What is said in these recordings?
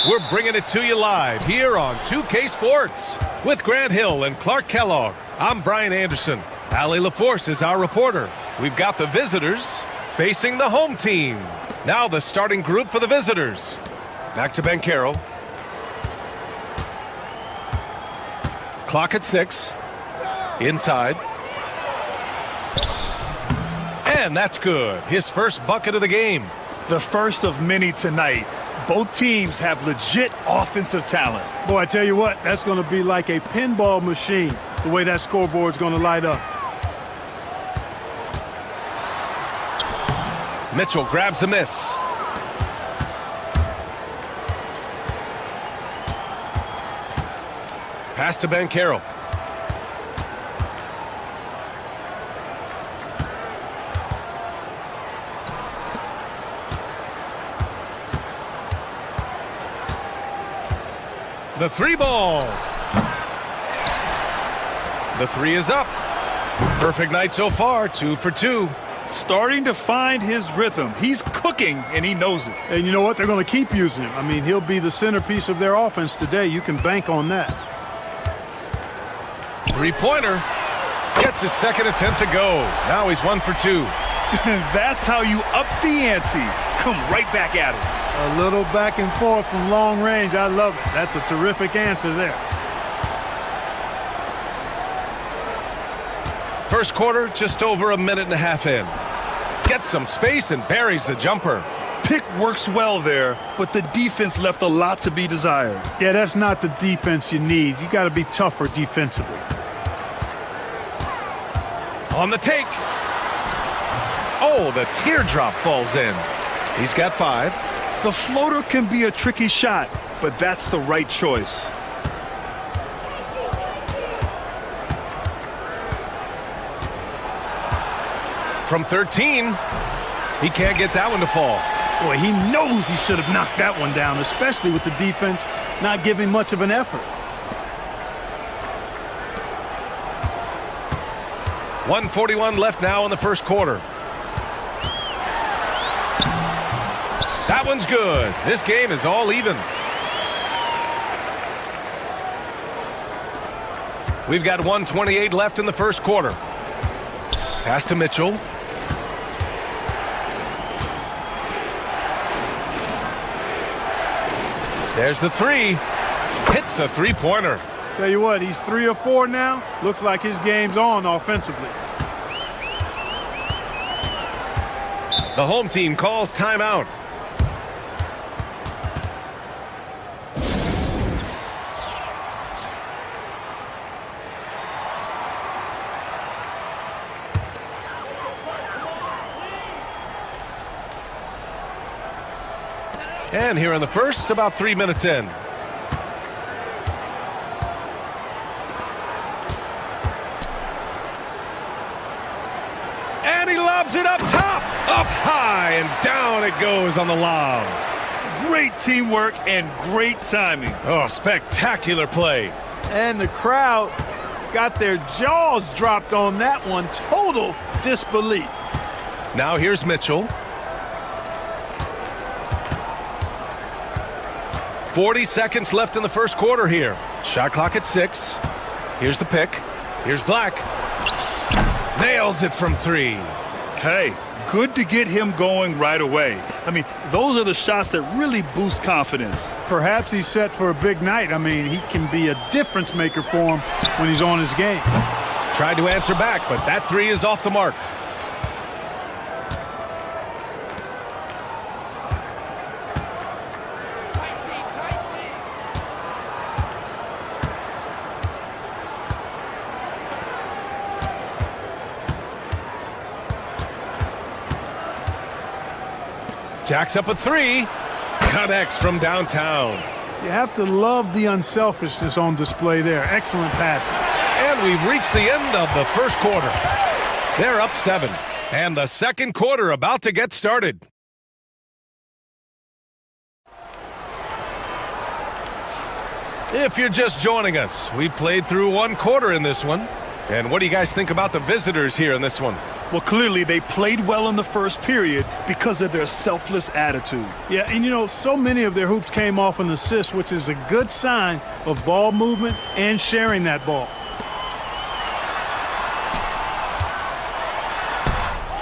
We're bringing it to you live here on 2K Sports. With Grant Hill and Clark Kellogg, I'm Brian Anderson. Allie LaForce is our reporter. We've got the visitors facing the home team. Now the starting group for the visitors. Back to Ben Carroll. Clock at 6. Inside. And that's good. His first bucket of the game. The first of many tonight. Both teams have legit offensive talent. Boy, I tell you what, that's going to be like a pinball machine, the way that scoreboard's going to light up. Mitchell grabs a miss. Pass to Ben Carroll. The three ball. The three is up. Perfect night so far, 2 for 2. Starting to find his rhythm. He's cooking, and he knows it. And you know what? They're going to keep using him. I mean, he'll be the centerpiece of their offense today. You can bank on that. Three-pointer. Gets his second attempt to go. Now he's 1 for 2. That's how you up the ante. Come right back at it. A little back and forth from long range. I love it. That's a terrific answer there. First quarter, just over a minute and a half in. Gets some space and buries the jumper. Pick works well there, but the defense left a lot to be desired. Yeah, that's not the defense you need. You got to be tougher defensively. On the take. Oh, the teardrop falls in. He's got 5. The floater can be a tricky shot, but that's the right choice. From 13, he can't get that one to fall. Boy, he knows he should have knocked that one down, especially with the defense not giving much of an effort. 1:41 left now in the first quarter. That one's good. This game is all even. We've got 1:28 left in the first quarter. Pass to Mitchell. There's the three. Hits a three-pointer. Tell you what, he's 3 or 4 now. Looks like his game's on offensively. The home team calls timeout. And here in the first, about 3 minutes in. And he lobs it up top. Up high and down it goes on the lob. Great teamwork and great timing. Oh, spectacular play. And the crowd got their jaws dropped on that one. Total disbelief. Now here's Mitchell. 40 seconds left in the first quarter here. Shot clock at 6. Here's the pick. Here's Black. Nails it from 3. Hey, good to get him going right away. I mean, those are the shots that really boost confidence. Perhaps he's set for a big night. I mean, he can be a difference maker for him when he's on his game. Tried to answer back, but that 3 is off the mark. Jacks up a 3. Connects from downtown. You have to love the unselfishness on display there. Excellent passing. And we've reached the end of the first quarter. They're up 7. And the second quarter about to get started. If you're just joining us, we played through 1 quarter in this one. And what do you guys think about the visitors here in this one? Well, clearly they played well in the first period because of their selfless attitude. Yeah, and you know, so many of their hoops came off an assist, which is a good sign of ball movement and sharing that ball.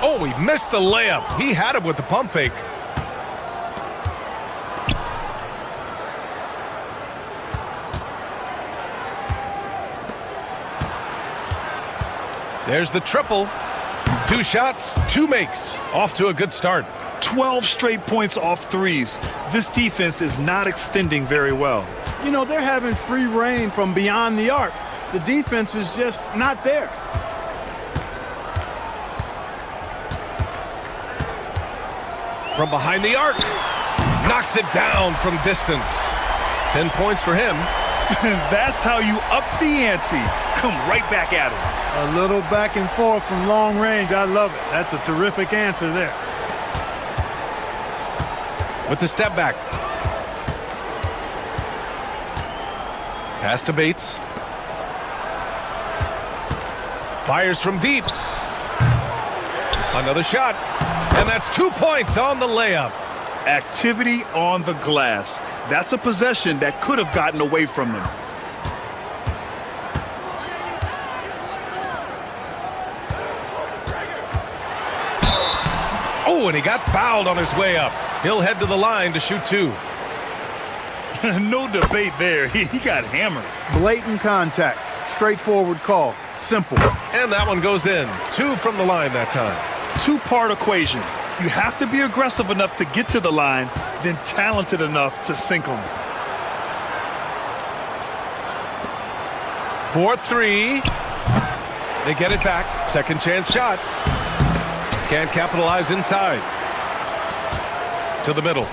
Oh, he missed the layup. He had it with the pump fake. There's the triple. 2 shots, 2 makes. Off to a good start. 12 straight points off threes. This defense is not extending very well. You know, they're having free reign from beyond the arc. The defense is just not there. From behind the arc. Knocks it down from distance. 10 points for him. That's how you up the ante. Come right back at him. A little back and forth from long range. I love it. That's a terrific answer there. With the step back. Pass to Bates. Fires from deep. Another shot. And that's 2 points on the layup. Activity on the glass. That's a possession that could have gotten away from them. Oh, and he got fouled on his way up. He'll head to the line to shoot 2. No debate there. He got hammered. Blatant contact. Straightforward call. Simple. And that one goes in. 2 from the line that time. Two-part equation. You have to be aggressive enough to get to the line, then talented enough to sink them. 4-3. They get it back. Second chance shot. Can't capitalize inside. To the middle.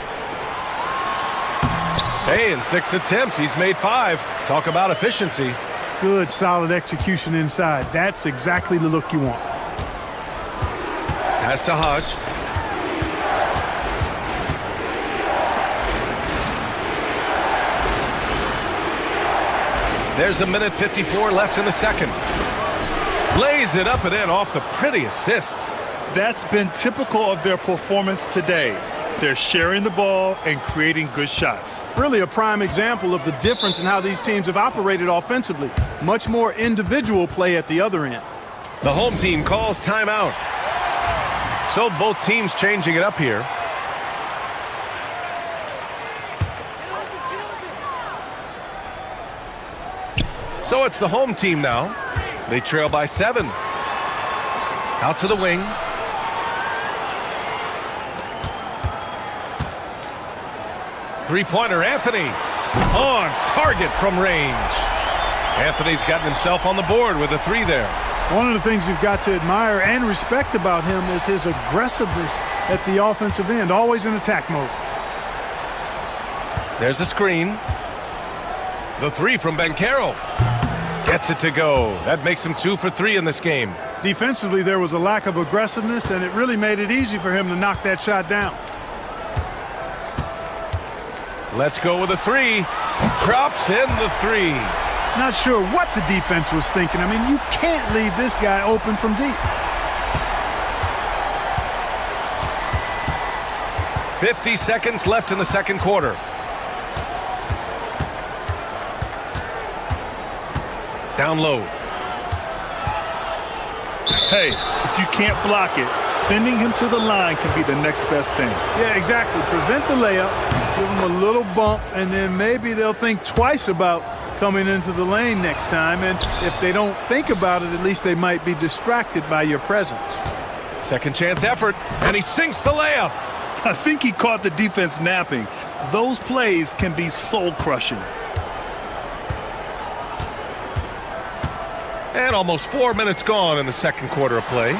Hey, in 6 attempts, he's made 5. Talk about efficiency. Good, solid execution inside. That's exactly the look you want. Pass to Hodge. There's 1:54 left in the second. Lays it up and in off the pretty assist. That's been typical of their performance today. They're sharing the ball and creating good shots. Really a prime example of the difference in how these teams have operated offensively. Much more individual play at the other end. The home team calls timeout. So both teams changing it up here. So it's the home team now. They trail by 7. Out to the wing. Three-pointer, Anthony. On target from range. Anthony's gotten himself on the board with a 3 there. One of the things you've got to admire and respect about him is his aggressiveness at the offensive end, always in attack mode. There's a screen. The 3 from Banchero. Gets it to go. That makes him 2 for 3 in this game. Defensively, there was a lack of aggressiveness, and it really made it easy for him to knock that shot down. Let's go with a 3. Drops in the 3. Not sure what the defense was thinking. I mean, you can't leave this guy open from deep. 50 seconds left in the second quarter. Down low. Hey, if you can't block it, sending him to the line can be the next best thing. Yeah, exactly. Prevent the layup, give him a little bump, and then maybe they'll think twice about coming into the lane next time. And if they don't think about it, at least they might be distracted by your presence. Second chance effort, and he sinks the layup. I think he caught the defense napping. Those plays can be soul-crushing. And almost 4 minutes gone in the second quarter of play.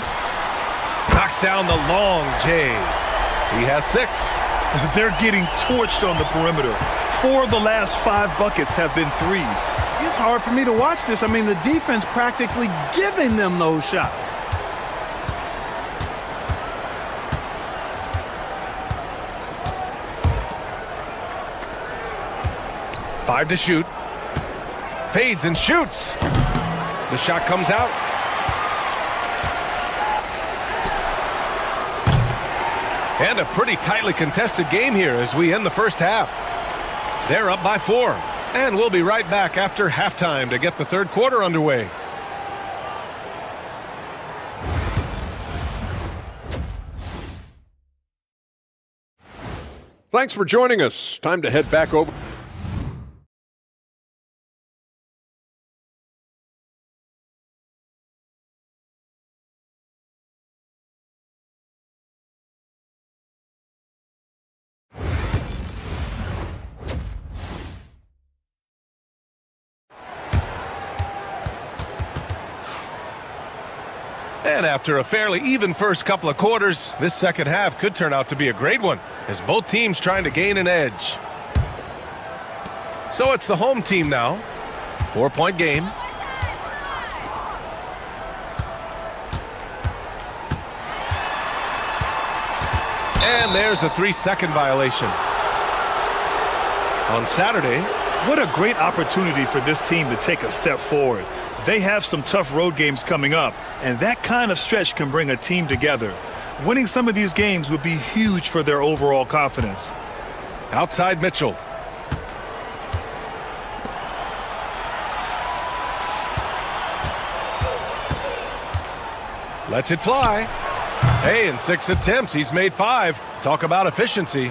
Knocks down the long J. He has 6. They're getting torched on the perimeter. 4 of the last 5 buckets have been threes. It's hard for me to watch this. I mean, the defense practically giving them those shots. Five to shoot. Fades and shoots. The shot comes out. And a pretty tightly contested game here as we end the first half. They're up by 4. And we'll be right back after halftime to get the third quarter underway. Thanks for joining us. Time to head back over. And after a fairly even first couple of quarters, this second half could turn out to be a great one as both teams trying to gain an edge. So it's the home team now. 4-point game. And there's a 3-second violation. On Saturday, what a great opportunity for this team to take a step forward. They have some tough road games coming up, and that kind of stretch can bring a team together. Winning some of these games would be huge for their overall confidence. outside Mitchell. Lets it fly. Hey, in 6 attempts, he's made 5. Talk about efficiency.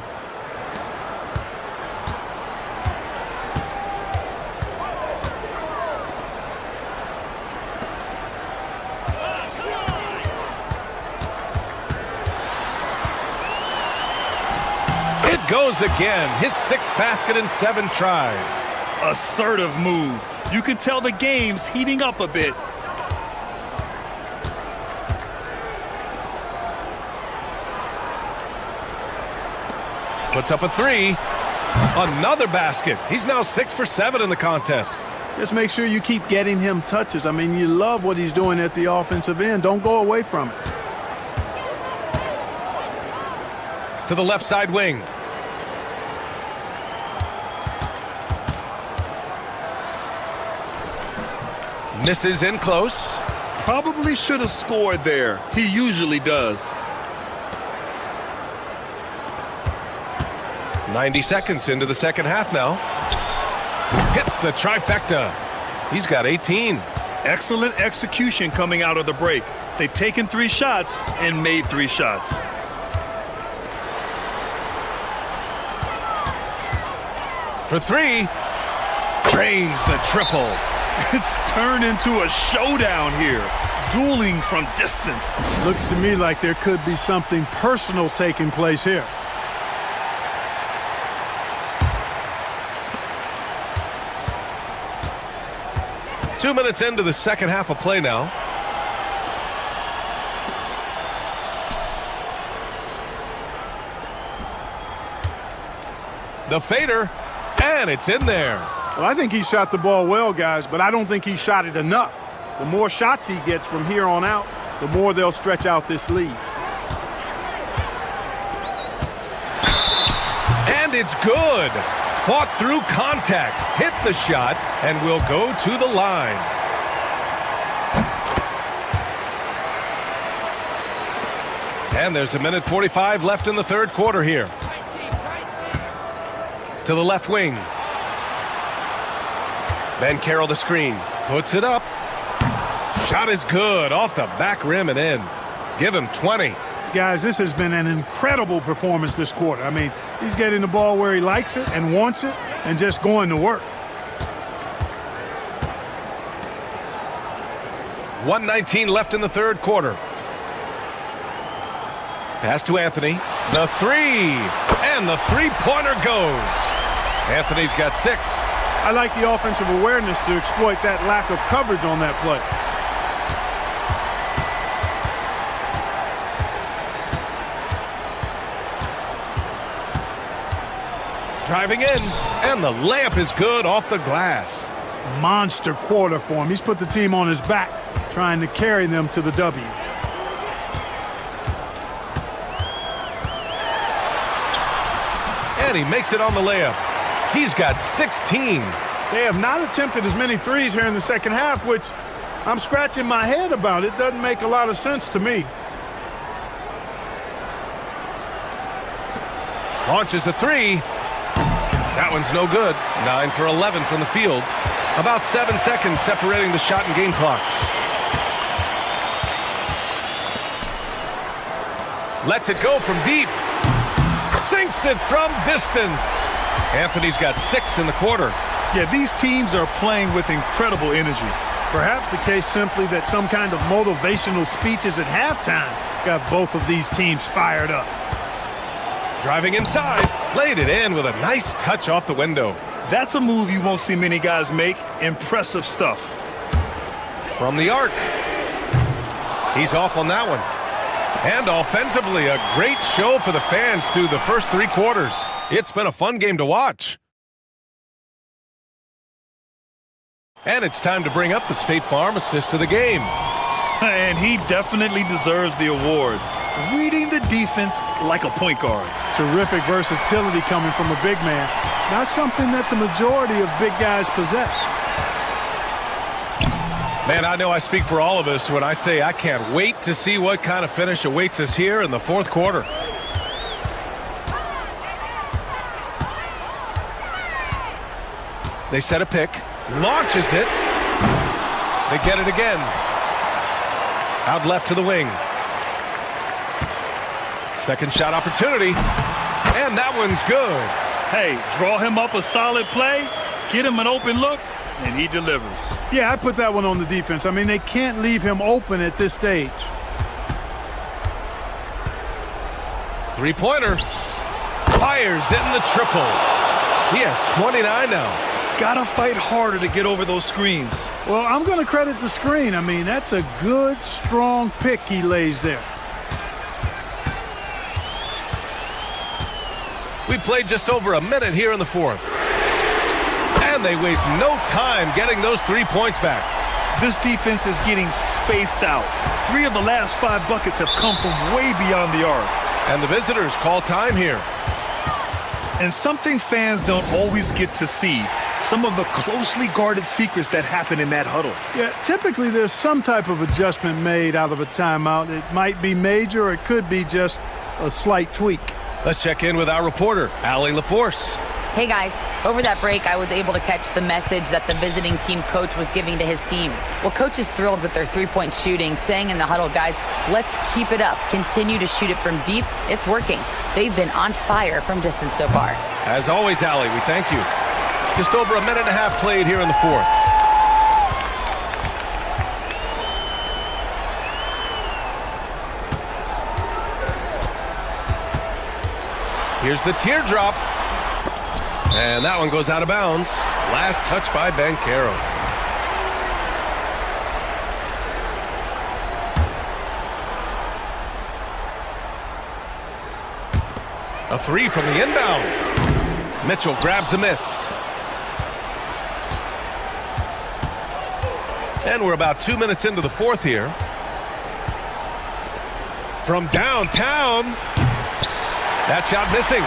It goes again. His 6th basket in 7 tries. Assertive move. You can tell the game's heating up a bit. Puts up a 3. Another basket. He's now 6 for 7 in the contest. Just make sure you keep getting him touches. I mean, you love what he's doing at the offensive end. Don't go away from it. To the left side wing. Misses in close. Probably should have scored there. He usually does. 90 seconds into the second half now. Hits the trifecta. He's got 18. Excellent execution coming out of the break. They've taken 3 shots and made 3 shots. For 3. Drains the triple. It's turned into a showdown here. Dueling from distance. Looks to me like there could be something personal taking place here. Two minutes into the second half of play now. The fader, and it's in there. Well, I think he shot the ball well, guys, but I don't think he shot it enough. The more shots he gets from here on out, the more they'll stretch out this lead. And it's good. Fought through contact, hit the shot, and will go to the line. And there's 1:45 left in the third quarter here. To the left wing. Ben Carroll the screen. Puts it up. Shot is good. Off the back rim and in. Give him 20. Guys, this has been an incredible performance this quarter. I mean, he's getting the ball where he likes it and wants it and just going to work. 1:19 left in the third quarter. Pass to Anthony. The 3. And the three-pointer goes. Anthony's got 6. I like the offensive awareness to exploit that lack of coverage on that play. Driving in, and the layup is good off the glass. Monster quarter for him. He's put the team on his back, trying to carry them to the W. And he makes it on the layup. He's got 16. They have not attempted as many threes here in the second half, which I'm scratching my head about. It doesn't make a lot of sense to me. Launches a three. That one's no good. 9 for 11 from the field. About 7 seconds separating the shot and game clocks. Lets it go from deep. Sinks it from distance. Anthony's got 6 in the quarter. Yeah, these teams are playing with incredible energy. Perhaps the case simply that some kind of motivational speeches at halftime got both of these teams fired up. Driving inside, laid it in with a nice touch off the window. That's a move you won't see many guys make. Impressive stuff. From the arc. He's off on that one. And offensively, a great show for the fans through the first 3 quarters. It's been a fun game to watch. And it's time to bring up the State Farm assist of the game. And he definitely deserves the award. Reading the defense like a point guard. Terrific versatility coming from a big man. Not something that the majority of big guys possess. Man, I know I speak for all of us when I say I can't wait to see what kind of finish awaits us here in the 4th quarter. They set a pick. Launches it. They get it again. Out left to the wing. Second shot opportunity. And that one's good. Hey, draw him up a solid play, get him an open look, and he delivers. Yeah, I put that one on the defense. I mean, they can't leave him open at this stage. Three-pointer. Fires in the triple. He has 29 now. Gotta fight harder to get over those screens. Well, I'm going to credit the screen. I mean, that's a good, strong pick he lays there. We played just over a minute here in the 4th. And they waste no time getting those 3 points back. This defense is getting spaced out. 3 of the last 5 buckets have come from way beyond the arc. And the visitors call time here. And something fans don't always get to see, some of the closely guarded secrets that happen in that huddle. Yeah, typically there's some type of adjustment made out of a timeout. It might be major or it could be just a slight tweak. Let's check in with our reporter, Allie LaForce. Hey guys, over that break I was able to catch the message that the visiting team coach was giving to his team. Well, coach is thrilled with their 3-point shooting, saying in the huddle, guys, let's keep it up. Continue to shoot it from deep. It's working. They've been on fire from distance so far. As always, Allie, we thank you. Just over a minute and a half played here in the 4th. Here's the teardrop. And that one goes out of bounds. Last touch by Banchero. A 3 from the inbound. Mitchell grabs a miss. And we're about 2 minutes into the 4th here. From downtown. That shot missing.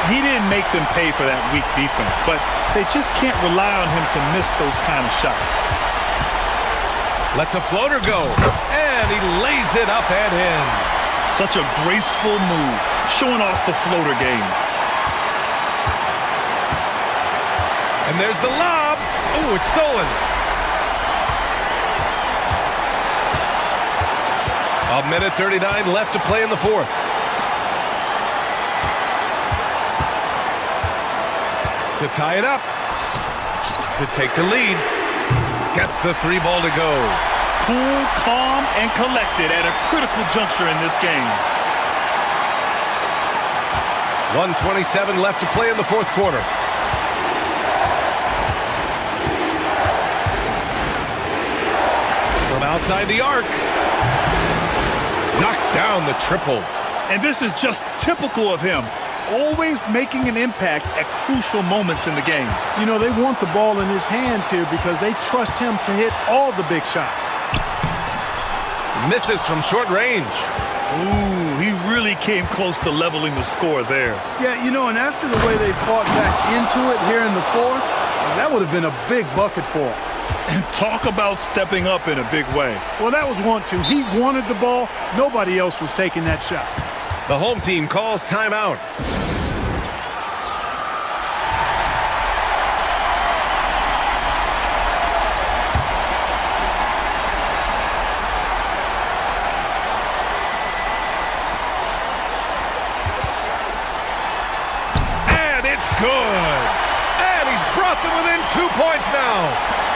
He didn't make them pay for that weak defense, but they just can't rely on him to miss those kind of shots. Lets a floater go, and he lays it up and in. Such a graceful move, showing off the floater game. And there's the lob. Oh, it's stolen. A minute 39 left to play in the 4th. To tie it up. To take the lead. Gets the 3 ball to go. Cool, calm, and collected at a critical juncture in this game. 1:27 left to play in the 4th quarter. From outside the arc. Knocks down the triple. And this is just typical of him. Always making an impact at crucial moments in the game. You know, they want the ball in his hands here because they trust him to hit all the big shots. Misses from short range. Ooh, he really came close to leveling the score there. Yeah, you know, and after the way they fought back into it here in the 4th, that would have been a big bucket for him. And talk about stepping up in a big way. Well, that was 1-2. He wanted the ball. Nobody else was taking that shot. The home team calls timeout. good. And he's brought them within 2 points now.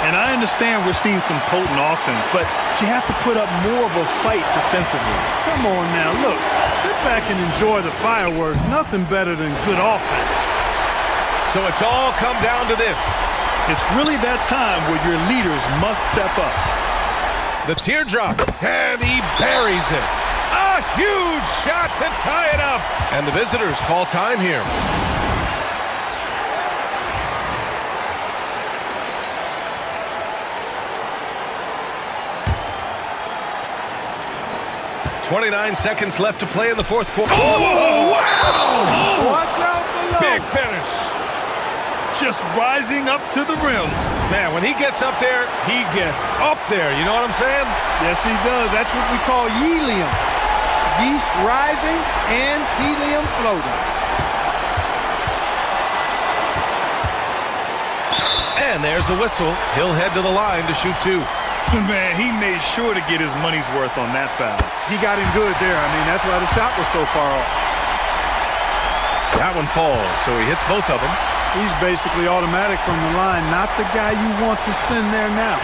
And I understand we're seeing some potent offense, but you have to put up more of a fight defensively. Come on now, look. Sit back and enjoy the fireworks. Nothing better than good offense. So it's all come down to this. It's really that time where your leaders must step up. The teardrop, and he buries it. A huge shot to tie it up. And the visitors call time here. "29 seconds left to play in the fourth quarter." Oh, wow! Watch out below. Big finish. Just rising up to the rim. Man, when he gets up there, he gets up there. You know what I'm saying? Yes, he does. That's what we call helium. Yeast rising and helium floating. And there's a whistle. He'll head to the line to shoot two. Man, he made sure to get his money's worth on that foul. He got him good there. I mean, that's why the shot was so far off. That one falls, so he hits both of them. He's basically automatic from the line, not the guy you want to send there now.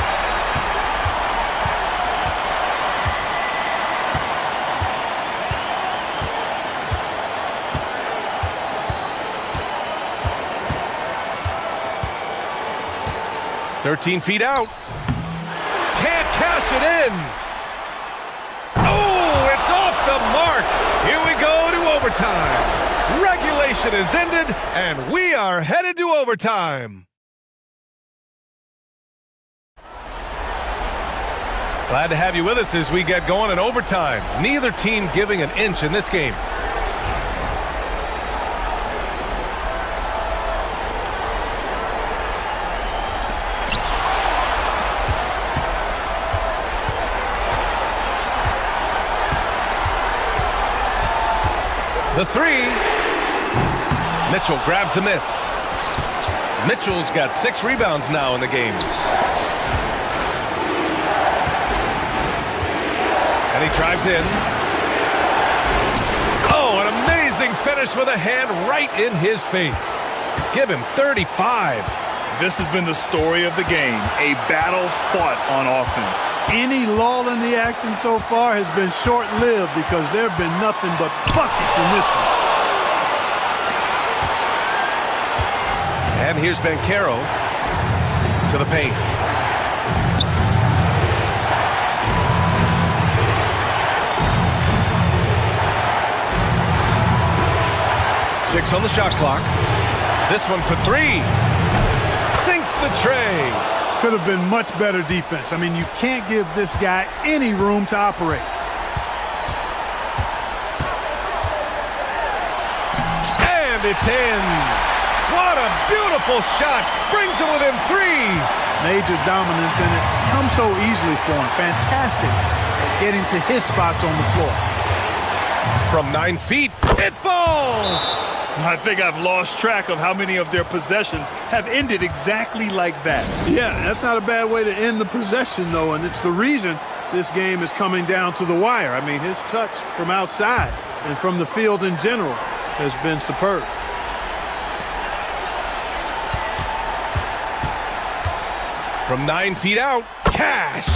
"13 feet out. Can't cash it in. Oh, it's off the mark. Here we go to overtime. Regulation is ended, and we are headed to overtime. Glad to have you with us as we get going in overtime. Neither team giving an inch in this game. The three. Mitchell grabs a miss. Mitchell's got 6 rebounds now in the game. And he drives in. Oh, an amazing finish with a hand right in his face. Give him 35. This has been the story of the game, a battle fought on offense. Any lull in the action so far has been short-lived because there have been nothing but buckets in this one. And here's Bancaro to the paint. Six on the shot clock. This one for 3. Sinks the tray. Could have been much better defense. I mean, you can't give this guy any room to operate. And it's in. What a beautiful shot. Brings him within 3. Major dominance, and it comes so easily for him. Fantastic at getting to his spots on the floor. From 9 feet, it falls. I think I've lost track of how many of their possessions have ended exactly like that. Yeah, that's not a bad way to end the possession, though, and it's the reason this game is coming down to the wire. I mean, his touch from outside and from the field in general has been superb. From 9 feet out, cash.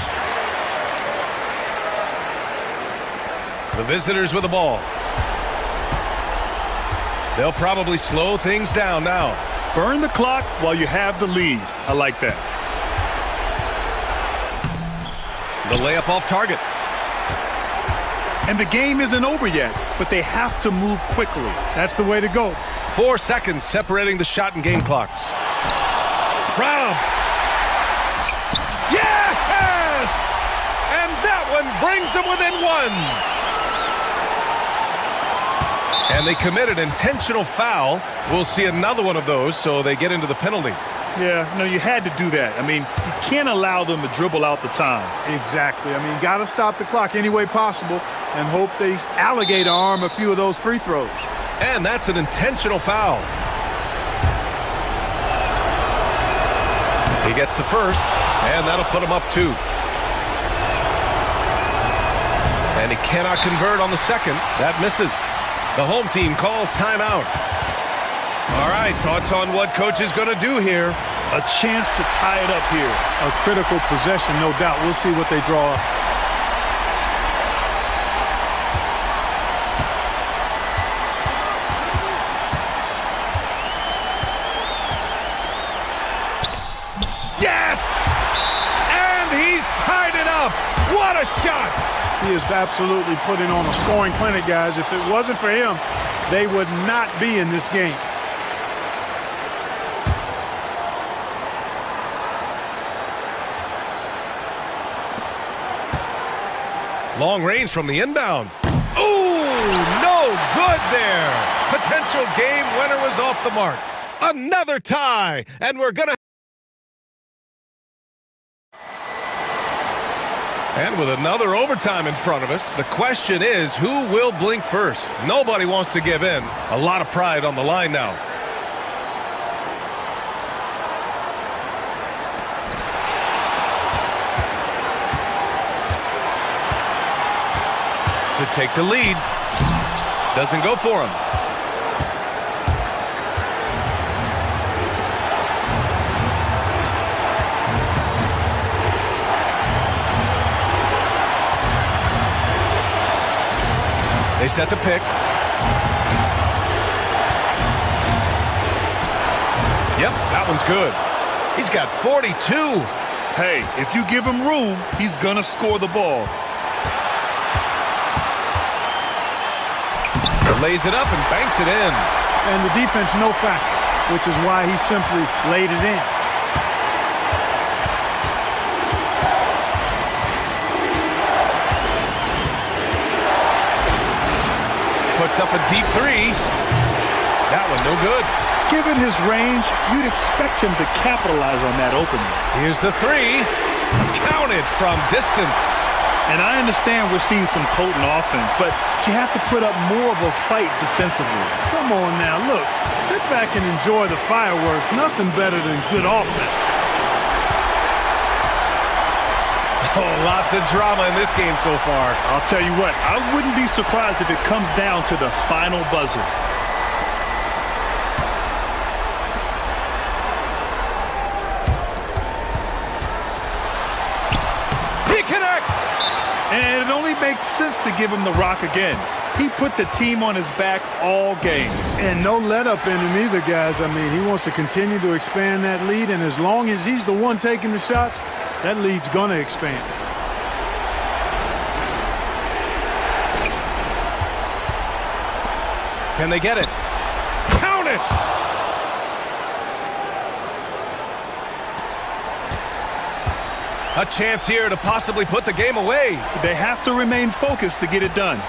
The visitors with the ball. They'll probably slow things down now. Burn the clock while you have the lead. I like that. The layup off target. And the game isn't over yet, but they have to move quickly. That's the way to go. 4 seconds separating the shot and game clocks. Rob. Yes! And that one brings them within 1. And they commit an intentional foul. We'll see another one of those, so they get into the penalty. Yeah, no, you had to do that. I mean, you can't allow them to dribble out the time. Exactly. I mean, got to stop the clock any way possible and hope they alligator arm a few of those free throws. And that's an intentional foul. He gets the first, and that'll put him up 2. And he cannot convert on the second. That misses. The home team calls timeout. All right, thoughts on what coach is going to do here? A chance to tie it up here. A critical possession, no doubt. We'll see what they draw up. Yes! And he's tied it up. What a shot! He is absolutely putting on a scoring clinic, guys. If it wasn't for him, they would not be in this game. Long range from the inbound. Ooh, no good there. Potential game winner was off the mark. Another tie, and we're going to... And with another overtime in front of us, the question is, who will blink first? Nobody wants to give in. A lot of pride on the line now. To take the lead. Doesn't go for him. They set the pick. Yep, that one's good. He's got 42. Hey, if you give him room, he's going to score the ball. Lays it up and banks it in. And the defense no factor, which is why he simply laid it in. Puts up a deep three. That one no good. Given his range, you'd expect him to capitalize on that opening. Here's the three. Counted from distance. And I understand we're seeing some potent offense, but you have to put up more of a fight defensively. Come on now, look. Sit back and enjoy the fireworks. Nothing better than good offense. Oh, lots of drama in this game so far. I'll tell you what, I wouldn't be surprised if it comes down to the final buzzer. He connects! And it only makes sense to give him the rock again. He put the team on his back all game. And no let up in him either, guys. I mean, he wants to continue to expand that lead, and as long as he's the one taking the shots, that lead's going to expand. Can they get it? Count it! A chance here to possibly put the game away. They have to remain focused to get it done.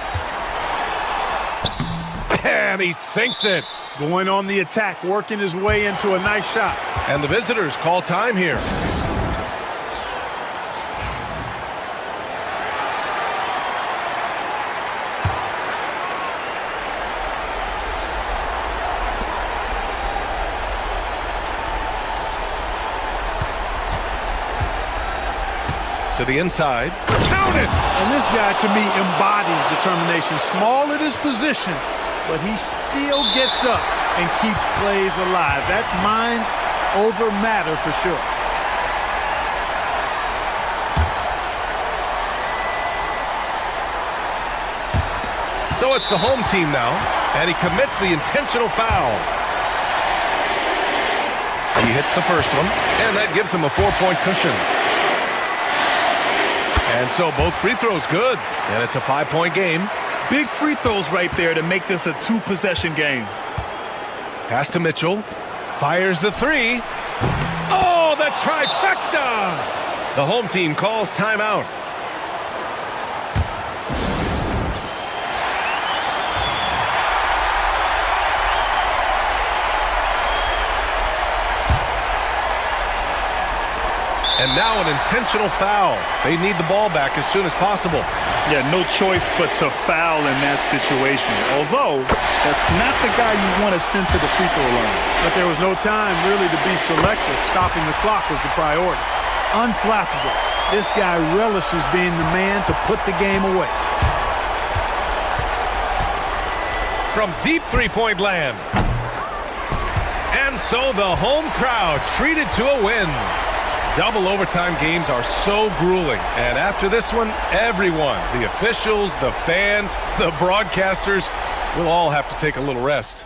And he sinks it. Going on the attack, working his way into a nice shot. And the visitors call time here. To the inside. Count it! And this guy, to me, embodies determination. Small at his position, but he still gets up and keeps plays alive. That's mind over matter for sure. So it's the home team now, and he commits the intentional foul. He hits the first one, and that gives him a 4-point cushion. And so both free throws good, and it's a 5-point game. Big free throws right there to make this a 2-possession game. Pass to Mitchell. Fires the three. Oh, the trifecta! The home team calls timeout. And now an intentional foul. They need the ball back as soon as possible. Yeah, no choice but to foul in that situation. Although, that's not the guy you want to send to the free throw line. But there was no time really to be selective. Stopping the clock was the priority. Unflappable. This guy relishes being the man to put the game away. From deep three-point land. And so the home crowd treated to a win. Double overtime games are so grueling. And after this one, everyone, the officials, the fans, the broadcasters, will all have to take a little rest.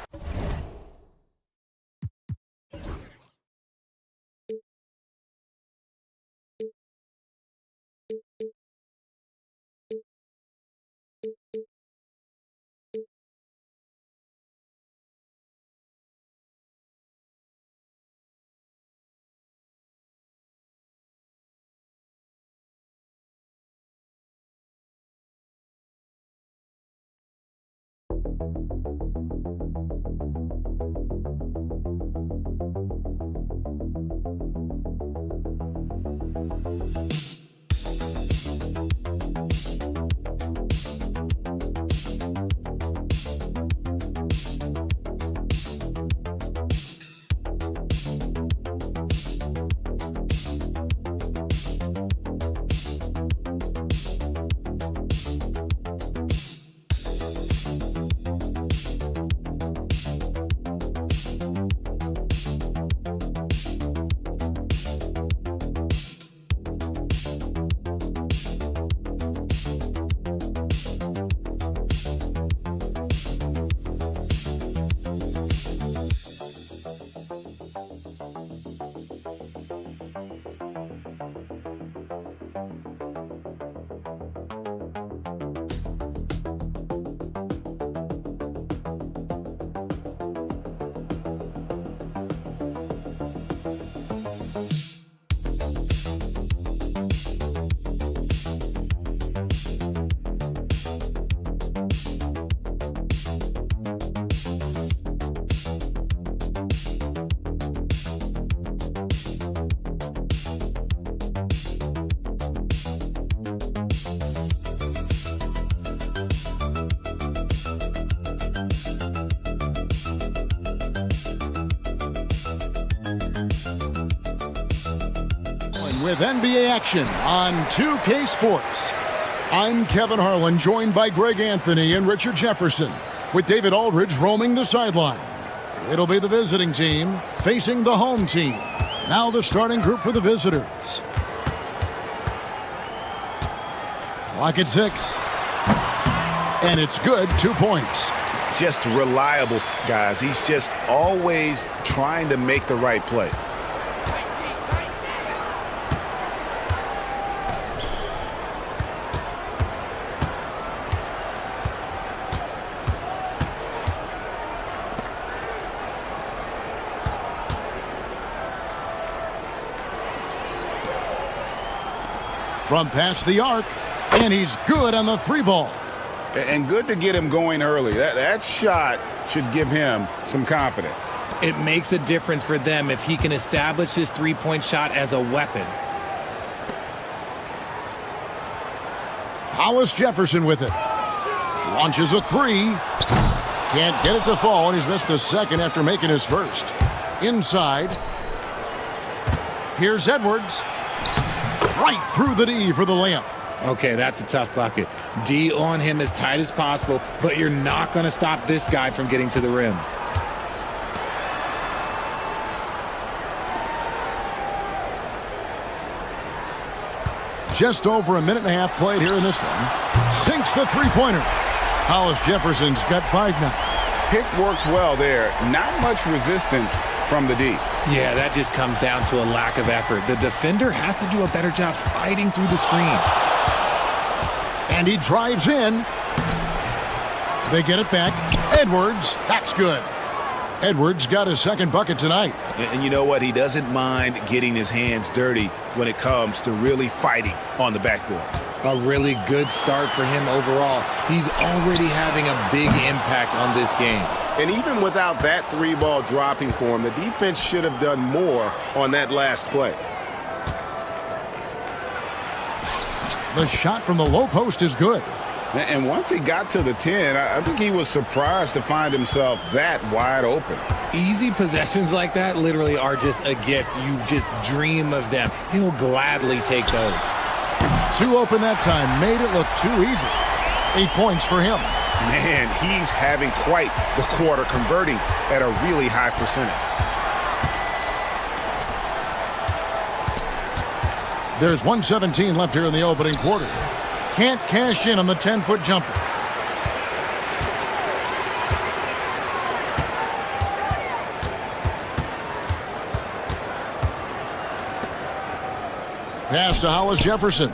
With NBA action on 2K Sports. I'm Kevin Harlan, joined by Greg Anthony and Richard Jefferson, with David Aldridge roaming the sideline. It'll be the visiting team facing the home team. Now the starting group for the visitors. Clock at 6. And it's good, 2 points. Just reliable, guys. He's just always trying to make the right play. From past the arc, and he's good on the 3-ball. And good to get him going early. That shot should give him some confidence. It makes a difference for them if he can establish his three-point shot as a weapon. Hollis Jefferson with it. Launches a 3. Can't get it to fall, and he's missed the second after making his first. Inside. Here's Edwards. Right through the D for the layup. Okay, that's a tough bucket. D on him as tight as possible, but you're not going to stop this guy from getting to the rim. Just over a minute and a half played here in this one. Sinks the three-pointer. Hollis Jefferson's got 5 now. Pick works well there. Not much resistance from the D. Yeah, that just comes down to a lack of effort. The defender has to do a better job fighting through the screen. And he drives in. They get it back. Edwards, that's good. Edwards got his second bucket tonight. And you know what? He doesn't mind getting his hands dirty when it comes to really fighting on the backboard. A really good start for him overall. He's already having a big impact on this game. And even without that 3-ball dropping for him, the defense should have done more on that last play. The shot from the low post is good. And once he got to the 10, I think he was surprised to find himself that wide open. Easy possessions like that literally are just a gift. You just dream of them. He'll gladly take those. 2 open that time. Made it look too easy. 8 points for him. Man, he's having quite the quarter, converting at a really high percentage. There's 1:17 left here in the opening quarter. Can't cash in on the 10-foot jumper. Pass to Hollis Jefferson.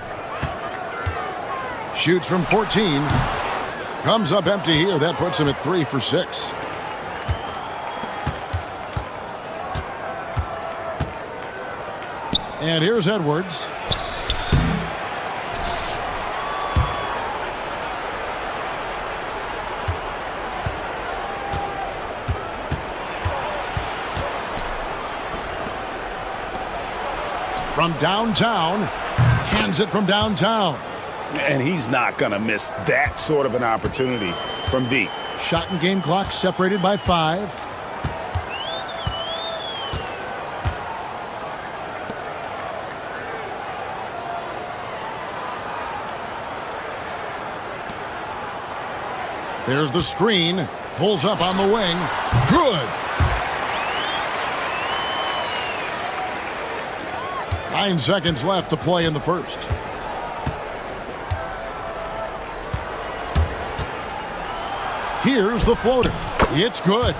Shoots from 14. Comes up empty here. That puts him at 3 for 6. And here's Edwards. From downtown, cans it from downtown. And he's not going to miss that sort of an opportunity from deep. Shot and game clock separated by 5. There's the screen. Pulls up on the wing. Good. 9 seconds left to play in the first. Here's the floater. It's good.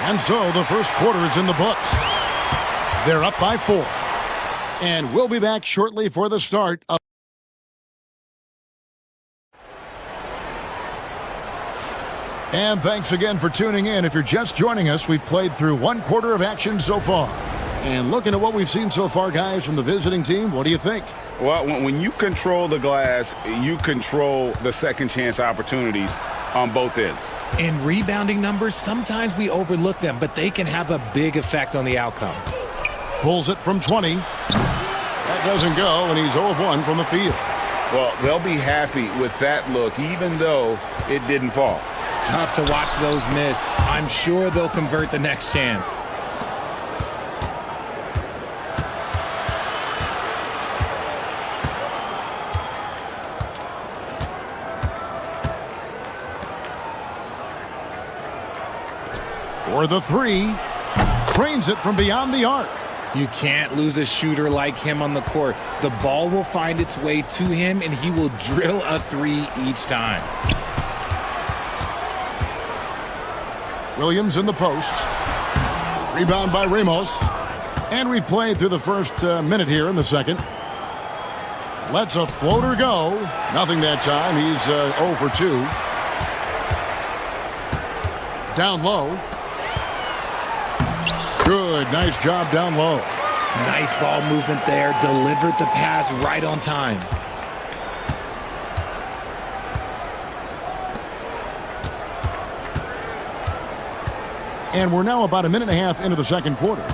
And so the first quarter is in the books. They're up by 4. And we'll be back shortly for the start of And thanks again for tuning in. If you're just joining us, we've played through 1 quarter of action so far. And looking at what we've seen so far, guys, from the visiting team, what do you think? Well, when you control the glass, you control the second chance opportunities on both ends. In rebounding numbers, sometimes we overlook them, but they can have a big effect on the outcome. Pulls it from 20. That doesn't go, and he's 0 of 1 from the field. Well, they'll be happy with that look, even though it didn't fall. Tough to watch those miss. I'm sure they'll convert the next chance. For the 3. Trains it from beyond the arc. You can't lose a shooter like him on the court. The ball will find its way to him, and he will drill a 3 each time. Williams in the post. Rebound by Ramos. And we've played through the first minute here in the second. Lets a floater go. Nothing that time. He's 0 for 2. Down low. Good. Nice job down low. Nice ball movement there. Delivered the pass right on time. And we're now about a minute and a half into the second quarter.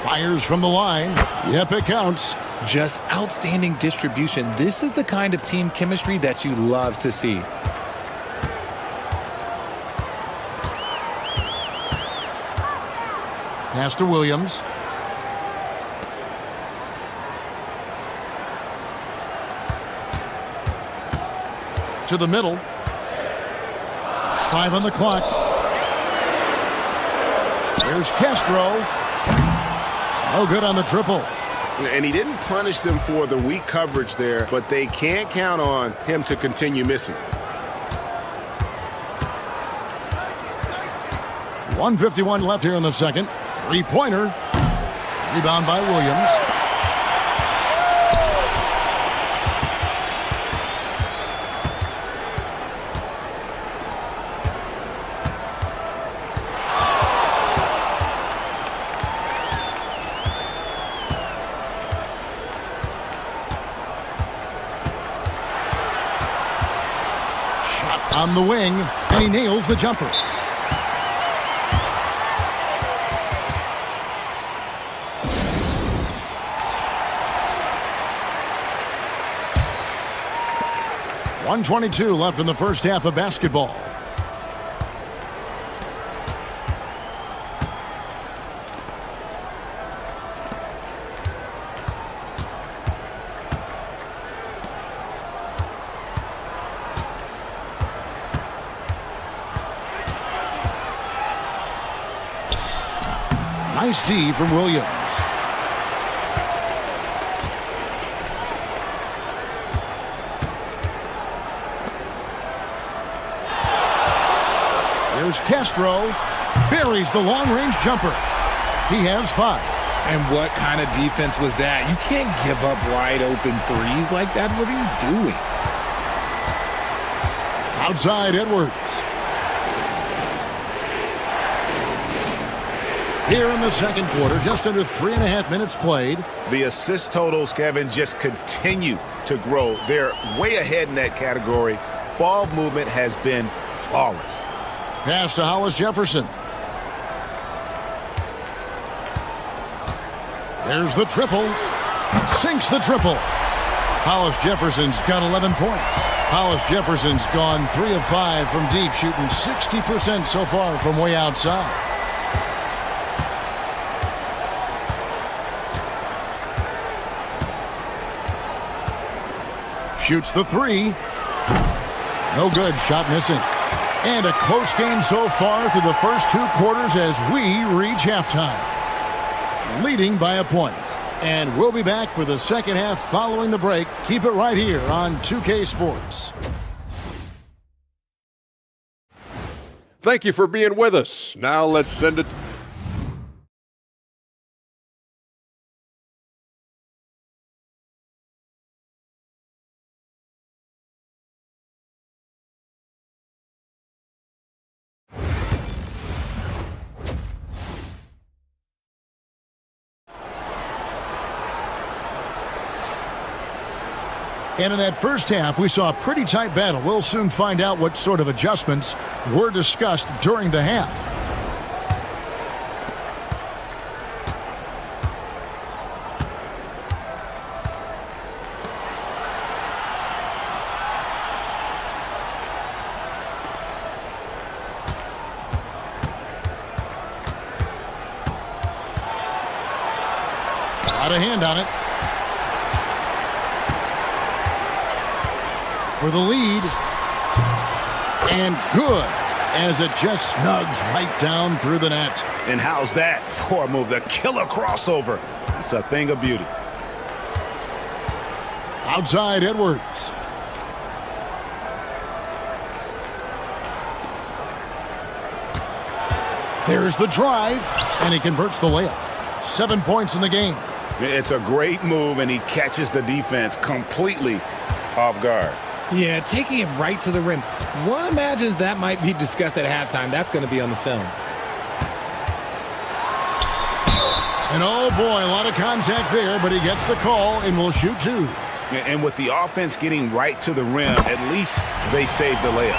Fires from the line. Yep, it counts. Just outstanding distribution. This is the kind of team chemistry that you love to see. Pass to Williams. To the middle. 5 on the clock. There's Castro. No good on the triple. And he didn't punish them for the weak coverage there, but they can't count on him to continue missing. 1:51 left here in the second. 3-pointer. Rebound by Williams. Shot on the wing, and he nails the jumper. .122 left in the first half of basketball. Nice D from Williams. Here's Castro. Buries the long-range jumper. He has 5. And what kind of defense was that? You can't give up wide open threes like that. What are you doing? Outside Edwards. Here in the second quarter, just under 3.5 minutes played. The assist totals, Kevin, just continue to grow. They're way ahead in that category. Ball movement has been flawless. Pass to Hollis Jefferson. There's the triple. Sinks the triple. Hollis Jefferson's got 11 points. Hollis Jefferson's gone 3 of 5 from deep, shooting 60% so far from way outside. Shoots the 3. No good. Shot missing. And a close game so far through the first 2 quarters as we reach halftime. Leading by a point. And we'll be back for the second half following the break. Keep it right here on 2K Sports. Thank you for being with us. Now let's send it. And in that first half, we saw a pretty tight battle. We'll soon find out what sort of adjustments were discussed during the half. Got a hand on it. For the lead. And good, as it just snugs right down through the net. And how's that for a move? The killer crossover. That's a thing of beauty. Outside Edwards. There's the drive, and he converts the layup. 7 points in the game. It's a great move, and he catches the defense completely off guard. Yeah, taking it right to the rim. One imagines that might be discussed at halftime. That's going to be on the film. And oh boy, a lot of contact there, but he gets the call and will shoot 2. And with the offense getting right to the rim, at least they saved the layup.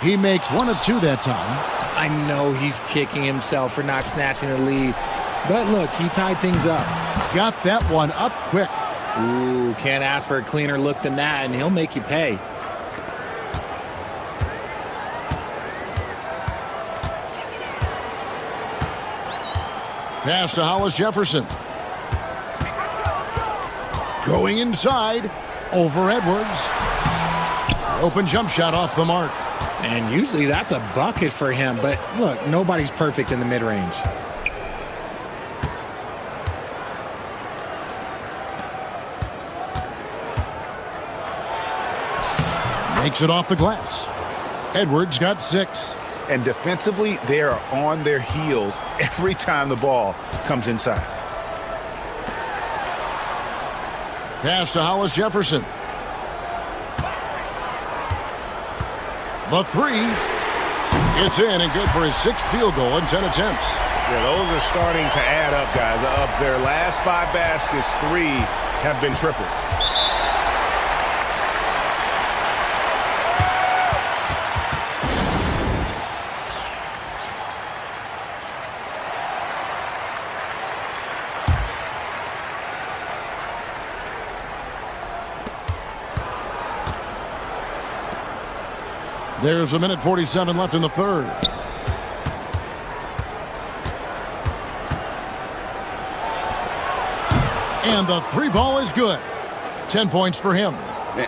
He makes 1 of 2 that time. I know he's kicking himself for not snatching the lead. But look, he tied things up. Got that one up quick. Ooh, can't ask for a cleaner look than that, and he'll make you pay. Pass to Hollis Jefferson. Going inside. Over Edwards. Open jump shot off the mark. And usually that's a bucket for him, but look, nobody's perfect in the mid-range. Makes it off the glass. Edwards got 6. And defensively, they are on their heels every time the ball comes inside. Pass to Hollis Jefferson. The 3. It's in and good for his 6th field goal in 10 attempts. Yeah, those are starting to add up, guys. Of their last 5 baskets, 3 have been triples. There's 1:47 left in the third. And the 3 ball is good. 10 points for him.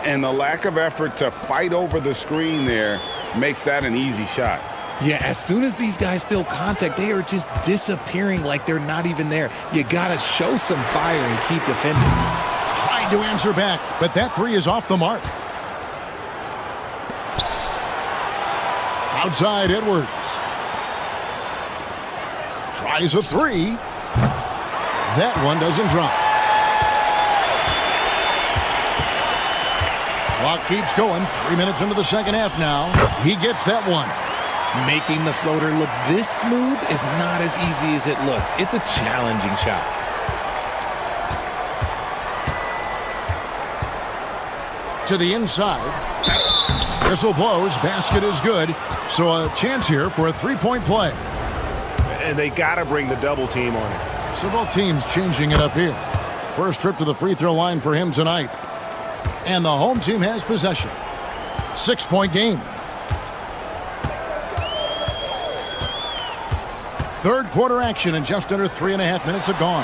And the lack of effort to fight over the screen there makes that an easy shot. Yeah, as soon as these guys feel contact, they are just disappearing like they're not even there. You got to show some fire and keep defending. Tried to answer back, but that 3 is off the mark. Outside Edwards. Tries a three. That one doesn't drop. Clock keeps going. 3 minutes into the second half now. He gets that one. Making the floater look this smooth is not as easy as it looks. It's a challenging shot. To the inside. Whistle blows. Basket is good. So a chance here for a three-point play. And they got to bring the double team on it. So both teams changing it up here. First trip to the free throw line for him tonight. And the home team has possession. 6-point game. Third quarter action and just under 3.5 minutes have gone.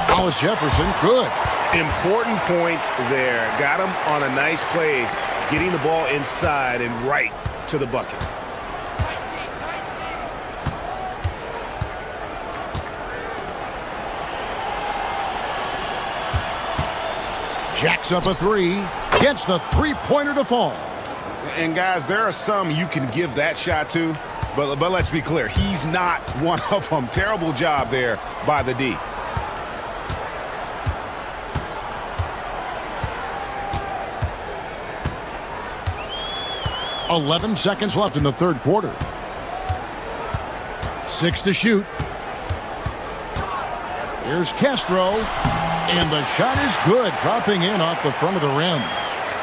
Hollis Jefferson, good. Important points there. Got him on a nice play, getting the ball inside and right to the bucket. Jacks up a three. Gets the three-pointer to fall. And guys, there are some you can give that shot to, but let's be clear, he's not one of them. Terrible job there by the D. .11 seconds left in the third quarter. 6 to shoot. Here's Castro. And the shot is good, dropping in off the front of the rim.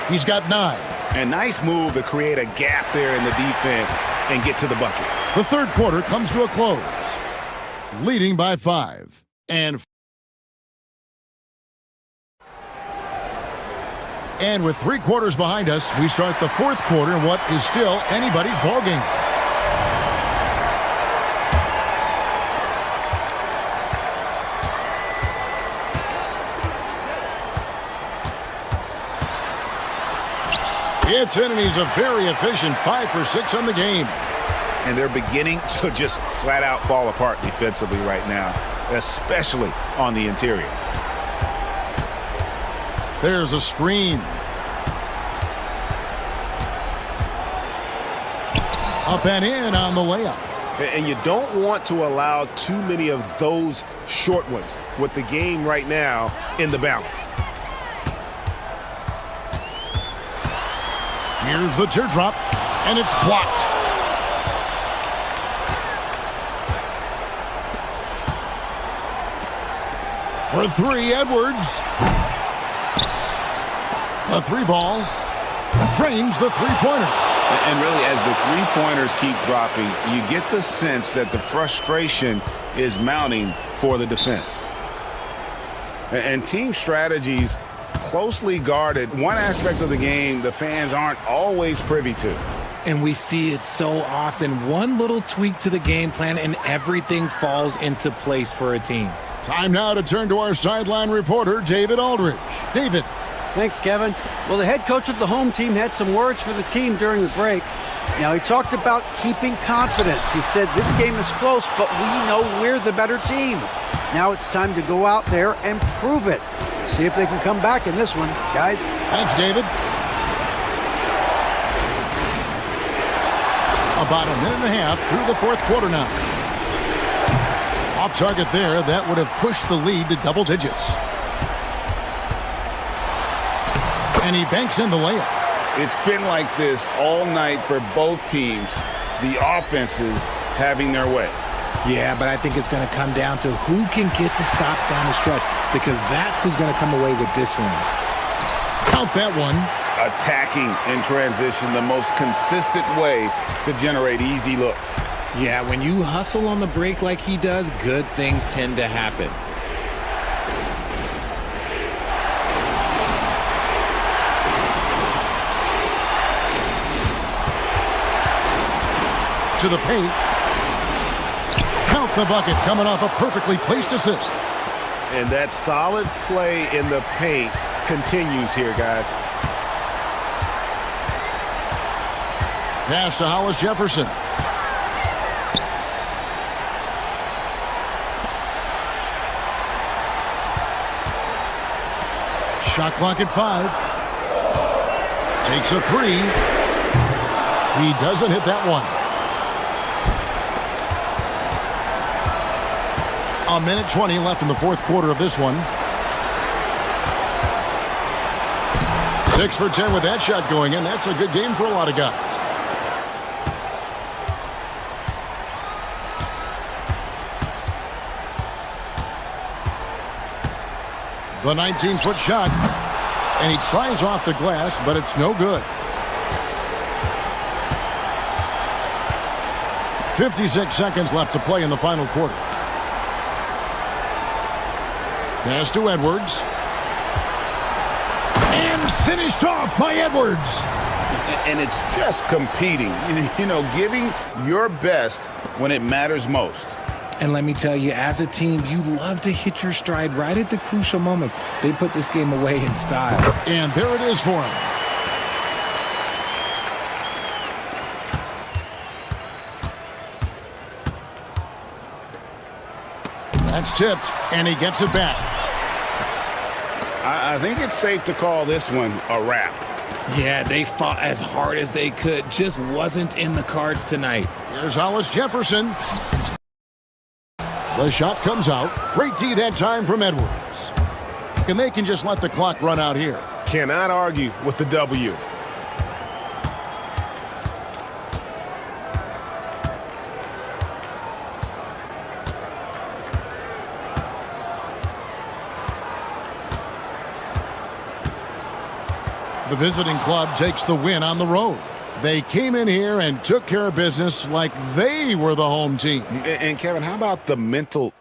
He's got 9. And nice move to create a gap there in the defense and get to the bucket. The third quarter comes to a close. Leading by 5. And with 3 quarters behind us, we start the fourth quarter in what is still anybody's ballgame. It's in, and he's a very efficient 5 for 6 on the game. And they're beginning to just flat out fall apart defensively right now, especially on the interior. There's a screen. Up and in on the layup. And you don't want to allow too many of those short ones with the game right now in the balance. Here's the teardrop, and it's blocked. For 3, Edwards. A 3 ball. Drains the three-pointer. And really, as the three-pointers keep dropping, you get the sense that the frustration is mounting for the defense. And team strategies closely guarded. One aspect of the game the fans aren't always privy to. And we see it so often. One little tweak to the game plan and everything falls into place for a team. Time now to turn to our sideline reporter, David Aldridge. David. Thanks, Kevin. Well, the head coach of the home team had some words for the team during the break. Now, he talked about keeping confidence. He said this game is close, but we know we're the better team. Now it's time to go out there and prove it. See if they can come back in this one, guys. Thanks, David. About a minute and a half through the fourth quarter now. Off target there, that would have pushed the lead to double digits. And he banks in the layup. It's been like this all night for both teams. The offenses having their way. Yeah, but I think it's going to come down to who can get the stops down the stretch, because that's who's going to come away with this one. Count that one. Attacking in transition, the most consistent way to generate easy looks. Yeah, when you hustle on the break like he does, good things tend to happen. To the paint. Count the bucket, coming off a perfectly placed assist. And that solid play in the paint continues here, guys. Pass to Hollis Jefferson. Shot clock at 5. Takes a 3. He doesn't hit that one. A minute 20 left in the fourth quarter of this one. 6 for 10 with that shot going in. That's a good game for a lot of guys. The 19-foot shot. And he tries off the glass, but it's no good. 56 seconds left to play in the final quarter. Pass to Edwards. And finished off by Edwards. And it's just competing, you know, giving your best when it matters most. And let me tell you, as a team, you love to hit your stride right at the crucial moments. They put this game away in style. And there it is for him. That's tipped, and he gets it back. I think it's safe to call this one a wrap. Yeah, they fought as hard as they could. Just wasn't in the cards tonight. Here's Hollis Jefferson. The shot comes out. Great D that time from Edwards. And they can just let the clock run out here. Cannot argue with the W. The visiting club takes the win on the road. They came in here and took care of business like they were the home team. And Kevin, how about the mental...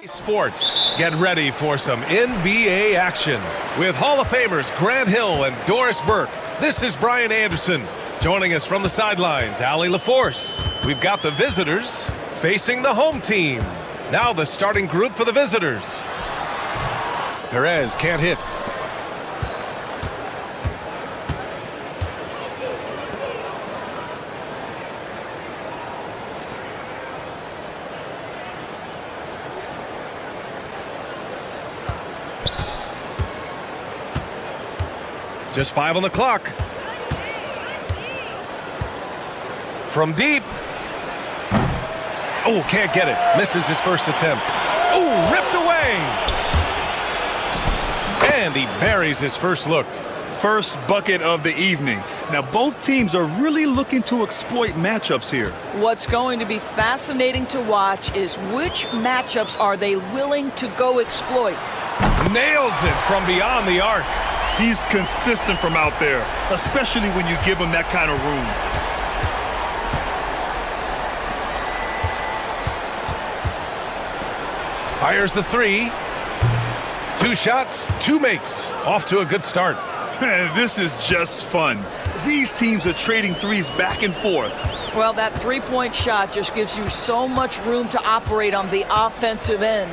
Sports, get ready for some NBA action. With Hall of Famers Grant Hill and Doris Burke, this is Brian Anderson. Joining us from the sidelines, Allie LaForce. We've got the visitors facing the home team. Now the starting group for the visitors. Perez can't hit. Just 5 on the clock. From deep. Oh, can't get it. Misses his first attempt. Oh, ripped away. And he buries his first look. First bucket of the evening. Now, both teams are really looking to exploit matchups here. What's going to be fascinating to watch is which matchups are they willing to go exploit. Nails it from beyond the arc. He's consistent from out there, especially when you give him that kind of room. Fires the three. 2 shots, 2 makes. Off to a good start. This is just fun. These teams are trading threes back and forth. Well, that three-point shot just gives you so much room to operate on the offensive end.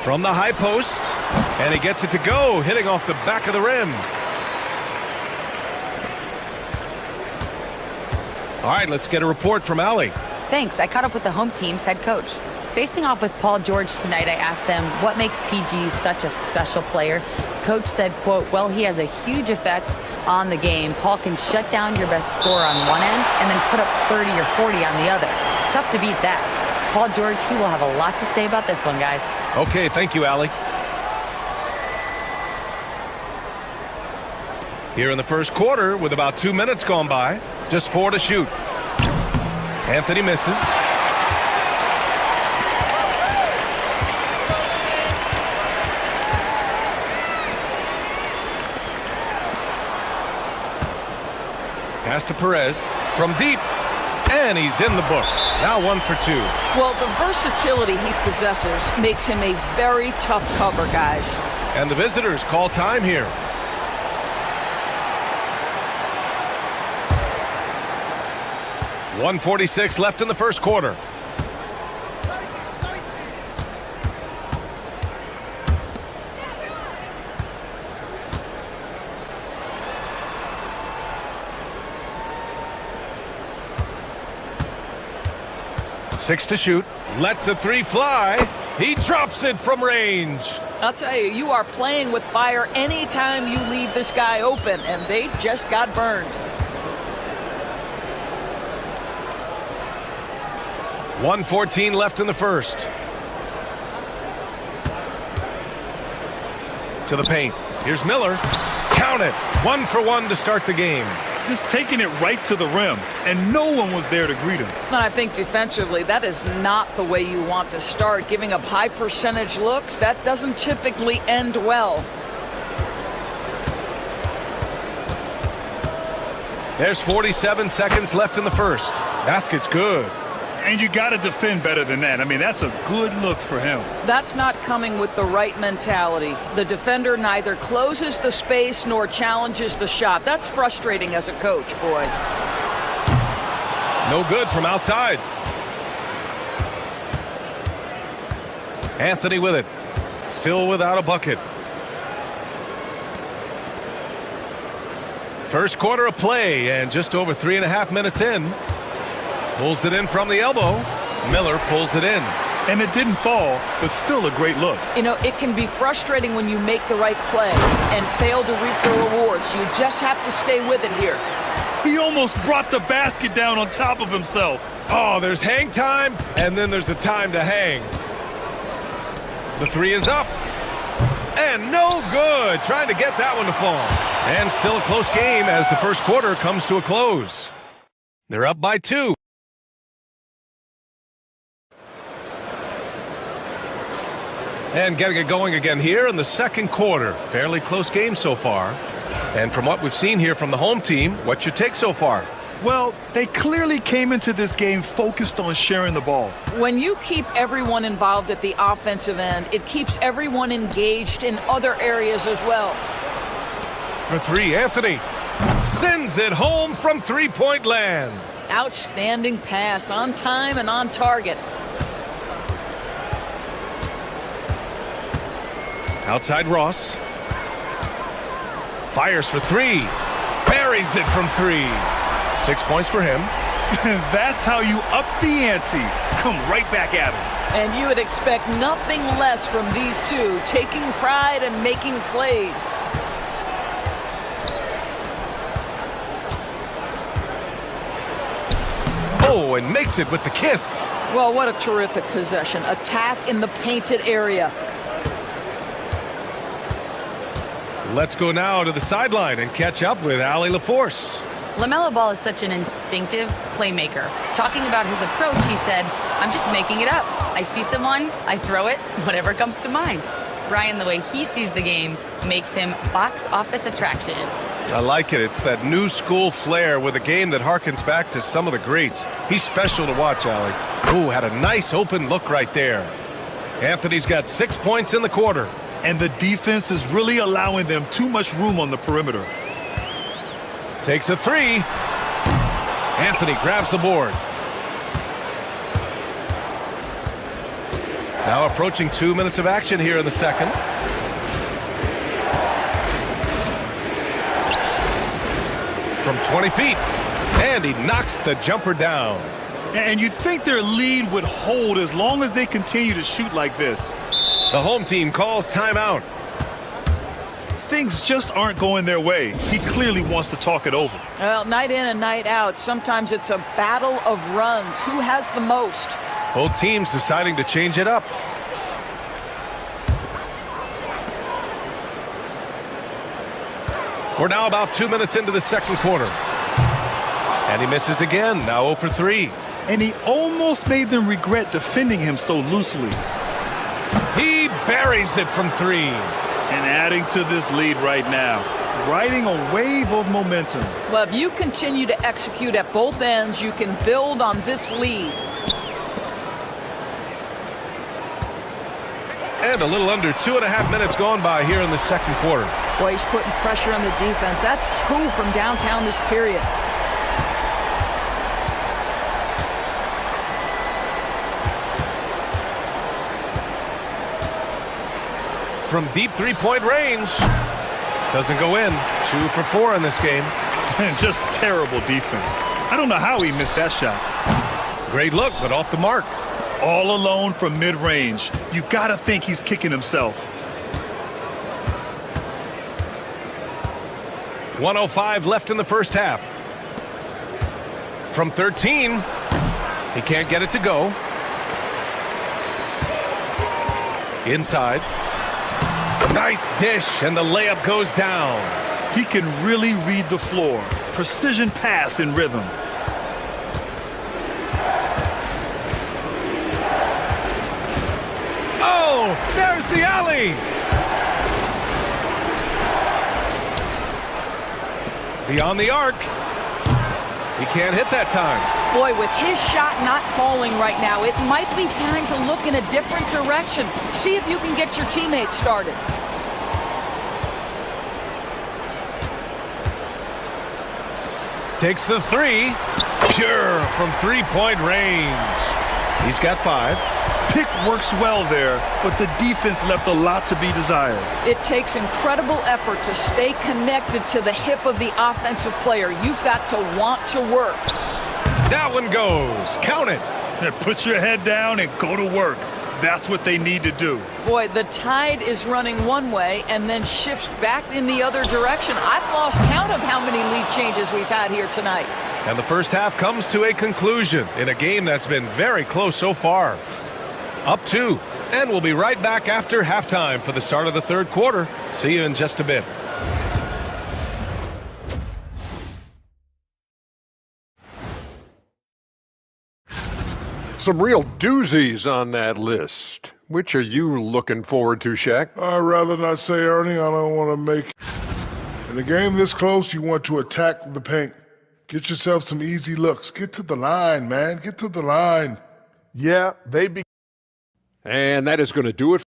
From the high post, and he gets it to go, hitting off the back of the rim. All right, let's get a report from Allie. Thanks. I caught up with the home team's head coach. Facing off with Paul George tonight, I asked them what makes PG such a special player. Coach said, quote, well, he has a huge effect on the game. Paul can shut down your best scorer on one end and then put up 30 or 40 on the other. Tough to beat that. Paul George, he will have a lot to say about this one, guys. Okay, thank you, Allie. Here in the first quarter, with about 2 minutes gone by, just 4 to shoot. Anthony misses. Pass to Perez from deep. And he's in the books. Now 1 for 2. Well, the versatility he possesses makes him a very tough cover, guys. And the visitors call time here. .146 left in the first quarter. Six to shoot. Lets the three fly. He drops it from range. I'll tell you, you are playing with fire anytime you leave this guy open, and they just got burned. 1:14 left in the first. To the paint. Here's Miller. Count it. 1 for 1 to start the game. Just taking it right to the rim, and no one was there to greet him. And I think defensively, that is not the way you want to start. Giving up high percentage looks, that doesn't typically end well. There's 47 seconds left in the first. Basket's good. And you got to defend better than that. I mean, that's a good look for him. That's not coming with the right mentality. The defender neither closes the space nor challenges the shot. That's frustrating as a coach, boy. No good from outside. Anthony with it. Still without a bucket. First quarter of play, and just over 3.5 minutes in. Pulls it in from the elbow. Miller pulls it in. And it didn't fall, but still a great look. You know, it can be frustrating when you make the right play and fail to reap the rewards. You just have to stay with it here. He almost brought the basket down on top of himself. Oh, there's hang time, and then there's a time to hang. The three is up. And no good. Trying to get that one to fall. And still a close game as the first quarter comes to a close. They're up by 2. And getting it going again here in the second quarter. Fairly close game so far. And from what we've seen here from the home team, what's your take so far? Well, they clearly came into this game focused on sharing the ball. When you keep everyone involved at the offensive end, it keeps everyone engaged in other areas as well. For three, Anthony sends it home from three-point land. Outstanding pass, on time and on target. Outside Ross. Fires for three. Buries it from three. 6 points for him. That's how you up the ante. Come right back at him. And you would expect nothing less from these two, taking pride and making plays. Oh, and makes it with the kiss. Well, what a terrific possession. Attack in the painted area. Let's go now to the sideline and catch up with Allie LaForce. LaMelo Ball is such an instinctive playmaker. Talking about his approach, he said, "I'm just making it up. I see someone, I throw it, whatever comes to mind." Brian, the way he sees the game makes him box office attraction. I like it. It's that new school flair with a game that harkens back to some of the greats. He's special to watch, Allie. Ooh, had a nice open look right there. Anthony's got 6 points in the quarter. And the defense is really allowing them too much room on the perimeter. Takes a three. Anthony grabs the board. Now approaching 2 minutes of action here in the second. From 20 feet. And he knocks the jumper down. And you'd think their lead would hold as long as they continue to shoot like this. The home team calls timeout. Things just aren't going their way. He clearly wants to talk it over. Well, night in and night out, sometimes it's a battle of runs. Who has the most? Both teams deciding to change it up. We're now about 2 minutes into the second quarter. And he misses again, now 0 for 3. And he almost made them regret defending him so loosely. He buries it from three. And adding to this lead right now, riding a wave of momentum. Well, if you continue to execute at both ends, you can build on this lead. And a little under 2.5 minutes gone by here in the second quarter. Boy, he's putting pressure on the defense. That's 2 from downtown this period. From deep three-point range. Doesn't go in. 2 for 4 in this game. And just terrible defense. I don't know how he missed that shot. Great look, but off the mark. All alone from mid-range. You gotta think he's kicking himself. 1:05 left in the first half. From 13. He can't get it to go. Inside. Nice dish, and the layup goes down. He can really read the floor. Precision pass in rhythm. Oh, there's the alley. Beyond the arc. He can't hit that time. Boy, with his shot not falling right now, it might be time to look in a different direction. See if you can get your teammates started. Takes the three. Pure from three-point range. He's got 5. Pick works well there, but the defense left a lot to be desired. It takes incredible effort to stay connected to the hip of the offensive player. You've got to want to work. That one goes. Count it. Put your head down and go to work. That's what they need to do. Boy, the tide is running one way and then shifts back in the other direction. I've lost count of how many lead changes we've had here tonight. And the first half comes to a conclusion in a game that's been very close so far. Up 2. And we'll be right back after halftime for the start of the third quarter. See you in just a bit. Some real doozies on that list. Which are you looking forward to, Shaq? I'd rather not say, Ernie. I don't want to make... In a game this close, you want to attack the paint. Get yourself some easy looks. Get to the line, man. Get to the line. Yeah, they be. And that is going to do it.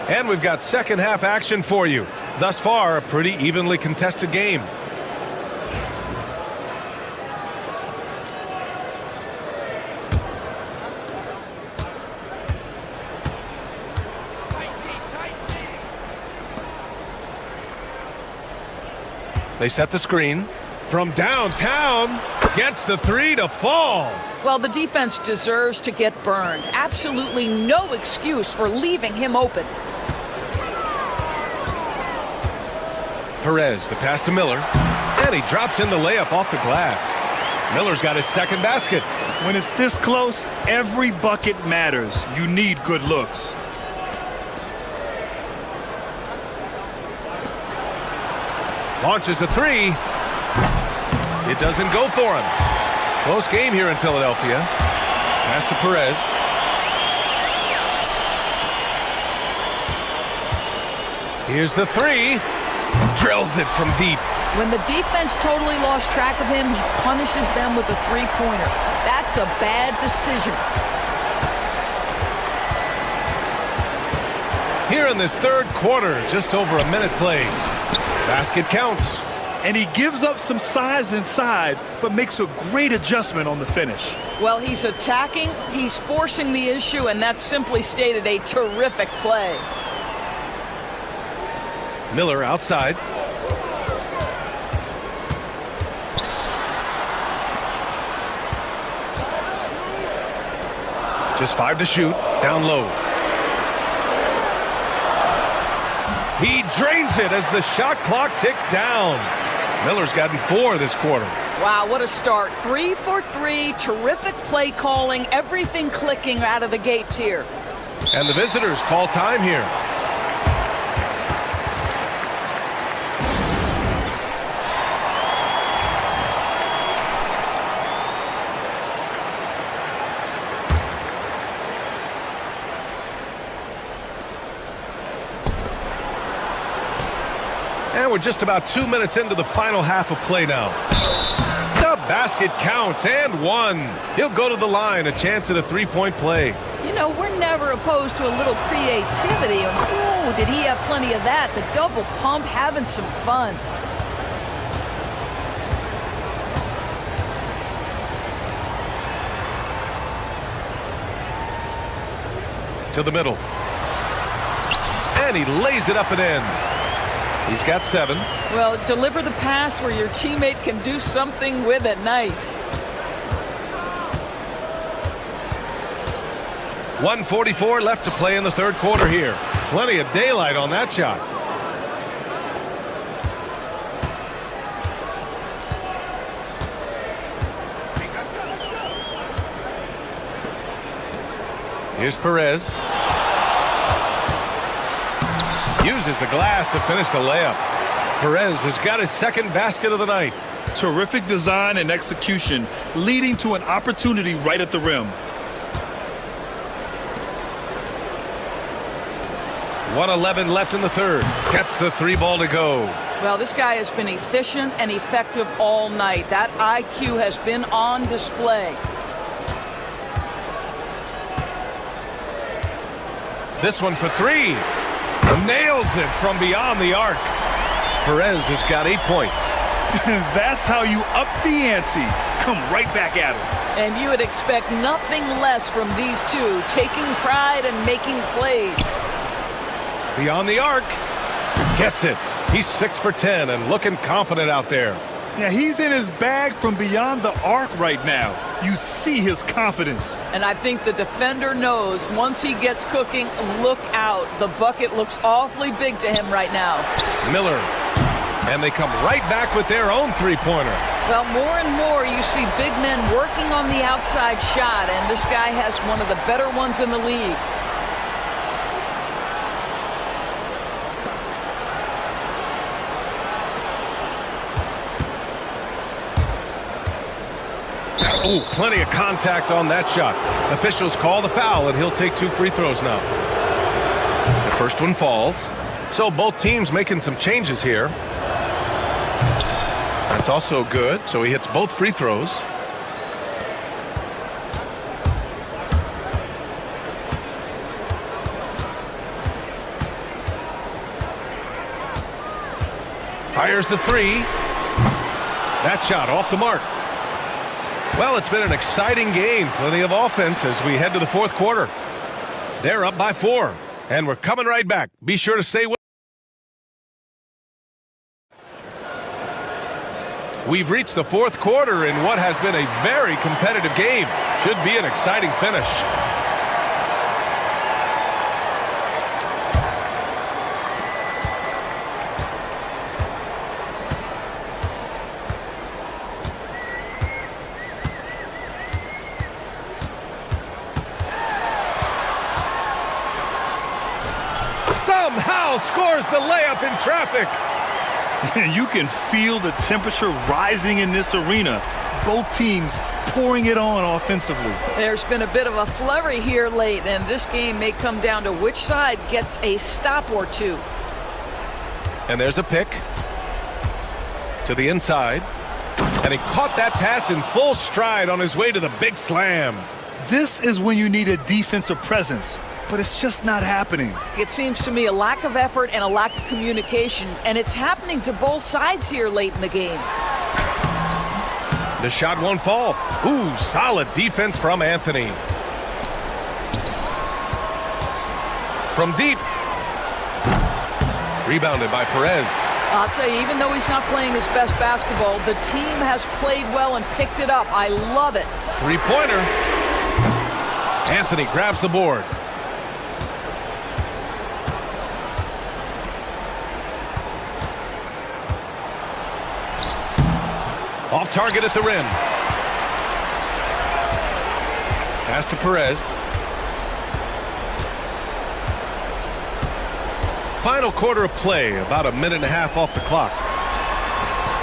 And we've got second half action for you. Thus far, a pretty evenly contested game. They set the screen. From downtown, gets the three to fall. Well, the defense deserves to get burned. Absolutely no excuse for leaving him open. Perez, the pass to Miller, and he drops in the layup off the glass. Miller's got his second basket. When it's this close, every bucket matters. You need good looks. Launches a three. It doesn't go for him. Close game here in Philadelphia. Pass to Perez. Here's the three. Drills it from deep. When the defense totally lost track of him, he punishes them with a three-pointer. That's a bad decision. Here in this third quarter, just over a minute played. Basket counts. And he gives up some size inside, but makes a great adjustment on the finish. Well, he's attacking, he's forcing the issue, and that's simply stated a terrific play. Miller outside. Just 5 to shoot. Down low. He drains it as the shot clock ticks down. Miller's gotten 4 this quarter. Wow, what a start. 3 for 3. Terrific play calling. Everything clicking out of the gates here. And the visitors call time here. And we're just about 2 minutes into the final half of play now. The basket counts and one. He'll go to the line, a chance at a three-point play. You know, we're never opposed to a little creativity. Ooh, did he have plenty of that? The double pump, having some fun. To the middle. And he lays it up and in. He's got 7. Well, deliver the pass where your teammate can do something with it. Nice. 1:44 left to play in the third quarter here. Plenty of daylight on that shot. Here's Perez. Uses the glass to finish the layup. Perez has got his second basket of the night. Terrific design and execution, leading to an opportunity right at the rim. 1:11 left in the third. Gets the 3-ball to go. Well, this guy has been efficient and effective all night. That IQ has been on display. This one for 3. Nails it from beyond the arc. Perez has got 8 points. That's how you up the ante. Come right back at him. And you would expect nothing less from these two, taking pride and making plays. Beyond the arc. Gets it. He's 6 for 10 and looking confident out there. Yeah, he's in his bag from beyond the arc right now. You see his confidence. And I think the defender knows once he gets cooking, look out. The bucket looks awfully big to him right now. Miller. And they come right back with their own three-pointer. Well, more and more you see big men working on the outside shot, and this guy has one of the better ones in the league. Oh, plenty of contact on that shot. Officials call the foul, and he'll take 2 free throws now. The first one falls. So both teams making some changes here. That's also good. So he hits both free throws. Fires the 3. That shot off the mark. Well, it's been an exciting game. Plenty of offense as we head to the fourth quarter. They're up by 4. And we're coming right back. Be sure to stay with. We've reached the fourth quarter in what has been a very competitive game. Should be an exciting finish. Somehow scores the layup in traffic. You can feel the temperature rising in this arena. Both teams pouring it on offensively. There's been a bit of a flurry here late, and this game may come down to which side gets a stop or two. And there's a pick to the inside. And he caught that pass in full stride on his way to the big slam. This is when you need a defensive presence, but it's just not happening. It seems to me a lack of effort and a lack of communication, and it's happening to both sides here late in the game. The shot won't fall. Ooh, solid defense from Anthony. From deep. Rebounded by Perez. I'll tell you, even though he's not playing his best basketball, the team has played well and picked it up. I love it. Three-pointer. Anthony grabs the board. Off target at the rim. Pass to Perez. Final quarter of play, about a minute and a half off the clock.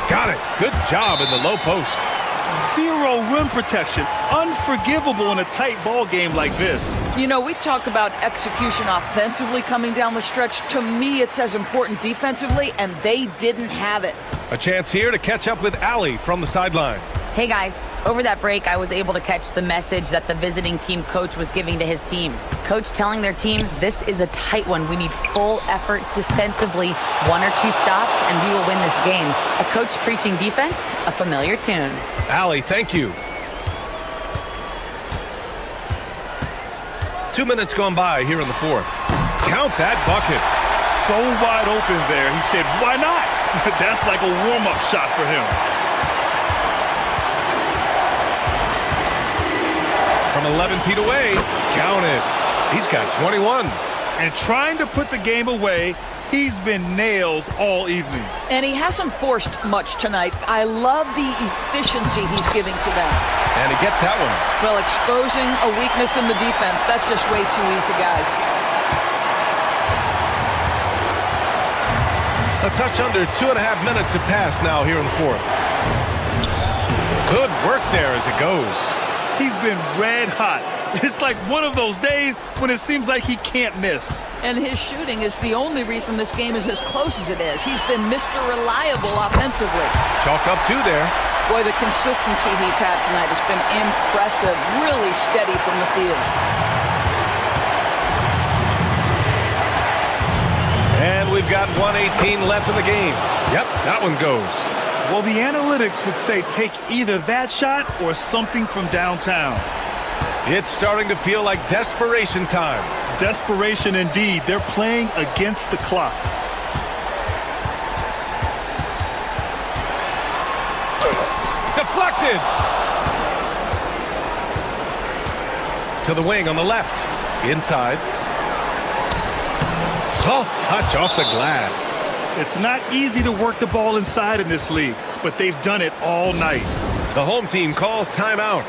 Got it. Good job in the low post. Zero rim protection. Unforgivable in a tight ball game like this. You know, we talk about execution offensively coming down the stretch. To me, it's as important defensively, and they didn't have it. A chance here to catch up with Allie from the sideline. Hey guys, over that break, I was able to catch the message that the visiting team coach was giving to his team. Coach telling their team, this is a tight one. We need full effort defensively, 1 or 2 stops, and we will win this game. A coach preaching defense, a familiar tune. Allie, thank you. 2 minutes gone by here in the fourth. Count that bucket. So wide open there. He said, why not? That's like a warm-up shot for him. From 11 feet away, count it. He's got 21. And trying to put the game away, he's been nails all evening. And he hasn't forced much tonight. I love the efficiency he's giving to them. And he gets that one. Well, exposing a weakness in the defense, that's just way too easy, guys. A touch under 2.5 minutes have passed now here in the fourth. Good work there as it goes. He's been red hot. It's like one of those days when it seems like he can't miss. And his shooting is the only reason this game is as close as it is. He's been Mr. Reliable offensively. Chalk up 2 there. Boy, the consistency he's had tonight has been impressive. Really steady from the field. And we've got 1:18 left in the game. Yep, that one goes. Well, the analytics would say take either that shot or something from downtown. It's starting to feel like desperation time. Desperation indeed. They're playing against the clock. Deflected. To the wing on the left. Inside. Soft touch off the glass. It's not easy to work the ball inside in this league, but they've done it all night. The home team calls timeout.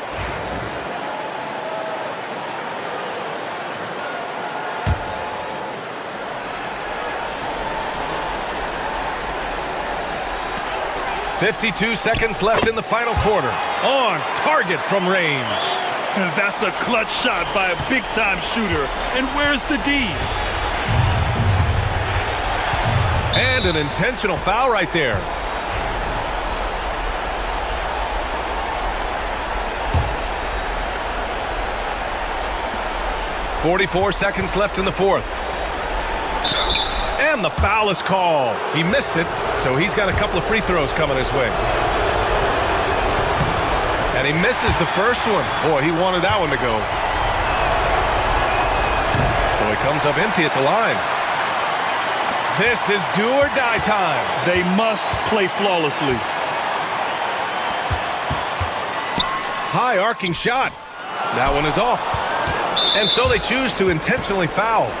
52 seconds left in the final quarter. On target from range. That's a clutch shot by a big-time shooter. And where's the D? And an intentional foul right there. .44 seconds left in the fourth. And the foul is called. He missed it, so he's got a couple of free throws coming his way. And he misses the first one. Boy, he wanted that one to go. So he comes up empty at the line. This is do or die time. They must play flawlessly. High arcing shot. That one is off. And so they choose to intentionally foul.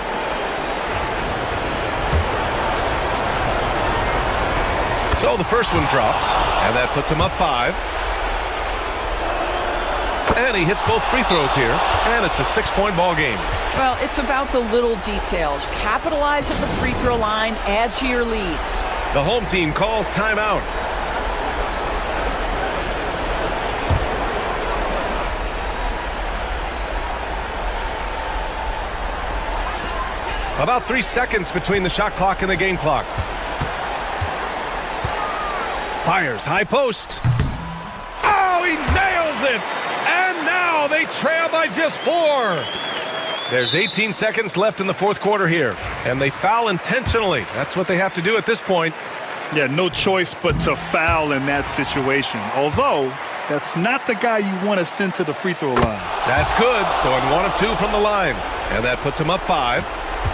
So the first one drops, and that puts him up 5. And he hits both free throws here, and it's a 6-point ball game. Well, it's about the little details. Capitalize at the free throw line, add to your lead. The home team calls timeout. About 3 seconds between the shot clock and the game clock. Fires high post. Oh, he nails it! And now they trail by just 4. There's 18 seconds left in the fourth quarter here, and they foul intentionally. That's what they have to do at this point. Yeah, no choice but to foul in that situation. Although, that's not the guy you want to send to the free throw line. That's good. Going 1 of 2 from the line. And that puts him up 5.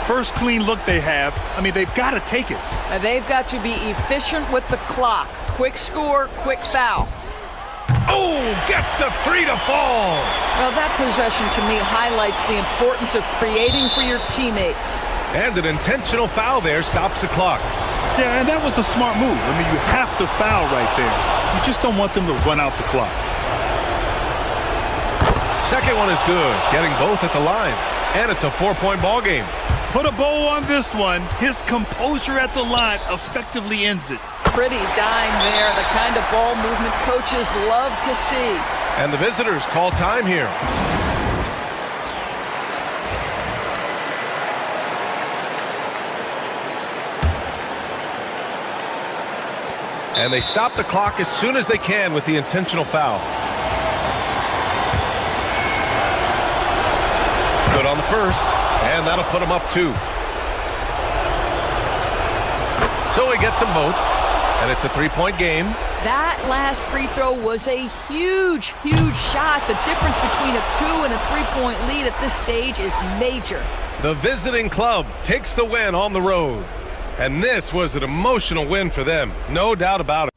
First clean look they have. I mean, they've got to take it. And they've got to be efficient with the clock. Quick score, quick foul. Oh, gets the 3 to fall. Well, that possession to me highlights the importance of creating for your teammates. And an intentional foul there stops the clock. Yeah, and that was a smart move. I mean, you have to foul right there. You just don't want them to run out the clock. Second one is good, getting both at the line. And it's a 4-point ball game. Put a bow on this one. His composure at the line effectively ends it. Pretty dime there, the kind of ball movement coaches love to see. And the visitors call time here. And they stop the clock as soon as they can with the intentional foul. Good on the first, and that'll put him up 2. So he gets them both, and it's a 3-point game. That last free throw was a huge, huge shot. The difference between a 2 and a 3-point lead at this stage is major. The visiting club takes the win on the road. And this was an emotional win for them, no doubt about it.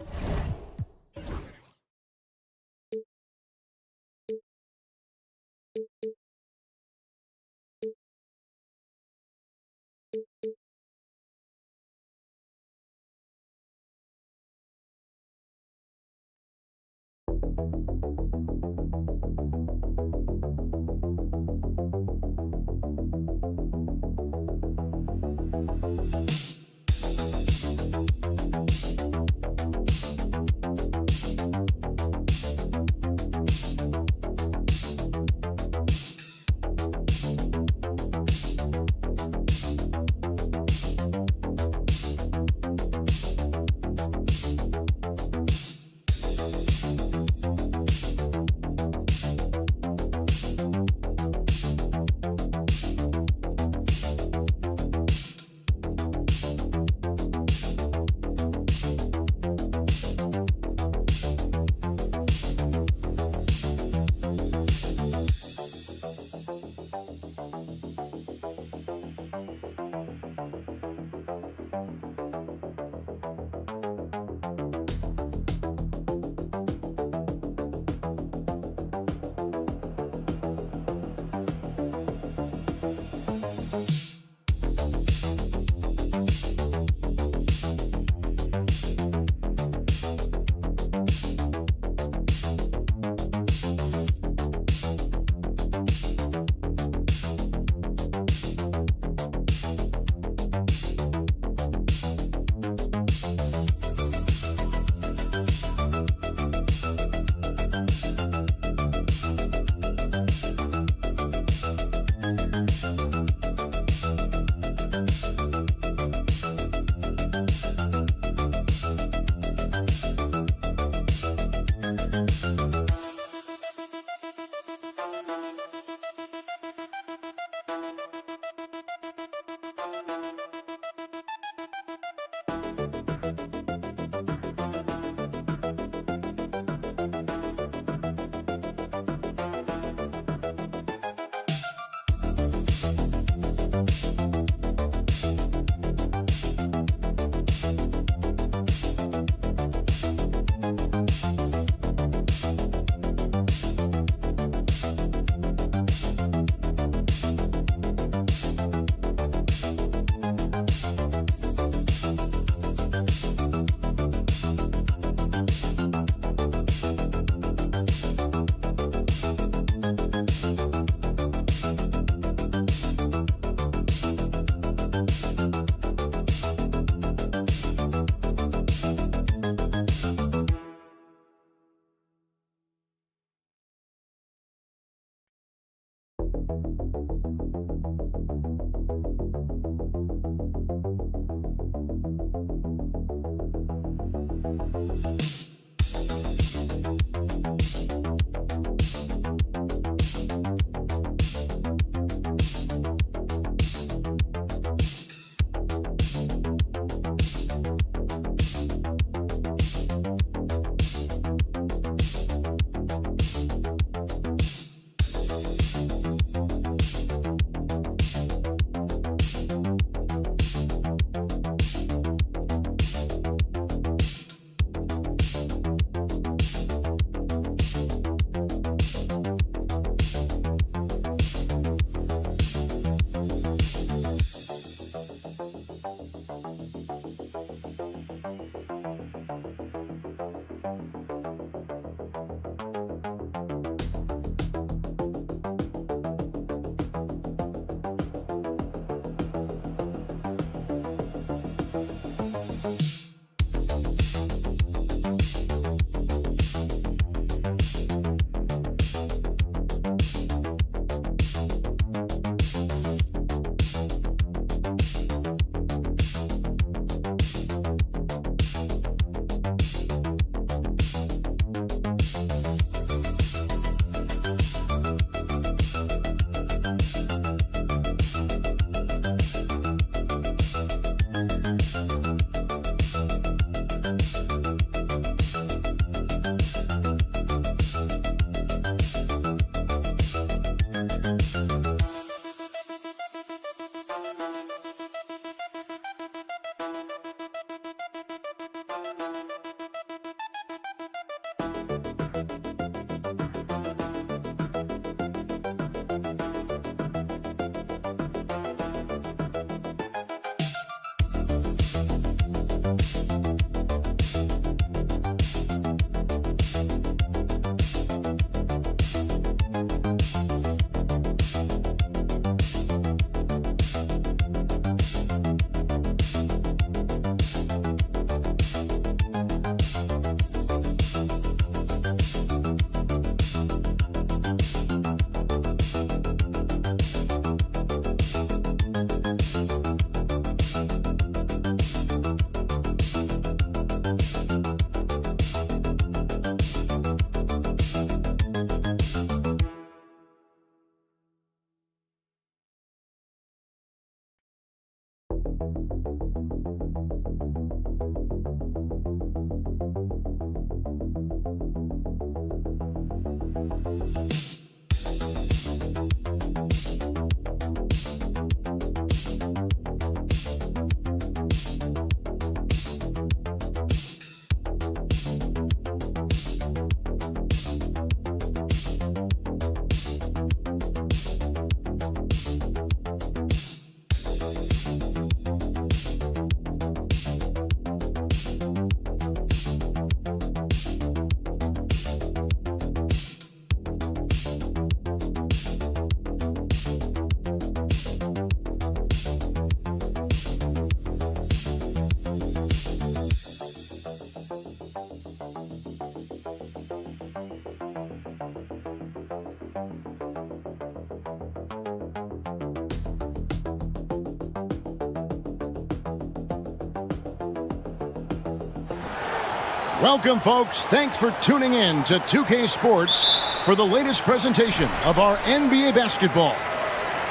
Welcome, folks. Thanks for tuning in to 2K Sports for the latest presentation of our NBA basketball.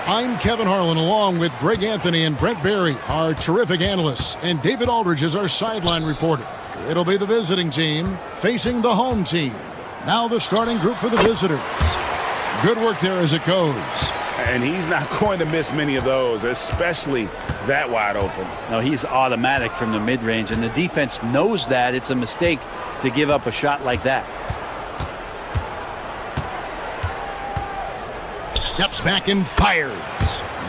I'm Kevin Harlan, along with Greg Anthony and Brent Barry, our terrific analysts, and David Aldridge is our sideline reporter. It'll be the visiting team facing the home team. Now the starting group for the visitors. Good work there as it goes. And he's not going to miss many of those, especially that wide open. No, he's automatic from the mid-range, and the defense knows that. It's a mistake to give up a shot like that. Steps back and fires.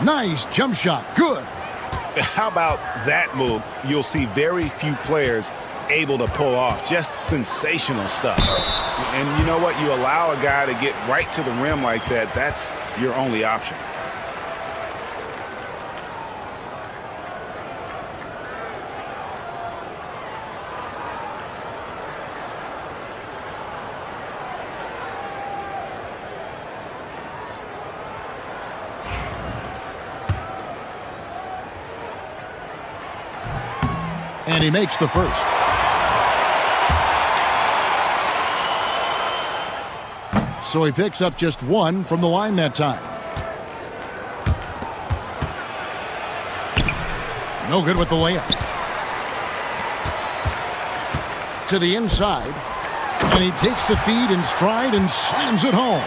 Nice jump shot. Good. How about that move? You'll see very few players able to pull off. Just sensational stuff. And you know what? You allow a guy to get right to the rim like that, that's your only option. And he makes the first. So he picks up just one from the line that time. No good with the layup. To the inside. And he takes the feed in stride and slams it home.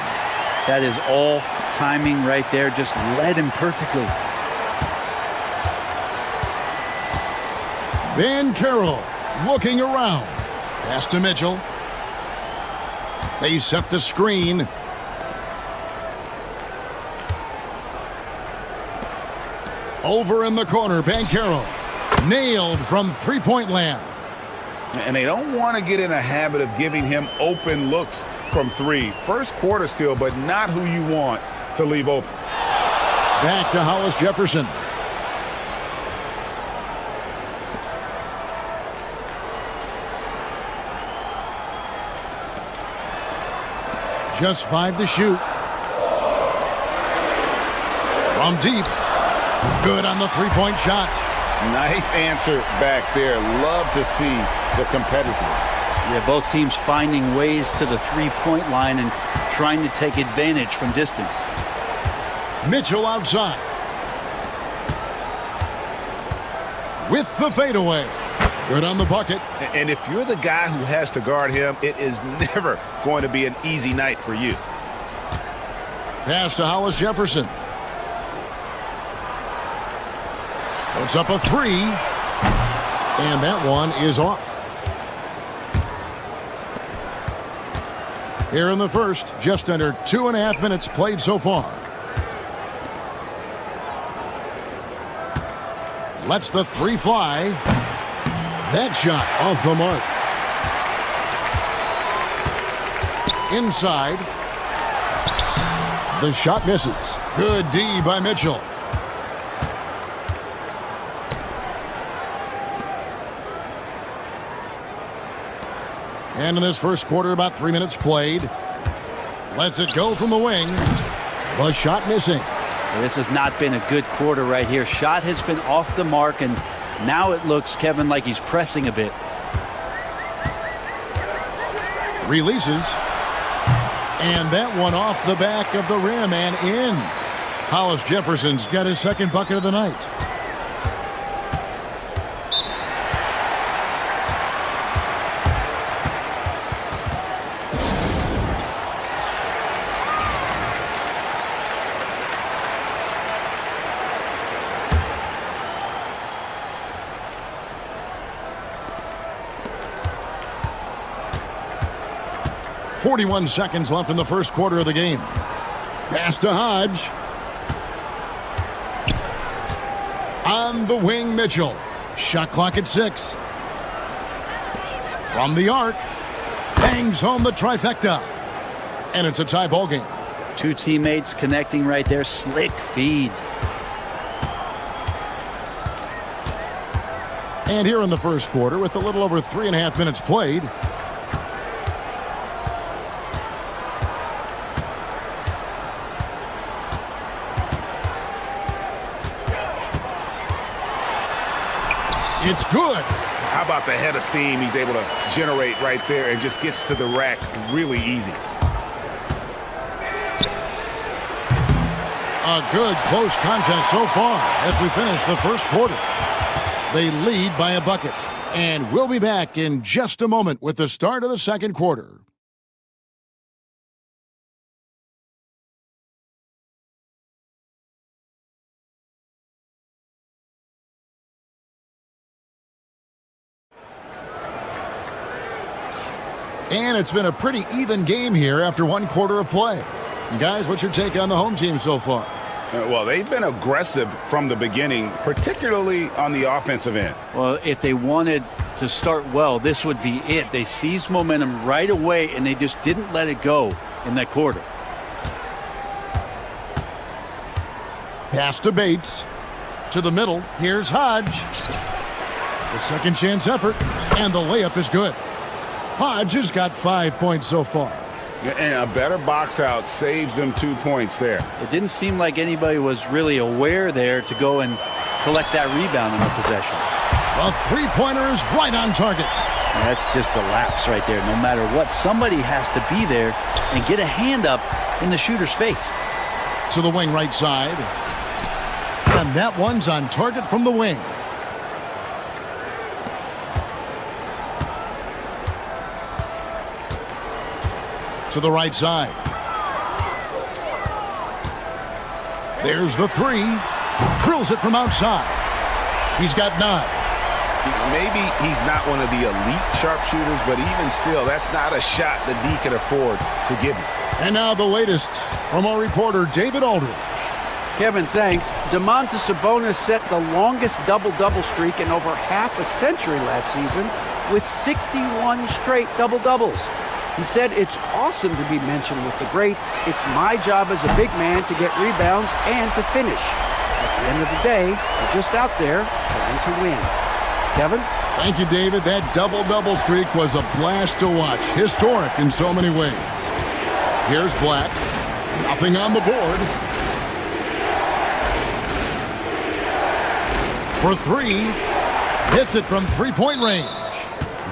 That is all timing right there. Just led him perfectly. Van Carroll looking around. Pass to Mitchell. They set the screen. Over in the corner, Banchero. Nailed from three-point land. And they don't want to get in a habit of giving him open looks from three. First quarter still, but not who you want to leave open. Back to Hollis Jefferson. Just 5 to shoot. From deep. Good on the three-point shot. Nice answer back there. Love to see the competitiveness. Yeah, both teams finding ways to the three-point line and trying to take advantage from distance. Mitchell outside. With the fadeaway. Good on the bucket. And if you're the guy who has to guard him, it is never going to be an easy night for you. Pass to Hollis Jefferson. Puts up a three. And that one is off. Here in the first, just under 2.5 minutes played so far. Lets the three fly. That shot off the mark. Inside. The shot misses. Good D by Mitchell. And in this first quarter, about 3 minutes played. Lets it go from the wing. The shot missing. This has not been a good quarter right here. Shot has been off the mark, and now it looks, Kevin, like he's pressing a bit. Releases. And that one off the back of the rim and in. Hollis Jefferson's got his second bucket of the night. .41 seconds left in the first quarter of the game. Pass to Hodge. On the wing, Mitchell. Shot clock at 6. From the arc. Bangs home the trifecta. And it's a tie ball game. Two teammates connecting right there. Slick feed. And here in the first quarter, with a little over 3.5 minutes played. It's good. How about the head of steam he's able to generate right there and just gets to the rack really easy. A good close contest so far as we finish the first quarter. They lead by a bucket. And we'll be back in just a moment with the start of the second quarter. And it's been a pretty even game here after one quarter of play. Guys, what's your take on the home team so far? Well, they've been aggressive from the beginning, particularly on the offensive end. Well, if they wanted to start well, this would be it. They seized momentum right away, and they just didn't let it go in that quarter. Pass to Bates. To the middle. Here's Hodge. The second chance effort, and the layup is good. Hodge has got 5 points so far. And a better box out saves them 2 points there. It didn't seem like anybody was really aware there to go and collect that rebound in the possession. A three-pointer is right on target. That's just a lapse right there. No matter what, somebody has to be there and get a hand up in the shooter's face. To the wing right side. And that one's on target from the wing. To the right side. There's the three. Drills it from outside. He's got 9. Maybe he's not one of the elite sharpshooters, but even still, that's not a shot that D can afford to give him. And now the latest from our reporter, David Aldridge. Kevin, thanks. Domantas Sabonis set the longest double-double streak in over half a century last season with 61 straight double-doubles. He said, "It's awesome to be mentioned with the greats. It's my job as a big man to get rebounds and to finish. At the end of the day, we're just out there trying to win." Kevin? Thank you, David. That double-double streak was a blast to watch. Historic in so many ways. Here's Black. Nothing on the board. For 3. Hits it from three-point range.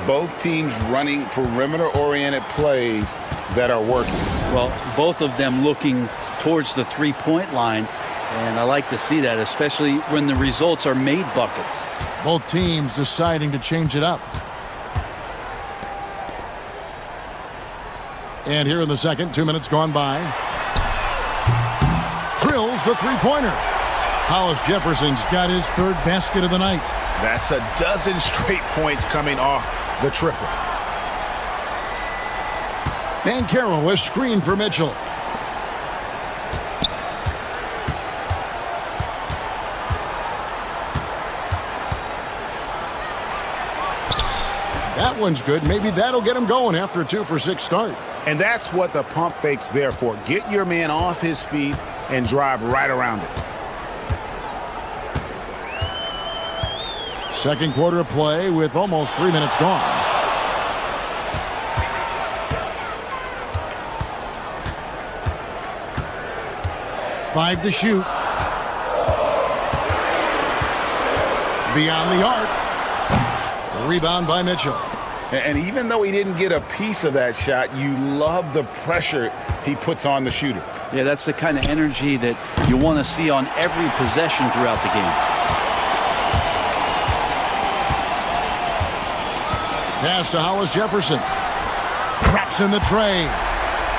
Both teams running perimeter-oriented plays that are working. Well, both of them looking towards the three-point line, and I like to see that, especially when the results are made buckets. Both teams deciding to change it up. And here in the second, 2 minutes gone by. Drills the three-pointer. Hollis Jefferson's got his 3rd basket of the night. That's a dozen straight points coming off the triple. Banchero with screen for Mitchell. That one's good. Maybe that'll get him going after a 2-for-6 start. And that's what the pump fake's there for. Get your man off his feet and drive right around it. Second quarter of play with almost 3 minutes gone. Five to shoot. Beyond the arc. The rebound by Mitchell. And even though he didn't get a piece of that shot, you love the pressure he puts on the shooter. Yeah, that's the kind of energy that you want to see on every possession throughout the game. Pass to Hollis Jefferson. Traps in the tray.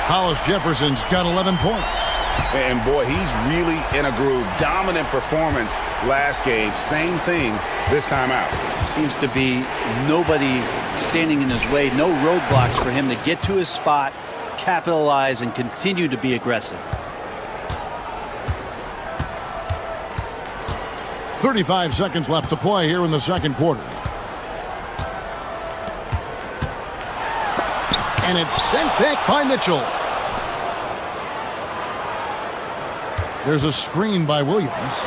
Hollis Jefferson's got 11 points. And boy, he's really in a groove. Dominant performance last game. Same thing this time out. Seems to be nobody standing in his way. No roadblocks for him to get to his spot, capitalize, and continue to be aggressive. 35 seconds left to play here in the second quarter. And it's sent back by Mitchell. There's a screen by Williams.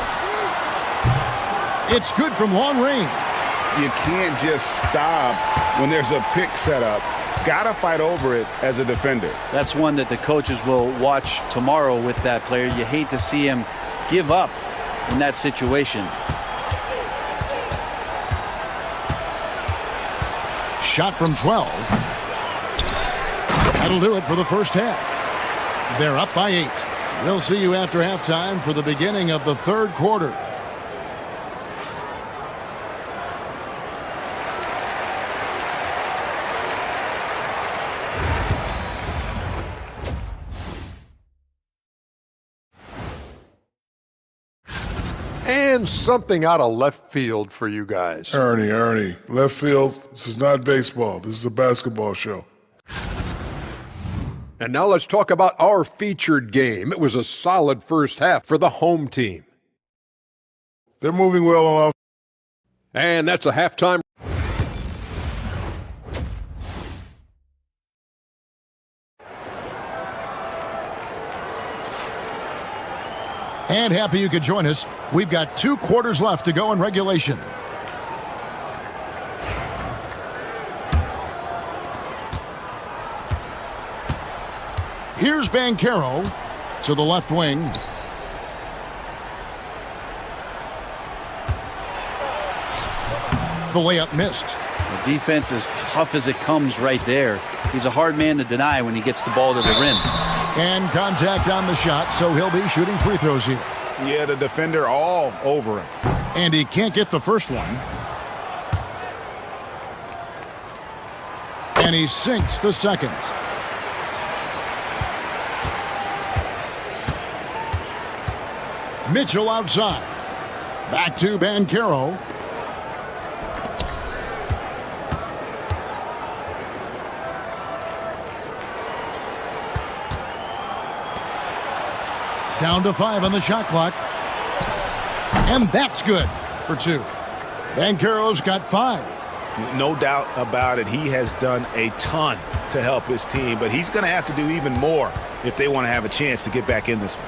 It's good from long range. You can't just stop when there's a pick set up. Gotta fight over it as a defender. That's one that the coaches will watch tomorrow with that player. You hate to see him give up in that situation. Shot from 12. That'll do it for the first half. They're up by 8. We'll see you after halftime for the beginning of the third quarter. And something out of left field for you guys. Ernie, left field, this is not baseball. This is a basketball show. And now let's talk about our featured game. It was a solid first half for the home team. They're moving well on offense. And that's a halftime. And happy you could join us. We've got 2 quarters left to go in regulation. Here's Banchero to the left wing. The layup missed. The defense is tough as it comes right there. He's a hard man to deny when he gets the ball to the rim. And contact on the shot, so he'll be shooting free throws here. Yeah, the defender all over him. And he can't get the first one. And he sinks the second. Mitchell outside. Back to Banchero. Down to 5 on the shot clock. And that's good for 2. Banchero's got 5. No doubt about it. He has done a ton to help his team, but he's going to have to do even more if they want to have a chance to get back in this one.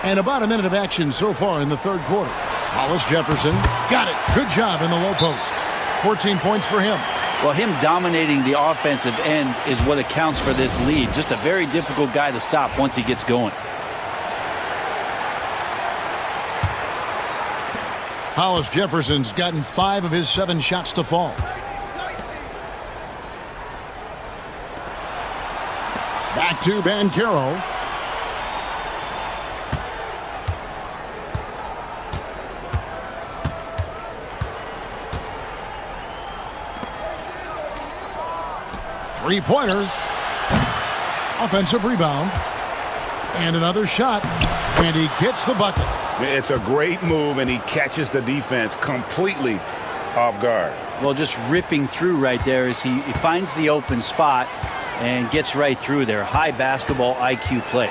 And about a minute of action so far in the third quarter. Hollis Jefferson got it. Good job in the low post. 14 points for him. Well, him dominating the offensive end is what accounts for this lead. Just a very difficult guy to stop once he gets going. Hollis Jefferson's gotten 5 of his 7 shots to fall. Back to Banchero. Three-pointer. Offensive rebound. And another shot. And he gets the bucket. It's a great move, and he catches the defense completely off guard. Well, just ripping through right there as he finds the open spot and gets right through there. High basketball IQ play.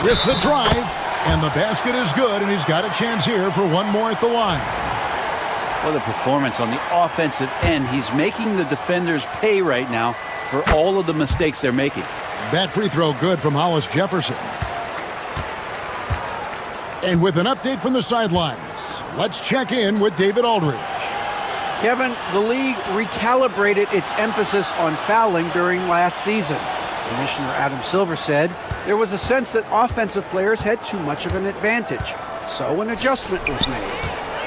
With the drive. And the basket is good, and he's got a chance here for one more at the line. What a performance on the offensive end. He's making the defenders pay right now for all of the mistakes they're making. That free throw good from Hollis Jefferson. And with an update from the sidelines, let's check in with David Aldridge. Kevin, the league recalibrated its emphasis on fouling during last season. Commissioner Adam Silver said there was a sense that offensive players had too much of an advantage. So an adjustment was made.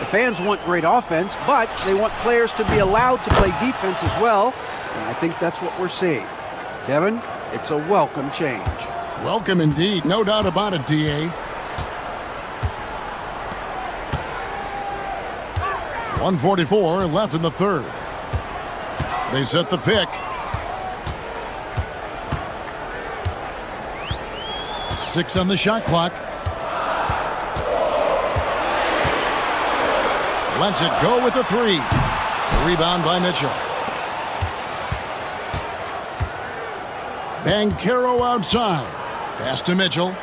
The fans want great offense, but they want players to be allowed to play defense as well. And I think that's what we're seeing. Kevin, it's a welcome change. Welcome indeed. No doubt about it, D.A. 1:44 left in the third. They set the pick. 6 on the shot clock. Lets it go with the 3. The rebound by Mitchell. Banchero outside. Pass to Mitchell.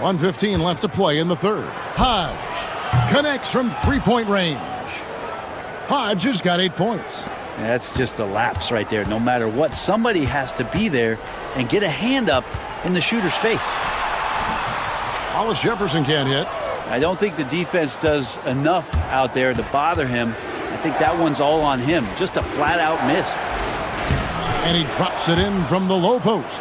1:15 left to play in the third. Hodge connects from three-point range. Hodge has got 8 points. That's just a lapse right there. No matter what, somebody has to be there and get a hand up in the shooter's face. Hollis Jefferson can't hit. I don't think the defense does enough out there to bother him. I think that one's all on him. Just a flat-out miss. And he drops it in from the low post.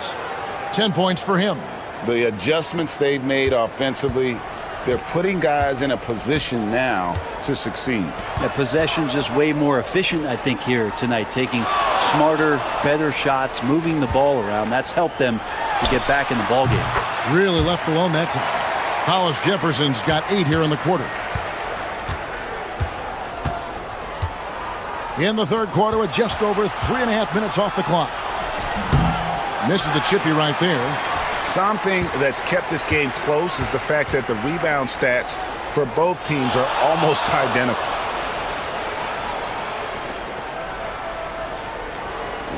10 points for him. The adjustments they've made offensively They're putting guys in a position now to succeed. Yeah, possession's just way more efficient, I think, here tonight, taking smarter, better shots, moving the ball around. That's helped them to get back in the ball game. Really left alone that time. Hollis Jefferson's got 8 here in the quarter. In the third quarter with just over 3.5 minutes off the clock. Misses the chippy right there. Something that's kept this game close is the fact that the rebound stats for both teams are almost identical.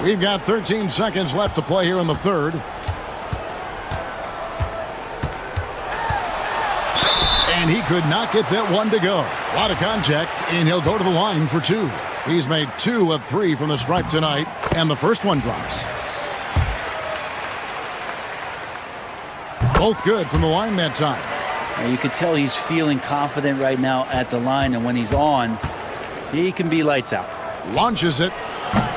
We've got 13 seconds left to play here in the third. And he could not get that one to go. A lot of contact, and he'll go to the line for 2. He's made 2 of 3 from the stripe tonight, and the first one drops. Both good from the line that time. You can tell he's feeling confident right now at the line, and when he's on, he can be lights out. Launches it,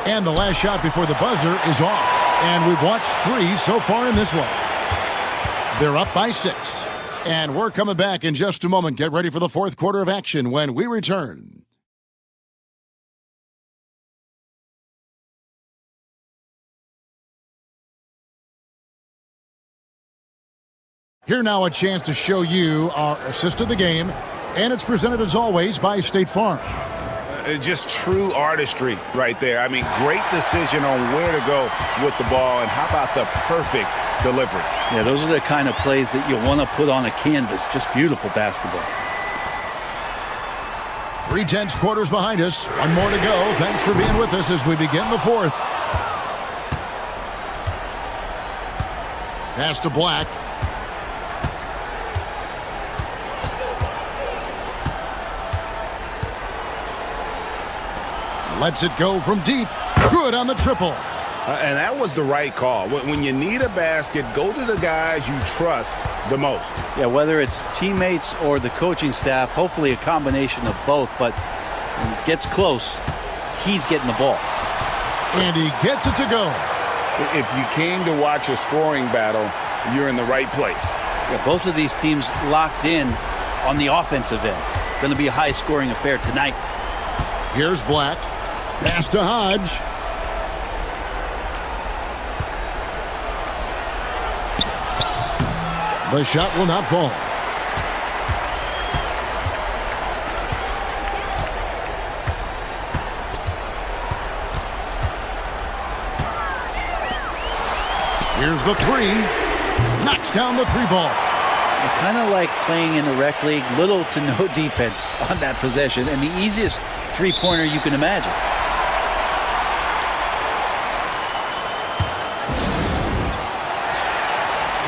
and the last shot before the buzzer is off. And we've watched 3 so far in this one. They're up by 6. And we're coming back in just a moment. Get ready for the fourth quarter of action when we return. Here now a chance to show you our assist of the game, and it's presented as always by State Farm. Just true artistry right there. I mean, great decision on where to go with the ball, and how about the perfect delivery? Yeah, those are the kind of plays that you want to put on a canvas. Just beautiful basketball. 3/10 quarters behind us. One more to go. Thanks for being with us as we begin the fourth. Pass to Black. Lets it go from deep. Good on the triple. And that was the right call. When you need a basket, go to the guys you trust the most. Yeah, whether it's teammates or the coaching staff, hopefully a combination of both. But when it gets close, he's getting the ball. And he gets it to go. If you came to watch a scoring battle, you're in the right place. Yeah, both of these teams locked in on the offensive end. Going to be a high-scoring affair tonight. Here's Black. Pass to Hodge. The shot will not fall. Here's the 3. Knocks down the 3 ball. Kind of like playing in the rec league, little to no defense on that possession, and the easiest three-pointer you can imagine.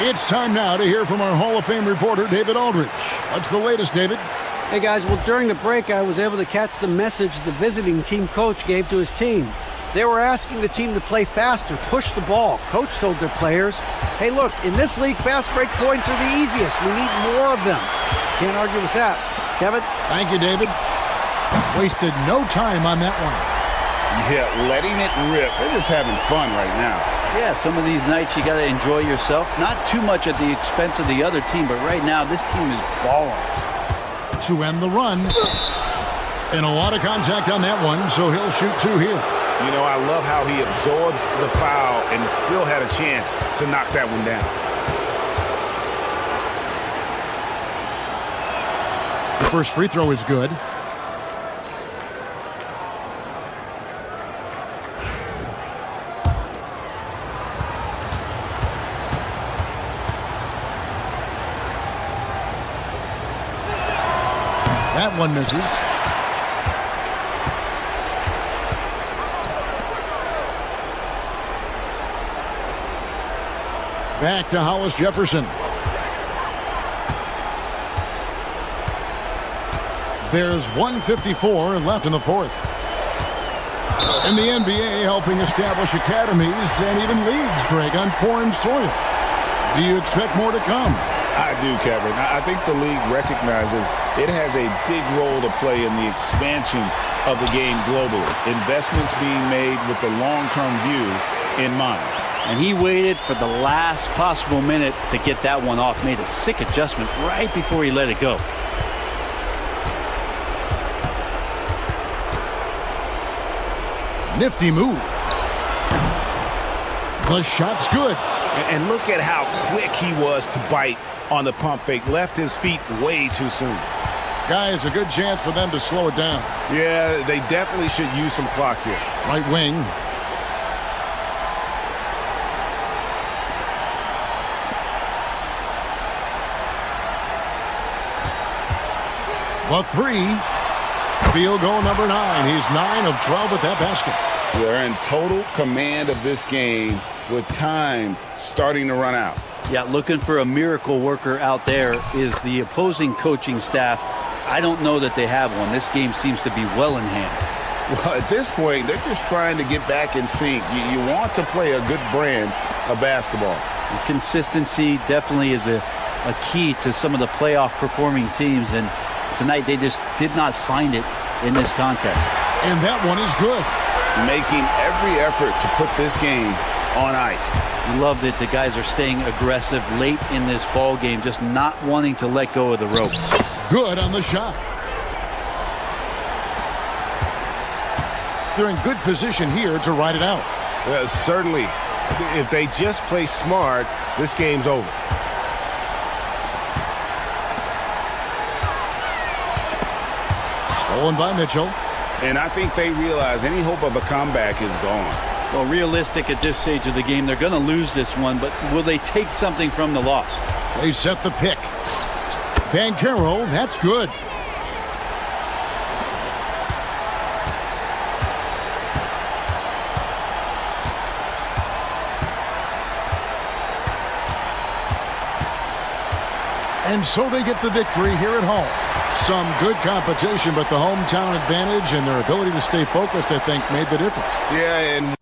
It's time now to hear from our Hall of Fame reporter, David Aldridge. What's the latest, David? Hey, guys. Well, during the break, I was able to catch the message the visiting team coach gave to his team. They were asking the team to play faster, push the ball. Coach told their players, hey, look, in this league, fast break points are the easiest. We need more of them. Can't argue with that. Kevin? Thank you, David. Wasted no time on that one. Yeah, letting it rip. They're just having fun right now. Yeah, some of these nights you got to enjoy yourself. Not too much at the expense of the other team, but right now this team is balling. To end the run. And a lot of contact on that one, so he'll shoot 2 here. You know, I love how he absorbs the foul and still had a chance to knock that one down. The first free throw is good. That one misses. Back to Hollis Jefferson. There's 1:54 left in the fourth. And the NBA helping establish academies and even leagues, Greg, on foreign soil. Do you expect more to come? I do, Kevin. I think the league recognizes it has a big role to play in the expansion of the game globally. Investments being made with the long-term view in mind. And he waited for the last possible minute to get that one off. Made a sick adjustment right before he let it go. Nifty move. The shot's good. And look at how quick he was to bite on the pump fake. Left his feet way too soon. Guys, a good chance for them to slow it down. Yeah, they definitely should use some clock here. Right wing. The three. Field goal number 9. He's 9 of 12 with that basket. They're in total command of this game with time starting to run out. Yeah, looking for a miracle worker out there is the opposing coaching staff. I don't know that they have one. This game seems to be well in hand. Well, at this point, they're just trying to get back in sync. You want to play a good brand of basketball. Consistency definitely is a key to some of the playoff performing teams, and tonight they just did not find it in this contest. And that one is good. Making every effort to put this game on ice. Love that the guys are staying aggressive late in this ball game, just not wanting to let go of the rope. Good on the shot. They're in good position here to ride it out. Certainly. If they just play smart, this game's over. Stolen by Mitchell. And I think they realize any hope of a comeback is gone. Well, realistic at this stage of the game, they're going to lose this one, but will they take something from the loss? They set the pick. Banchero, that's good. And so they get the victory here at home. Some good competition, but the hometown advantage and their ability to stay focused, I think, made the difference. Yeah, and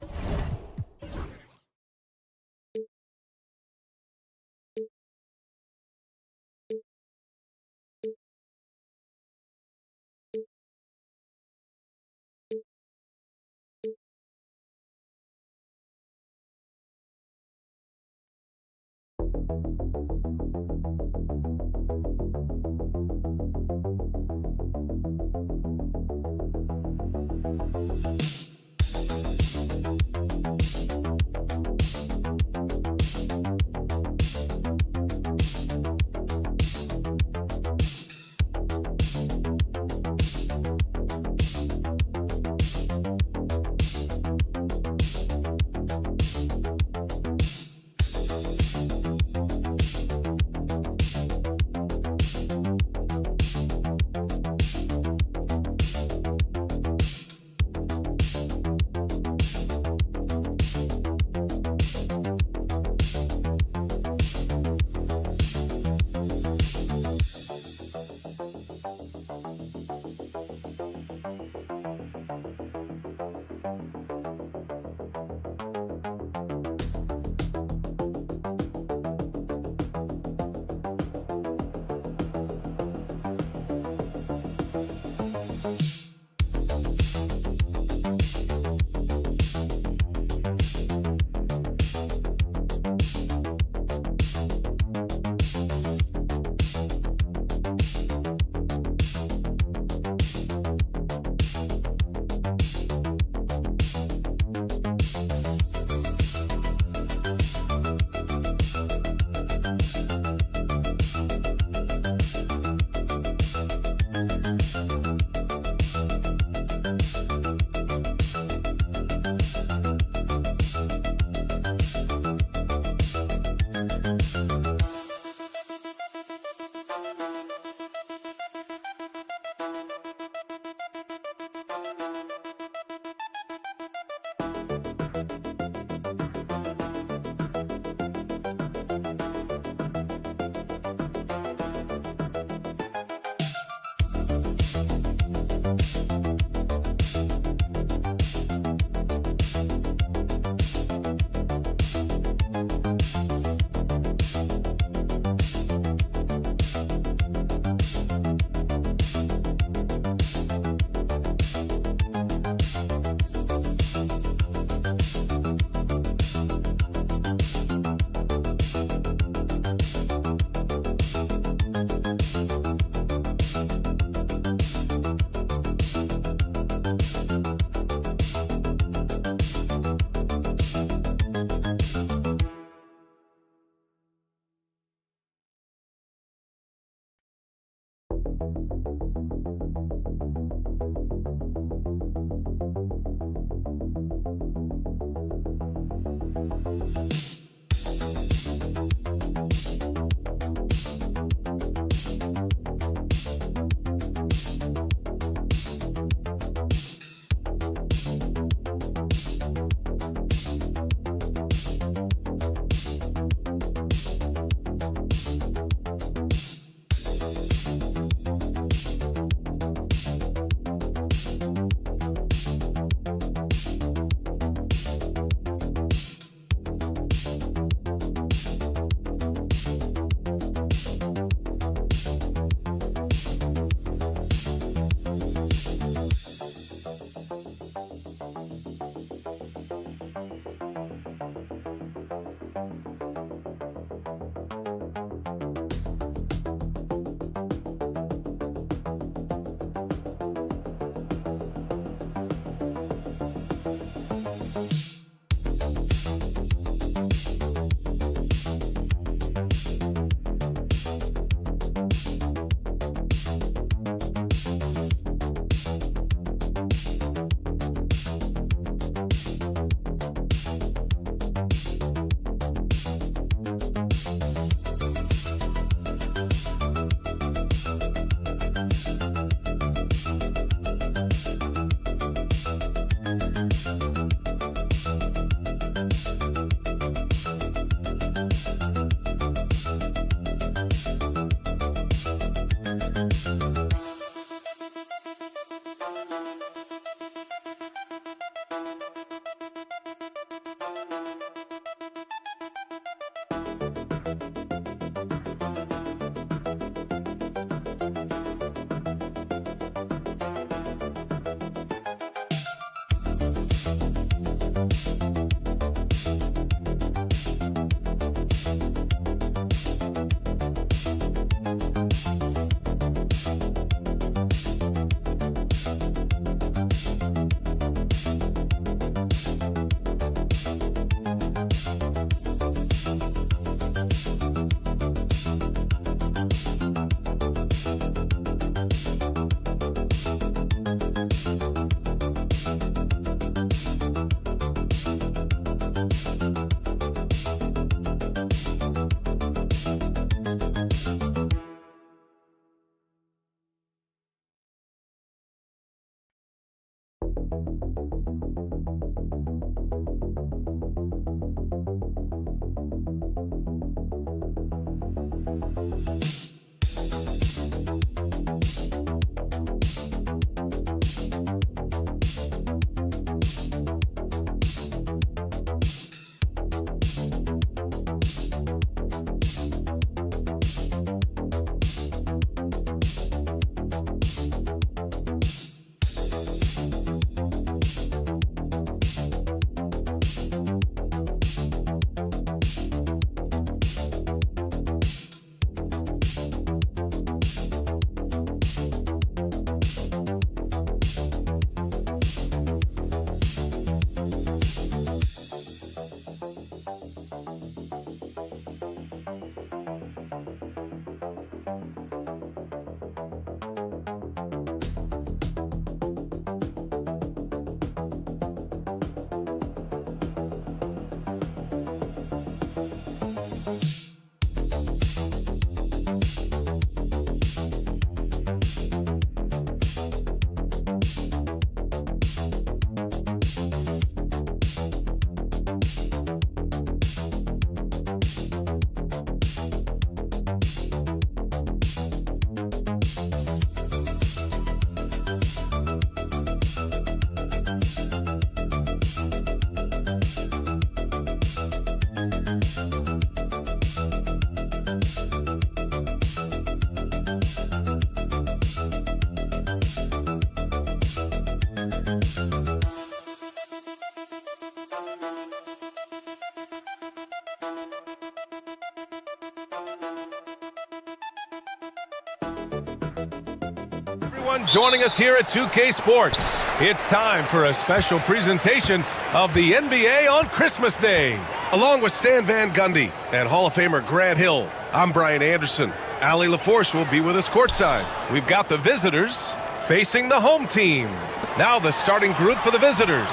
everyone joining us here at 2K Sports. It's time for a special presentation of the NBA on Christmas Day. Along with Stan Van Gundy and Hall of Famer Grant Hill, I'm Brian Anderson. Allie LaForce will be with us courtside. We've got the visitors facing the home team. Now the starting group for the visitors.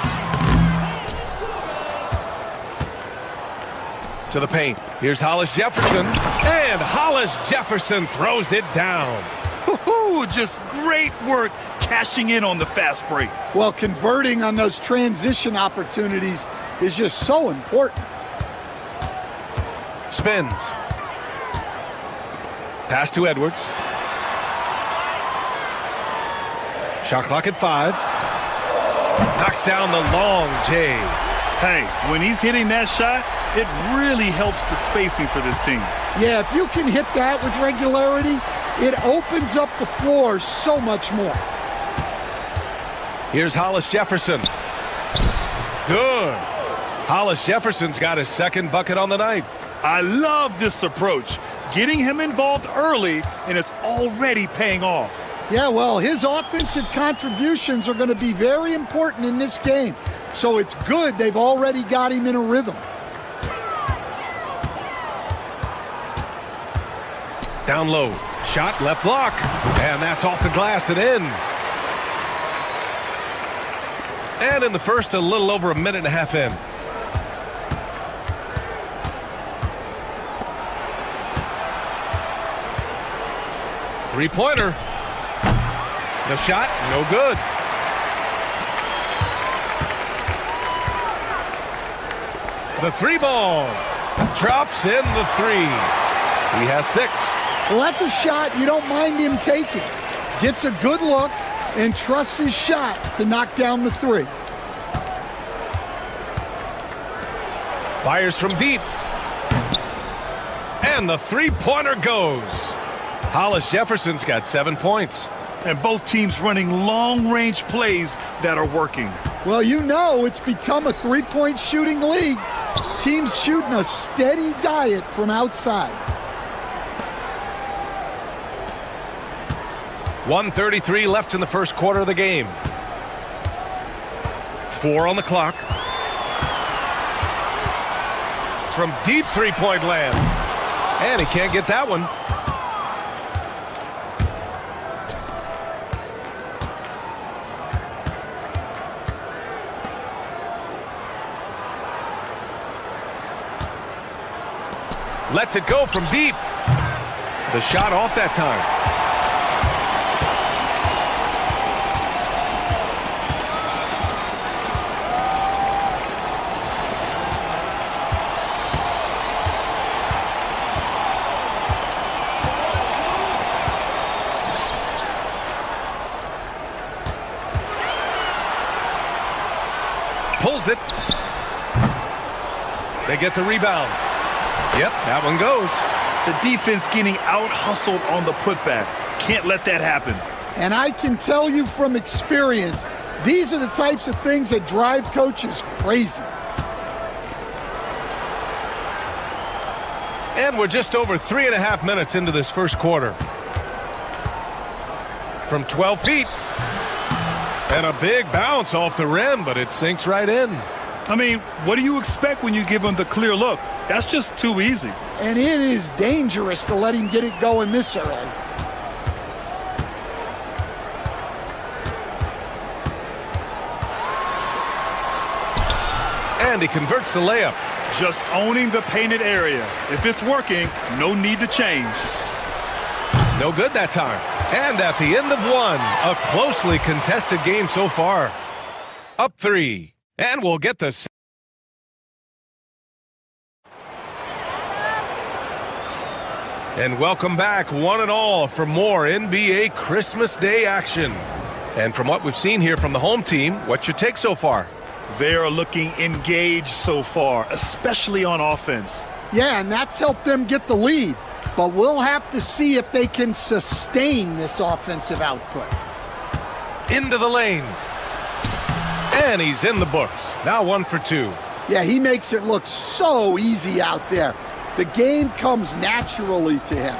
To the paint. Here's Hollis Jefferson. And Hollis Jefferson throws it down. Just great work cashing in on the fast break. Well, converting on those transition opportunities is just so important. Spins. Pass to Edwards. Shot clock at 5. Knocks down the long J. Hey, when he's hitting that shot, it really helps the spacing for this team. Yeah, if you can hit that with regularity, it opens up the floor so much more. Here's Hollis Jefferson. Good. Hollis Jefferson's got his second bucket on the night. I love this approach. Getting him involved early, and it's already paying off. Yeah, well, his offensive contributions are going to be very important in this game. So it's good they've already got him in a rhythm. Down low. Shot, left block. And that's off the glass and in. And in the first, a little over a minute and a half in. Three-pointer. The shot, no good. The three ball. Drops in the three. He has 6. Well, that's a shot you don't mind him taking. Gets a good look and trusts his shot to knock down the 3. Fires from deep. And the three-pointer goes. Hollis Jefferson's got 7 points. And both teams running long-range plays that are working. Well, you know it's become a three-point shooting league. Teams shooting a steady diet from outside. 1:33 left in the first quarter of the game. 4 on the clock. From deep three-point land. And he can't get that one. Lets it go from deep. The shot off that time. Pulls it. They get the rebound. Yep, that one goes. The defense getting out-hustled on the putback. Can't let that happen. And I can tell you from experience, these are the types of things that drive coaches crazy. And we're just over 3.5 minutes into this first quarter. From 12 feet. And a big bounce off the rim, but it sinks right in. I mean, what do you expect when you give him the clear look? That's just too easy. And it is dangerous to let him get it going this early. And he converts the layup. Just owning the painted area. If it's working, no need to change. No good that time. And at the end of one, a closely contested game so far. Up 3. And we'll get the... And welcome back, one and all, for more NBA Christmas Day action. And from what we've seen here from the home team, what's your take so far? They are looking engaged so far, especially on offense. Yeah, and that's helped them get the lead. But we'll have to see if they can sustain this offensive output. Into the lane. And he's in the books. Now 1 for 2. Yeah, he makes it look so easy out there. The game comes naturally to him.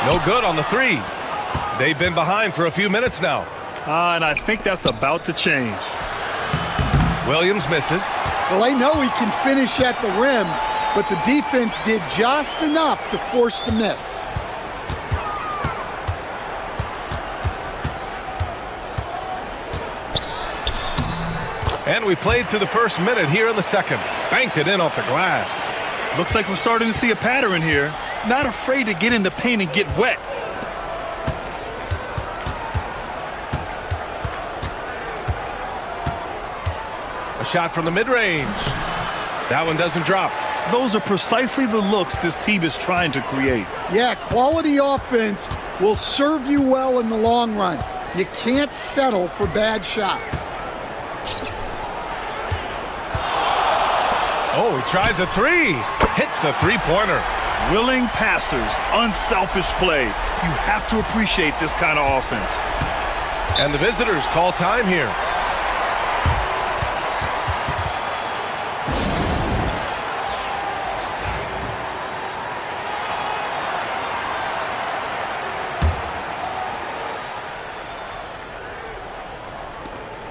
No good on the three. They've been behind for a few minutes now. And I think that's about to change. Williams misses. Well, they know he can finish at the rim, but the defense did just enough to force the miss. And we played through the first minute here in the second. Banked it in off the glass. Looks like we're starting to see a pattern here. Not afraid to get in the paint and get wet. A shot from the mid-range. That one doesn't drop. Those are precisely the looks this team is trying to create. Yeah, quality offense will serve you well in the long run. You can't settle for bad shots. Oh, he tries a three. Hits the three-pointer. Willing passers, unselfish play. You have to appreciate this kind of offense. And the visitors call time here.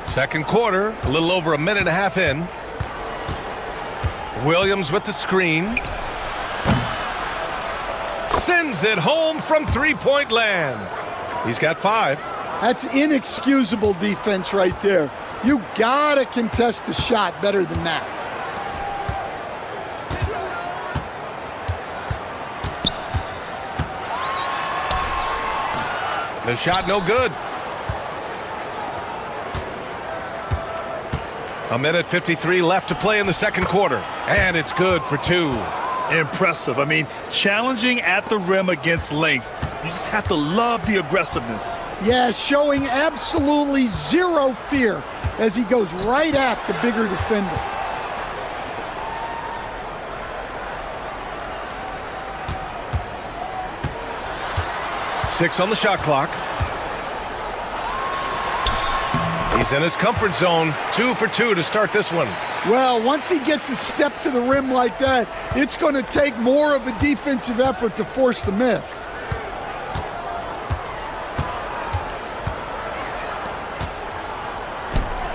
Second quarter, a little over a minute and a half in. Williams with the screen. Sends it home from three-point land. He's got 5. That's inexcusable defense right there. You gotta contest the shot better than that. The shot no good. A minute 53 left to play in the second quarter. And it's good for 2. Impressive. I mean, challenging at the rim against length. You just have to love the aggressiveness. Yeah, showing absolutely zero fear as he goes right at the bigger defender. Six on the shot clock. He's in his comfort zone. 2 for 2 to start this one. Well, once he gets a step to the rim like that, it's going to take more of a defensive effort to force the miss.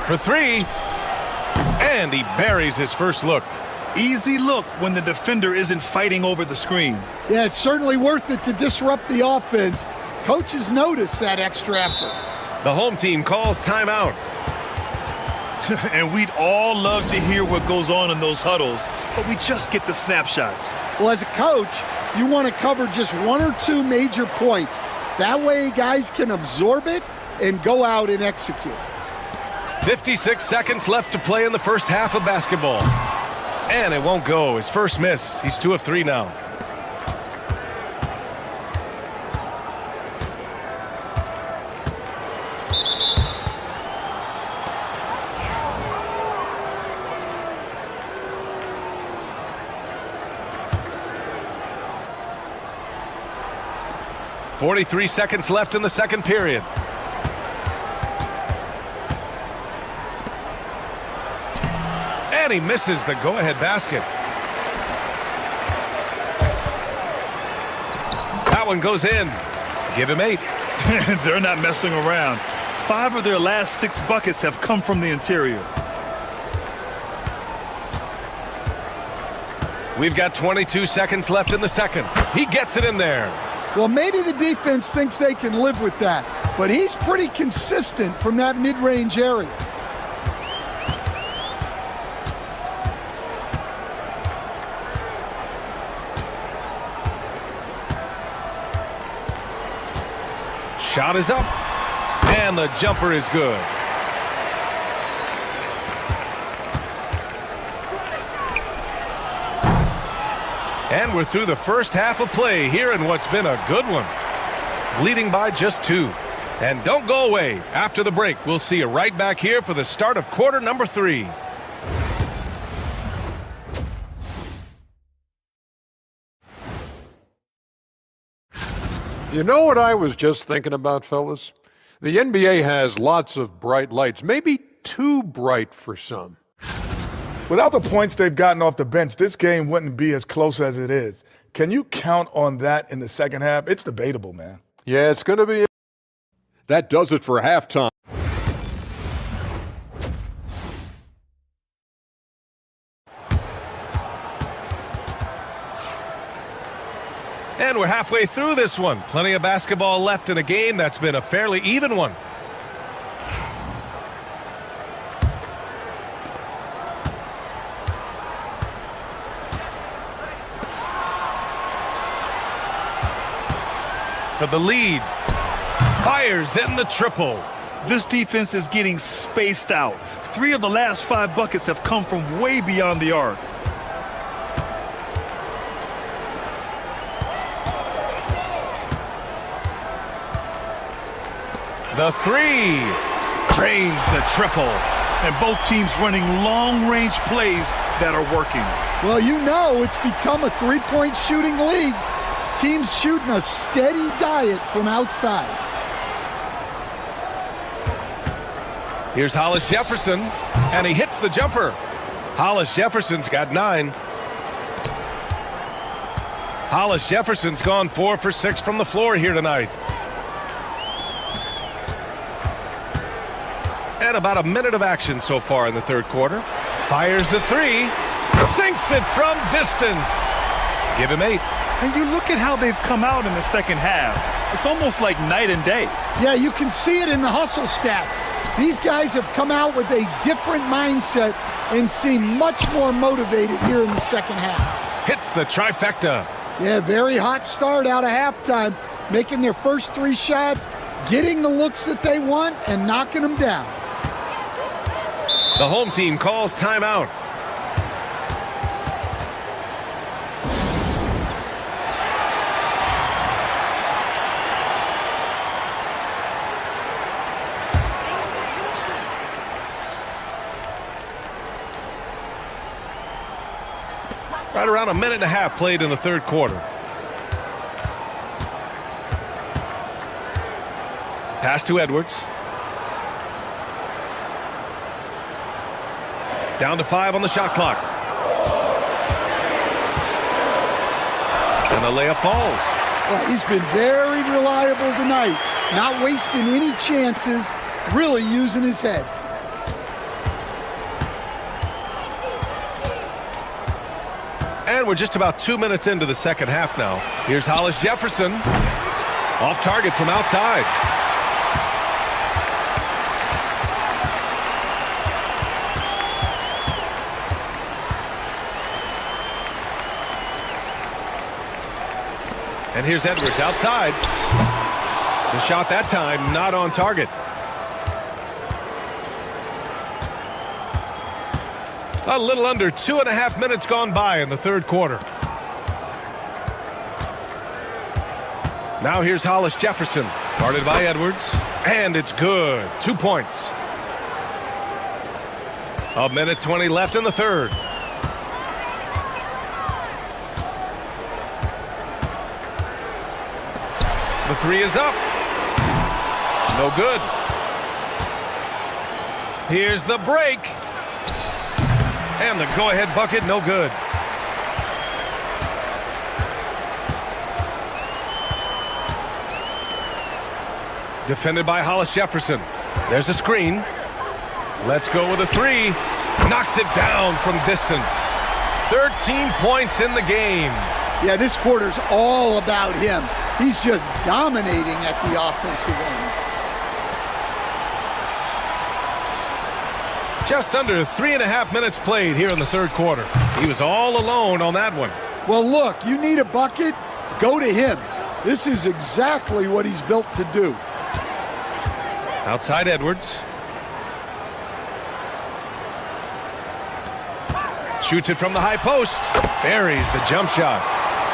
For 3. And he buries his first look. Easy look when the defender isn't fighting over the screen. Yeah, it's certainly worth it to disrupt the offense. Coaches notice that extra effort. The home team calls timeout. And we'd all love to hear what goes on in those huddles, but we just get the snapshots. Well, as a coach, you want to cover just 1 or 2 major points. That way guys can absorb it and go out and execute. 56 seconds left to play in the first half of basketball. And it won't go. His first miss. He's 2 of 3 now. .43 seconds left in the second period. And he misses the go-ahead basket. That one goes in. Give him 8. They're not messing around. 5 of their last 6 buckets have come from the interior. We've got 22 seconds left in the second. He gets it in there. Well, maybe the defense thinks they can live with that, but he's pretty consistent from that mid-range area. Shot is up, and the jumper is good. And we're through the first half of play here in what's been a good one. Leading by just 2. And don't go away. After the break, we'll see you right back here for the start of quarter number 3. You know what I was just thinking about, fellas? The NBA has lots of bright lights, maybe too bright for some. Without the points they've gotten off the bench, this game wouldn't be as close as it is. Can you count on that in the second half? It's debatable, man. Yeah, it's going to be. That does it for halftime. And we're halfway through this one. Plenty of basketball left in a game that's been a fairly even one. For the lead. Fires in the triple. This defense is getting spaced out. 3 of the last 5 buckets have come from way beyond the arc. The 3 drains the triple. And both teams running long-range plays that are working. Well, you know it's become a three-point shooting league. Teams shooting a steady diet from outside. Here's Hollis Jefferson, and he hits the jumper. Hollis Jefferson's got 9. Hollis Jefferson's gone 4 for 6 from the floor here tonight. And about a minute of action so far in the third quarter. Fires the 3, sinks it from distance. Give him 8. And you look at how they've come out in the second half. It's almost like night and day. Yeah, you can see it in the hustle stats. These guys have come out with a different mindset and seem much more motivated here in the second half. Hits the trifecta. Yeah, very hot start out of halftime, making their first 3 shots, getting the looks that they want, and knocking them down. The home team calls timeout. Right around a minute and a half played in the third quarter. Pass to Edwards. Down to 5 on the shot clock. And the layup falls. Well, he's been very reliable tonight. Not wasting any chances, really using his head. And we're just about 2 minutes into the second half now. Here's Hollis Jefferson. Off target from outside. And here's Edwards outside. The shot that time not on target. A little under 2.5 minutes gone by in the third quarter. Now here's Hollis Jefferson, guarded by Edwards, and it's good. 2 points. 1:20 left in the third. The 3 is up. No good. Here's the break. And the go-ahead bucket, no good. Defended by Hollis Jefferson. There's a screen. Let's go with a 3. Knocks it down from distance. 13 points in the game. Yeah, this quarter's all about him. He's just dominating at the offensive end. Just under 3.5 minutes played here in the third quarter. He was all alone on that one. Well, look, you need a bucket, go to him. This is exactly what he's built to do. Outside Edwards. Shoots it from the high post. Buries the jump shot.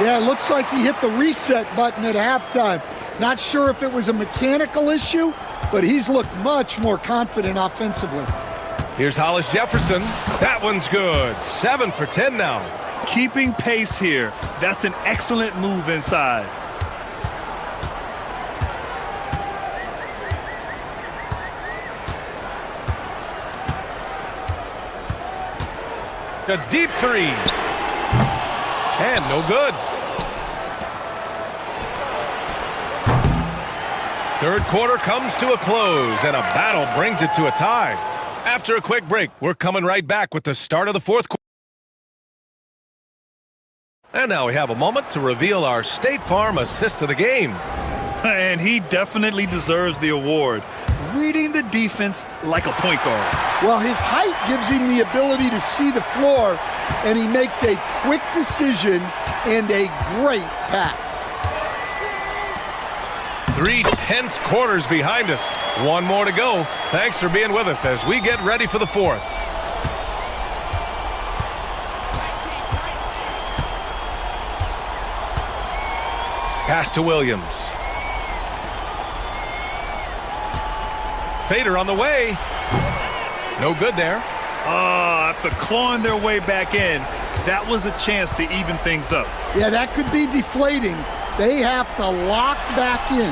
Yeah, it looks like he hit the reset button at halftime. Not sure if it was a mechanical issue, but he's looked much more confident offensively. Here's Hollis Jefferson. That one's good. 7 for 10 now. Keeping pace here. That's an excellent move inside. A deep 3. And no good. Third quarter comes to a close, and a battle brings it to a tie. After a quick break, we're coming right back with the start of the fourth quarter. And now we have a moment to reveal our State Farm assist of the game. And he definitely deserves the award. Reading the defense like a point guard. Well, his height gives him the ability to see the floor, and he makes a quick decision and a great pass. 3 tense quarters behind us. One more to go. Thanks for being with us as we get ready for the fourth. Pass to Williams. Fader on the way. No good there. After clawing their way back in, that was a chance to even things up. Yeah, that could be deflating. They have to lock back in.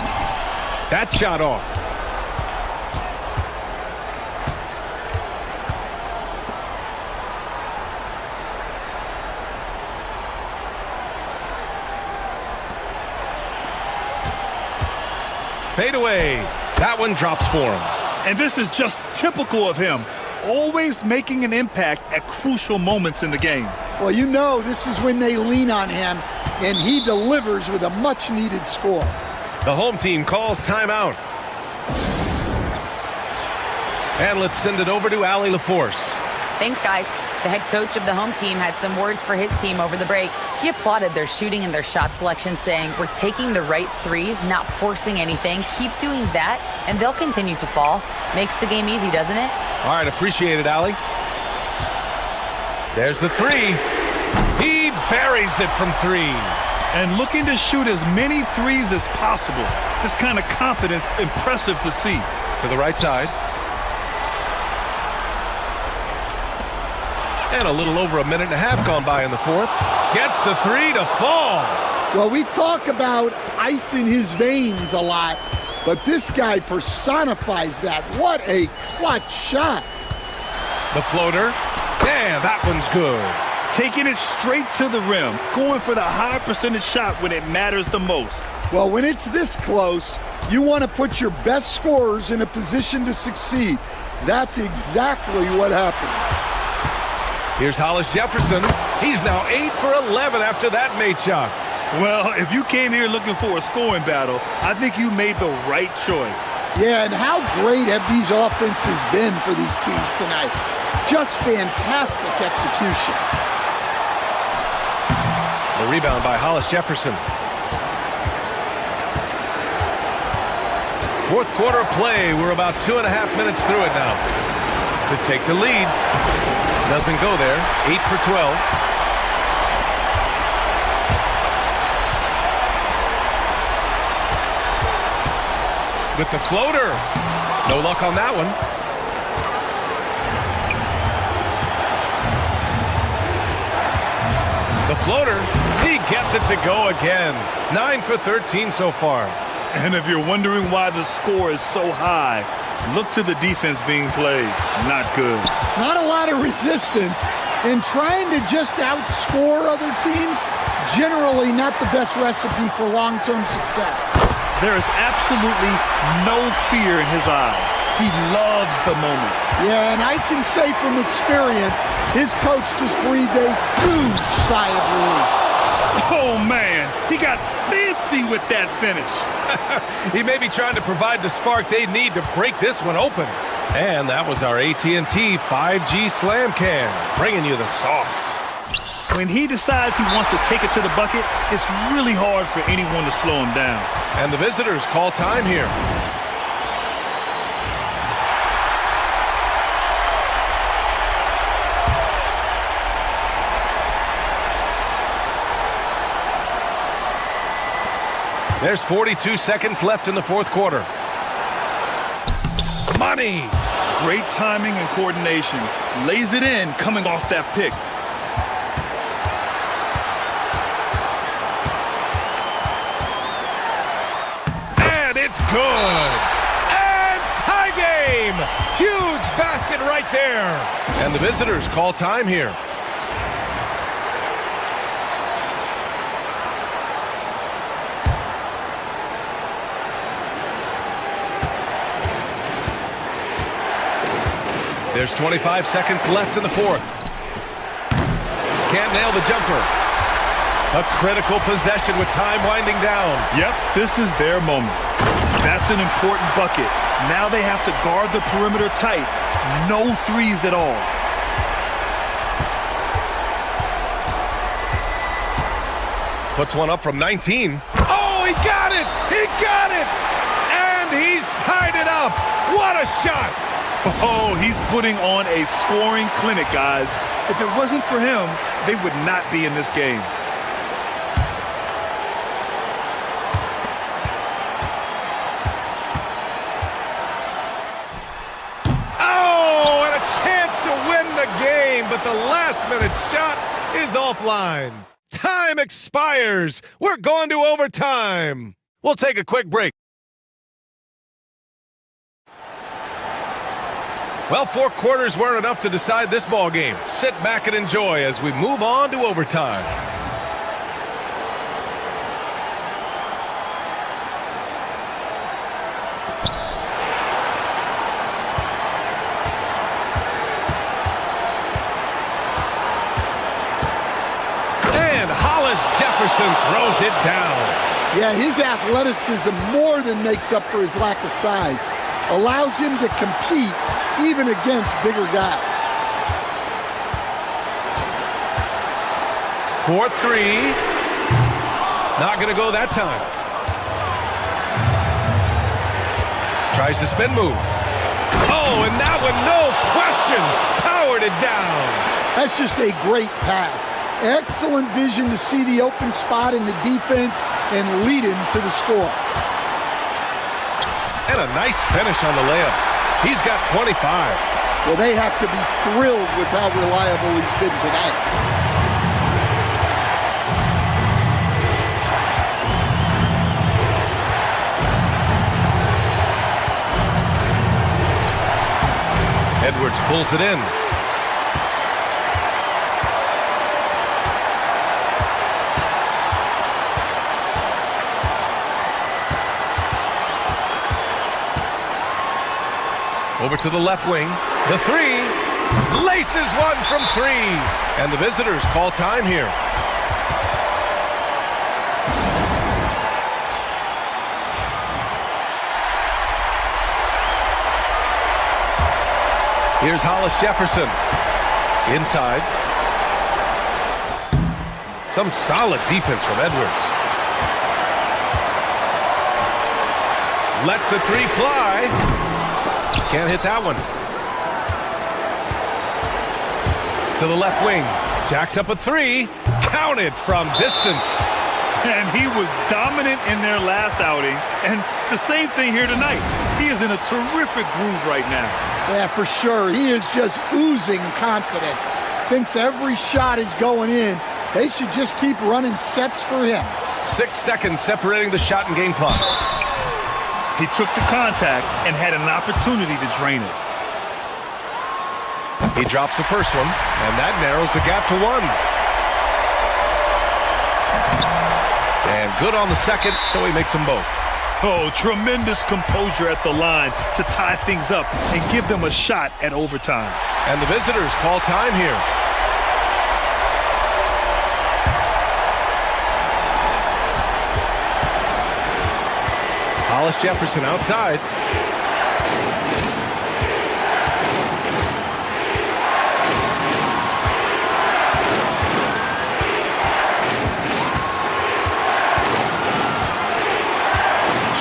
That shot off. Fade away. That one drops for him. And this is just typical of him. Always making an impact at crucial moments in the game. Well, you know this is when they lean on him, and he delivers with a much-needed score. The home team calls timeout. And let's send it over to Allie LaForce. Thanks, guys. The head coach of the home team had some words for his team over the break. He applauded their shooting and their shot selection, saying, "We're taking the right threes, not forcing anything. Keep doing that, and they'll continue to fall." Makes the game easy, doesn't it? All right, appreciate it, Allie. There's the three. He buries it from 3. And looking to shoot as many threes as possible. This kind of confidence, impressive to see. To the right side. And a little over a minute and a half gone by in the fourth. Gets the 3 to fall. Well, we talk about ice in his veins a lot, but this guy personifies that. What a clutch shot. The floater. Yeah, that one's good. Taking it straight to the rim. Going for the high percentage shot when it matters the most. Well, when it's this close, you want to put your best scorers in a position to succeed. That's exactly what happened. Here's Hollis Jefferson. He's now 8 for 11 after that made shot. Well, if you came here looking for a scoring battle, I think you made the right choice. Yeah, and how great have these offenses been for these teams tonight? Just fantastic execution. The rebound by Hollis Jefferson. Fourth quarter of play. We're about 2.5 minutes through it now. To take the lead. Doesn't go there. 8 for 12. With the floater. No luck on that one. The floater. He gets it to go again. 9 for 13 so far. And if you're wondering why the score is so high, look to the defense being played. Not good. Not a lot of resistance, and trying to just outscore other teams, generally not the best recipe for long-term success. There is absolutely no fear in his eyes. He loves the moment. Yeah, and I can say from experience, his coach just breathed a huge sigh of relief. Oh, man, he got fancy with that finish. He may be trying to provide the spark they need to break this one open. And that was our AT&T 5G Slam Can, bringing you the sauce. When he decides he wants to take it to the bucket, it's really hard for anyone to slow him down. And the visitors call time here. There's 42 seconds left in the fourth quarter. Money! Great timing and coordination. Lays it in coming off that pick. And it's good! And tie game! Huge basket right there! And the visitors call time here. There's 25 seconds left in the fourth. Can't nail the jumper. A critical possession with time winding down. Yep, this is their moment. That's an important bucket. Now they have to guard the perimeter tight. No threes at all. Puts one up from 19. Oh, he got it! He got it! And he's tied it up. What a shot! Oh, he's putting on a scoring clinic, guys. If it wasn't for him, they would not be in this game. Oh, and a chance to win the game, but the last-minute shot is offline. Time expires. We're going to overtime. We'll take a quick break. Well, 4 quarters weren't enough to decide this ball game. Sit back and enjoy as we move on to overtime. And Hollis Jefferson throws it down. Yeah, his athleticism more than makes up for his lack of size. Allows him to compete even against bigger guys. 4-3. Not going to go that time. Tries the spin move. Oh, and that one, no question, powered it down. That's just a great pass. Excellent vision to see the open spot in the defense and lead him to the score. And a nice finish on the layup. He's got 25. Well, they have to be thrilled with how reliable he's been tonight. Edwards pulls it in. Over to the left wing. The three. Laces one from 3. And the visitors call time here. Here's Hollis Jefferson. Inside. Some solid defense from Edwards. Lets the 3 fly. Can't hit that one. To the left wing. Jacks up a 3. Counted from distance. And he was dominant in their last outing. And the same thing here tonight. He is in a terrific groove right now. Yeah, for sure. He is just oozing confidence. Thinks every shot is going in. They should just keep running sets for him. 6 seconds separating the shot and game clocks. He took the contact and had an opportunity to drain it. He drops the first one, and that narrows the gap to 1. And good on the second, so he makes them both. Oh, tremendous composure at the line to tie things up and give them a shot at overtime. And the visitors call time here. Hollis Jefferson outside.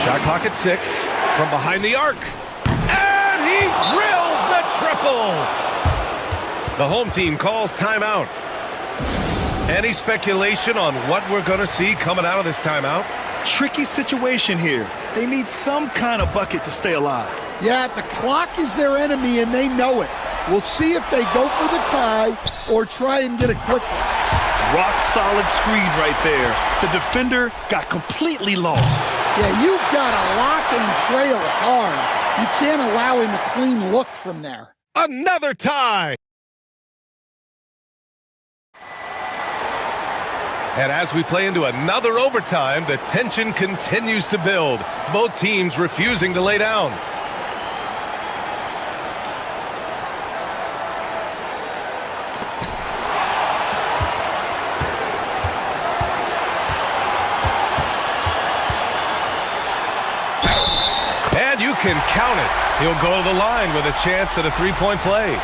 Shot clock at 6 from behind the arc. And he drills the triple. The home team calls timeout. Any speculation on what we're going to see coming out of this timeout? Tricky situation here. They need some kind of bucket to stay alive. Yeah, the clock is their enemy, and they know it. We'll see if they go for the tie or try and get a quick one. Rock solid screen right there. The defender got completely lost. Yeah, you've got to lock and trail hard. You can't allow him a clean look from there. Another tie. And as we play into another overtime, the tension continues to build. Both teams refusing to lay down. can count it. He'll go to the line with a chance at a three-point play.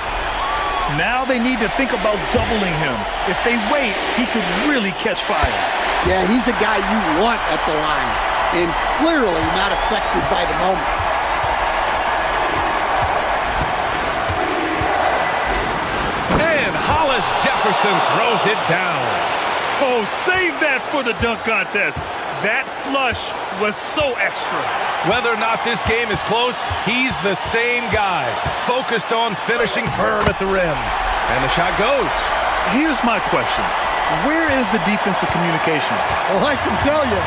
Now they need to think about doubling him. If they wait, he could really catch fire. Yeah, he's a guy you want at the line, and clearly not affected by the moment. And Hollis Jefferson throws it down. Oh, save that for the dunk contest. That flush was so extra. Whether or not this game is close, he's the same guy, focused on finishing firm at the rim. And the shot goes. Here's my question. Where is the defensive communication? Well, I can tell you,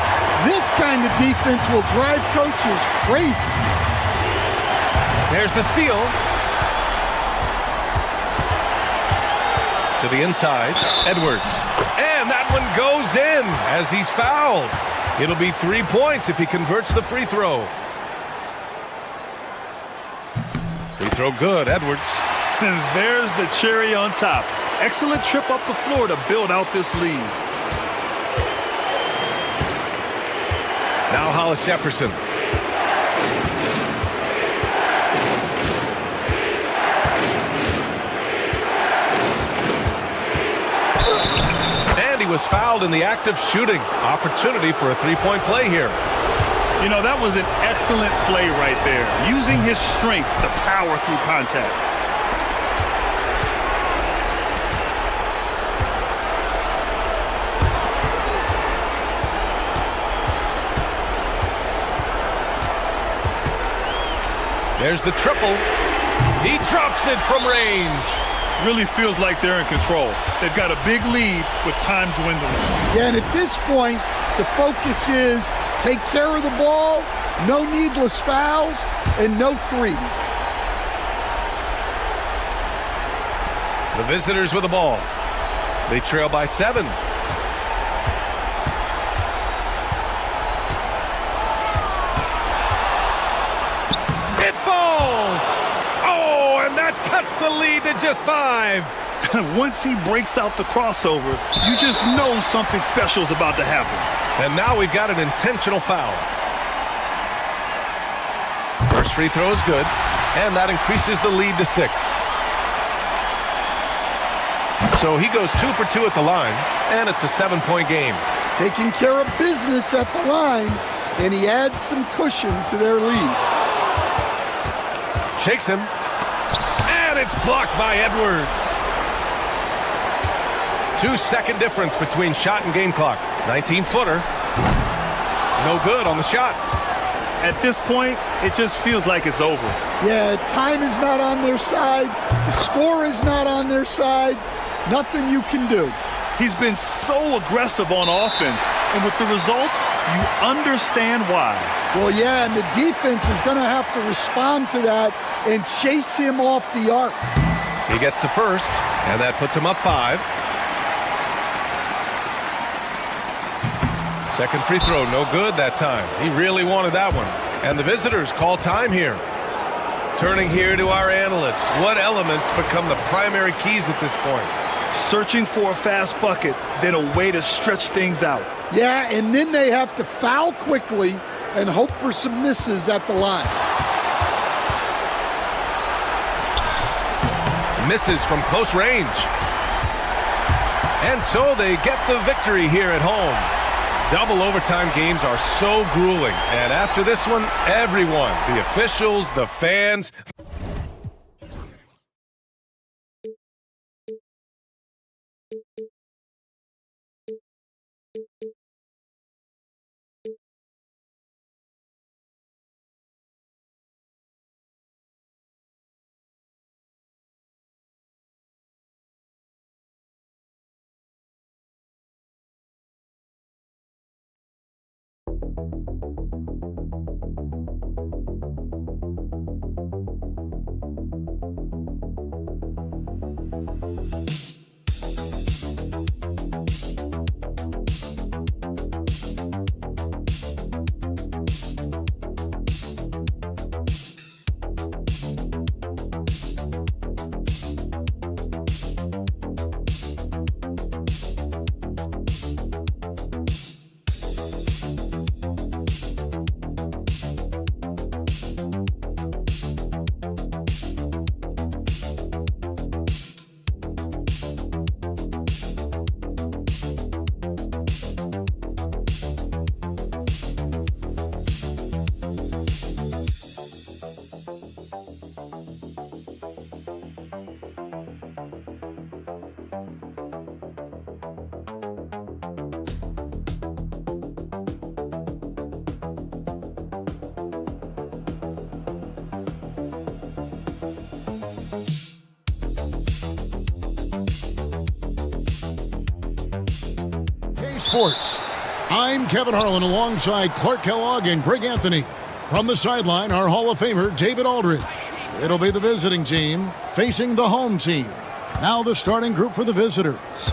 this kind of defense will drive coaches crazy. There's the steal. To the inside, Edwards. And that one goes in as he's fouled. It'll be 3 points if he converts the free throw. Free throw good, Edwards. And there's the cherry on top. Excellent trip up the floor to build out this lead. Now Hollis Jefferson. And he was fouled in the act of shooting. Opportunity for a three-point play here. You know, that was an excellent play right there. Using his strength to power through contact. There's the triple. He drops it from range. Really feels like they're in control. They've got a big lead with time dwindling. Yeah, and at this point, the focus is take care of the ball, no needless fouls, and no threes. The visitors with the ball. They trail by 7. It falls! Oh, and that cuts the lead to just 5. Once he breaks out the crossover, you just know something special is about to happen. And now we've got an intentional foul. First free throw is good, and that increases the lead to 6. So he goes 2 for 2 at the line, and it's a 7-point game. Taking care of business at the line, and he adds some cushion to their lead. Shakes him, and it's blocked by Edwards. 2-second difference between shot and game clock. 19-footer. No good on the shot. At this point, it just feels like it's over. Yeah, time is not on their side. The score is not on their side. Nothing you can do. He's been so aggressive on offense, and with the results, you understand why. Well, yeah, and the defense is going to have to respond to that and chase him off the arc. He gets the first, and that puts him up 5. Second free throw, no good that time. He really wanted that one. And the visitors call time here. Turning here to our analysts. What elements become the primary keys at this point? Searching for a fast bucket, then a way to stretch things out. Yeah, and then they have to foul quickly and hope for some misses at the line. Misses from close range. And so they get the victory here at home. Double overtime games are so grueling. And after this one, everyone, the officials, the fans, Sports. I'm Kevin Harlan alongside Clark Kellogg and Greg Anthony. From the sideline, our Hall of Famer, David Aldridge. It'll be the visiting team facing the home team. Now the starting group for the visitors.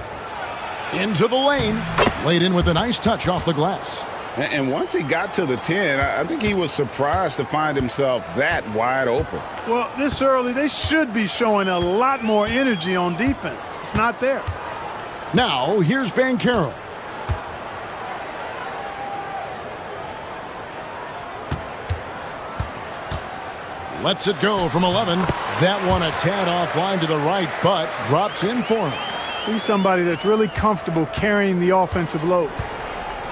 Into the lane. Laid in with a nice touch off the glass. And once he got to the 10, I think he was surprised to find himself that wide open. Well, this early, they should be showing a lot more energy on defense. It's not there. Now, here's Banchero. Lets it go from 11. That one a tad offline to the right, but drops in for him. He's somebody that's really comfortable carrying the offensive load.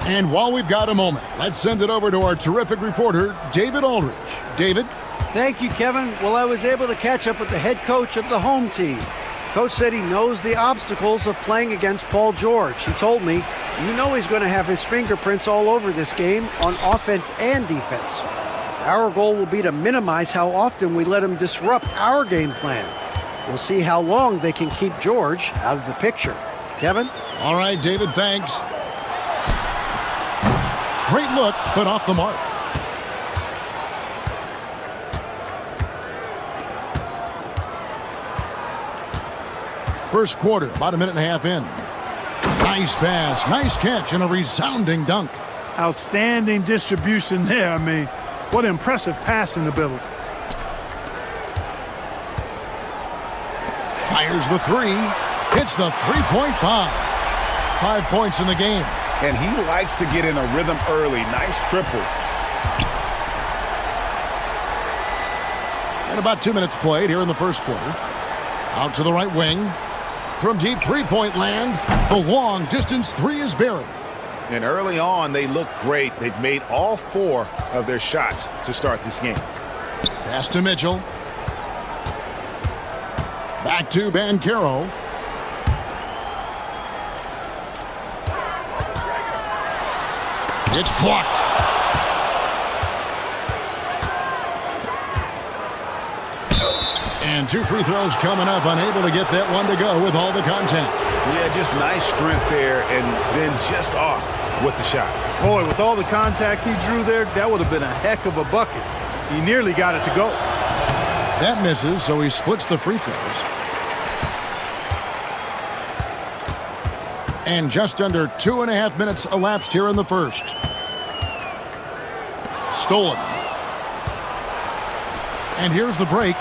And while we've got a moment, let's send it over to our terrific reporter, David Aldridge. David? Thank you, Kevin. Well, I was able to catch up with the head coach of the home team. Coach said he knows the obstacles of playing against Paul George. He told me, you know he's going to have his fingerprints all over this game on offense and defense. Our goal will be to minimize how often we let him disrupt our game plan. We'll see how long they can keep George out of the picture. Kevin? All right, David, thanks. Great look, but off the mark. First quarter, about a minute and a half in. Nice pass, nice catch, and a resounding dunk. Outstanding distribution there. I mean, what impressive passing ability. Fires the three. Hits the three-point bomb. 5 points in the game. And he likes to get in a rhythm early. Nice triple. And about 2 minutes played here in the first quarter. Out to the right wing. From deep three-point land, the long-distance three is buried. And early on, they look great. They've made all 4 of their shots to start this game. Pass to Mitchell. Back to Banchero. It's blocked. And 2 free throws coming up. Unable to get that one to go with all the contact. Yeah, just nice strength there and then just off with the shot. Boy, with all the contact he drew there, that would have been a heck of a bucket. He nearly got it to go. That misses, so he splits the free throws. And just under 2.5 minutes elapsed here in the first. Stolen. And here's the break.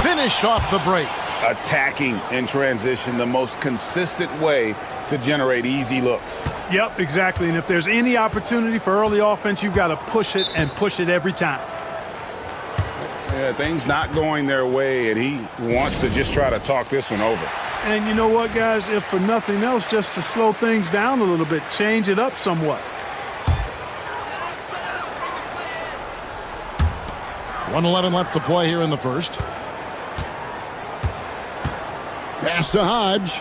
Finished off the break. Attacking in transition, the most consistent way to generate easy looks. Yep, exactly. And if there's any opportunity for early offense, you've got to push it and push it every time. Yeah, things not going their way, and he wants to just try to talk this one over. And you know what, guys? If for nothing else, just to slow things down a little bit, change it up somewhat. 1:11 left to play here in the first. Pass to Hodge.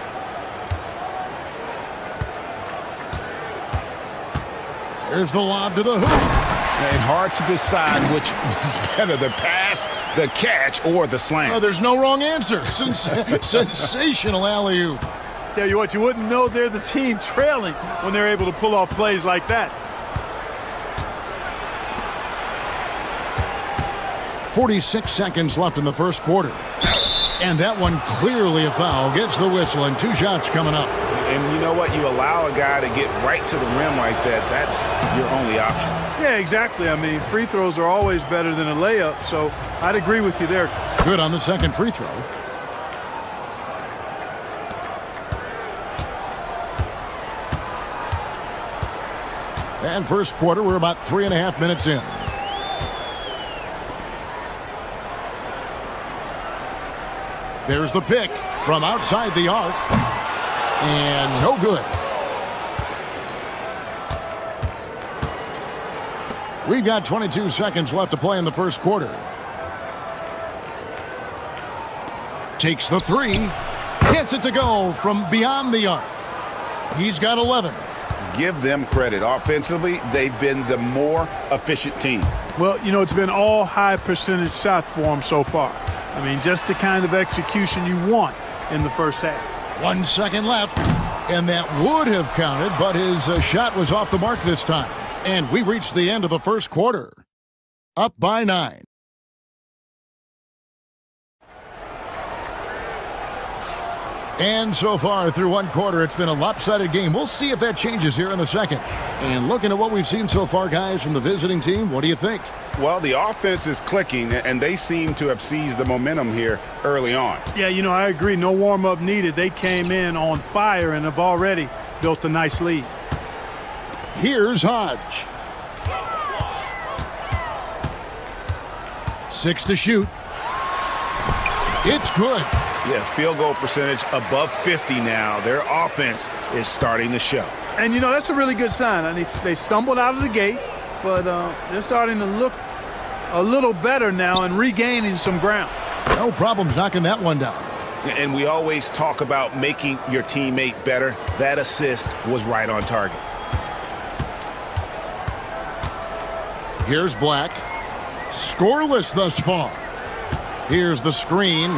There's the lob to the hoop. And hard to decide which was better, the pass, the catch, or the slam. Oh, there's no wrong answer. Sensational alley-oop. Tell you what, you wouldn't know they're the team trailing when they're able to pull off plays like that. 46 seconds left in the first quarter. And that one clearly a foul. Gets the whistle, and 2 shots coming up. And you know what? You allow a guy to get right to the rim like that. That's your only option. Yeah, exactly. I mean, free throws are always better than a layup, so I'd agree with you there. Good on the second free throw. And first quarter, we're about 3.5 minutes in. There's the pick from outside the arc. And no good. We've got 22 seconds left to play in the first quarter. Takes the three. Gets it to go from beyond the arc. He's got 11. Give them credit. Offensively, they've been the more efficient team. Well, you know, it's been all high percentage shots for them so far. I mean, just the kind of execution you want in the first half. 1 second left. And that would have counted, but his shot was off the mark this time. And we reached the end of the first quarter. Up by 9. And so far through one quarter, it's been a lopsided game. We'll see if that changes here in the second. And looking at what we've seen so far, guys, from the visiting team, what do you think? Well, the offense is clicking, and they seem to have seized the momentum here early on. Yeah, I agree. No warm-up needed. They came in on fire and have already built a nice lead. Here's Hodge. 6 to shoot. It's good. Yeah, field goal percentage above 50 now. Their offense is starting to show. And, that's a really good sign. I mean, they stumbled out of the gate, but they're starting to look a little better now and regaining some ground. No problems knocking that one down. And we always talk about making your teammate better. That assist was right on target. Here's Black. Scoreless thus far. Here's the screen.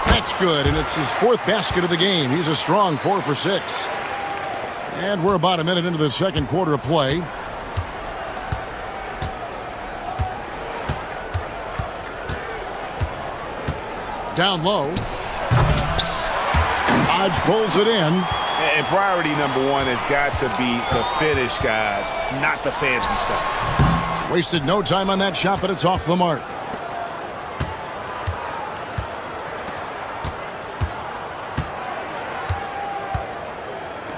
That's good, and it's his 4th basket of the game. He's a strong 4 for 6. And we're about a minute into the second quarter of play. Down low. Hodge pulls it in. And priority number 1 has got to be the finish, guys, not the fancy stuff. Wasted no time on that shot, but it's off the mark.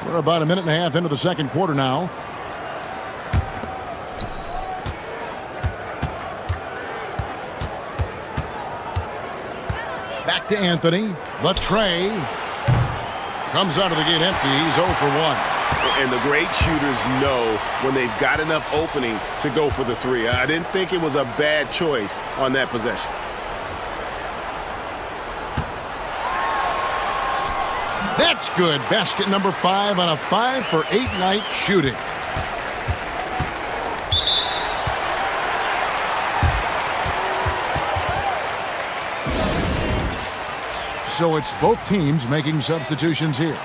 We're about a minute and a half into the second quarter now. Back to Anthony. The tray. Comes out of the gate empty. He's 0 for 1. And the great shooters know when they've got enough opening to go for the 3. I didn't think it was a bad choice on that possession. That's good. Basket number 5 on a 5 for 8 night shooting. So it's both teams making substitutions here.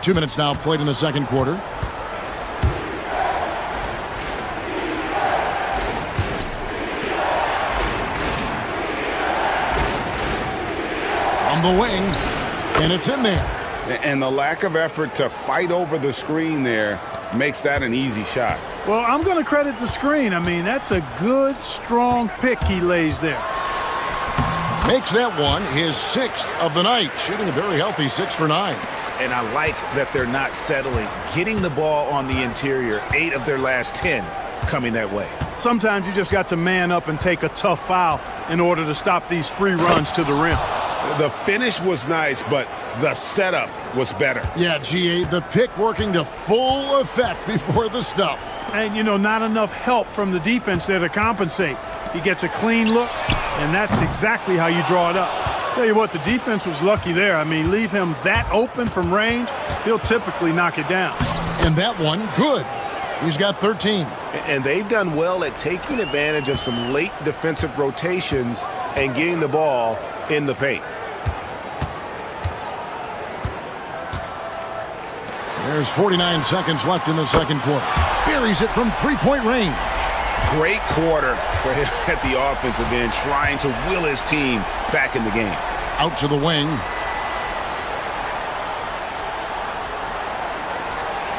Two minutes now played in the second quarter. The wing, and it's in there. And the lack of effort to fight over the screen there makes that an easy shot. Well, I'm going to credit the screen. I mean, that's a good, strong pick he lays there. Makes that one his 6th of the night, shooting a very healthy 6 for 9. And I like that they're not settling, getting the ball on the interior. 8 of their last 10 coming that way. Sometimes you just got to man up and take a tough foul in order to stop these free runs to the rim. The finish was nice, but the setup was better. Yeah, GA, the pick working to full effect before the stuff. And, not enough help from the defense there to compensate. He gets a clean look, and that's exactly how you draw it up. Tell you what, the defense was lucky there. I mean, leave him that open from range, he'll typically knock it down. And that one, good. He's got 13. And they've done well at taking advantage of some late defensive rotations and getting the ball in the paint. There's 49 seconds left in the second quarter. Buries it from 3-point range. Great quarter for him at the offensive end, trying to will his team back in the game. Out to the wing.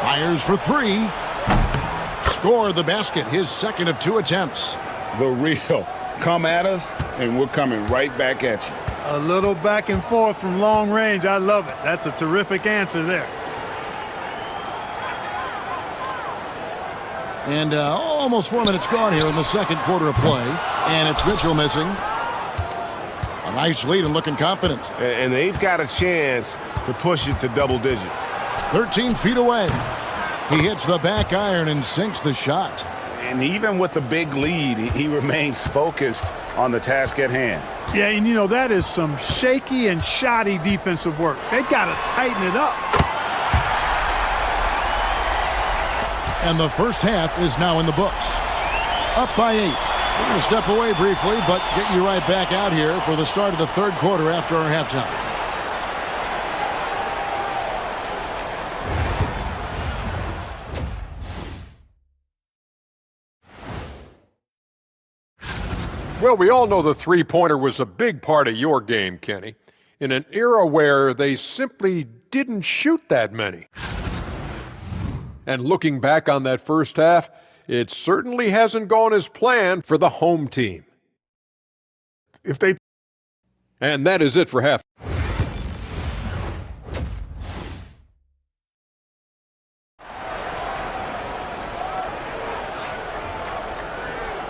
Fires for 3. Score the basket, his 2nd of 2 attempts. The real. Come at us, and we're coming right back at you. A little back and forth from long range. I love it. That's a terrific answer there. And almost 4 minutes gone here in the second quarter of play. And it's Mitchell missing. A nice lead and looking confident. And they've got a chance to push it to double digits. 13 feet away. He hits the back iron and sinks the shot. And even with the big lead, he remains focused on the task at hand. Yeah, and that is some shaky and shoddy defensive work. They got to tighten it up. And the first half is now in the books. Up by 8. We're going to step away briefly, but get you right back out here for the start of the third quarter after our halftime. Well, we all know the three-pointer was a big part of your game, Kenny, in an era where they simply didn't shoot that many. And looking back on that first half, it certainly hasn't gone as planned for the home team. And that is it for half.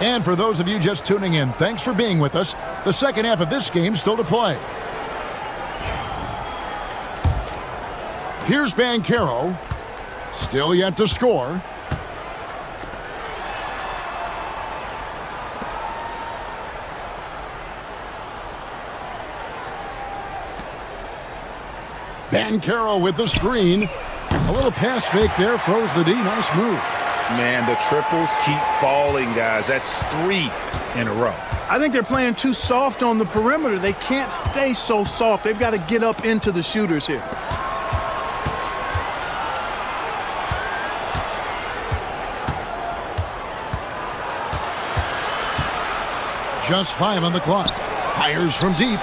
And for those of you just tuning in, thanks for being with us. The second half of this game still to play. Here's Banchero. Still yet to score. Banchero with the screen. A little pass fake there, throws the D. Nice move. Man, the triples keep falling, guys. That's 3 in a row. I think they're playing too soft on the perimeter. They can't stay so soft. They've got to get up into the shooters here. Just 5 on the clock. Fires from deep.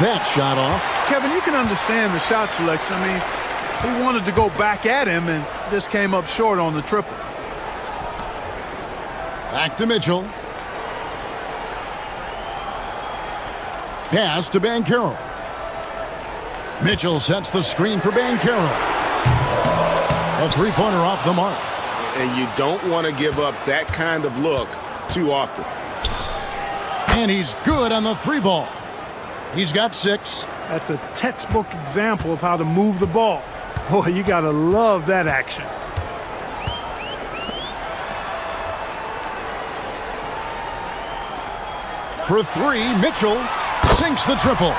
That shot off. Kevin, you can understand the shot selection. I mean, he wanted to go back at him and just came up short on the triple. Back to Mitchell. Pass to Banchero. Mitchell sets the screen for Banchero. A three-pointer off the mark. And you don't want to give up that kind of look too often. And he's good on the three ball. He's got 6. That's a textbook example of how to move the ball. Boy, you got to love that action. For 3, Mitchell sinks the triple.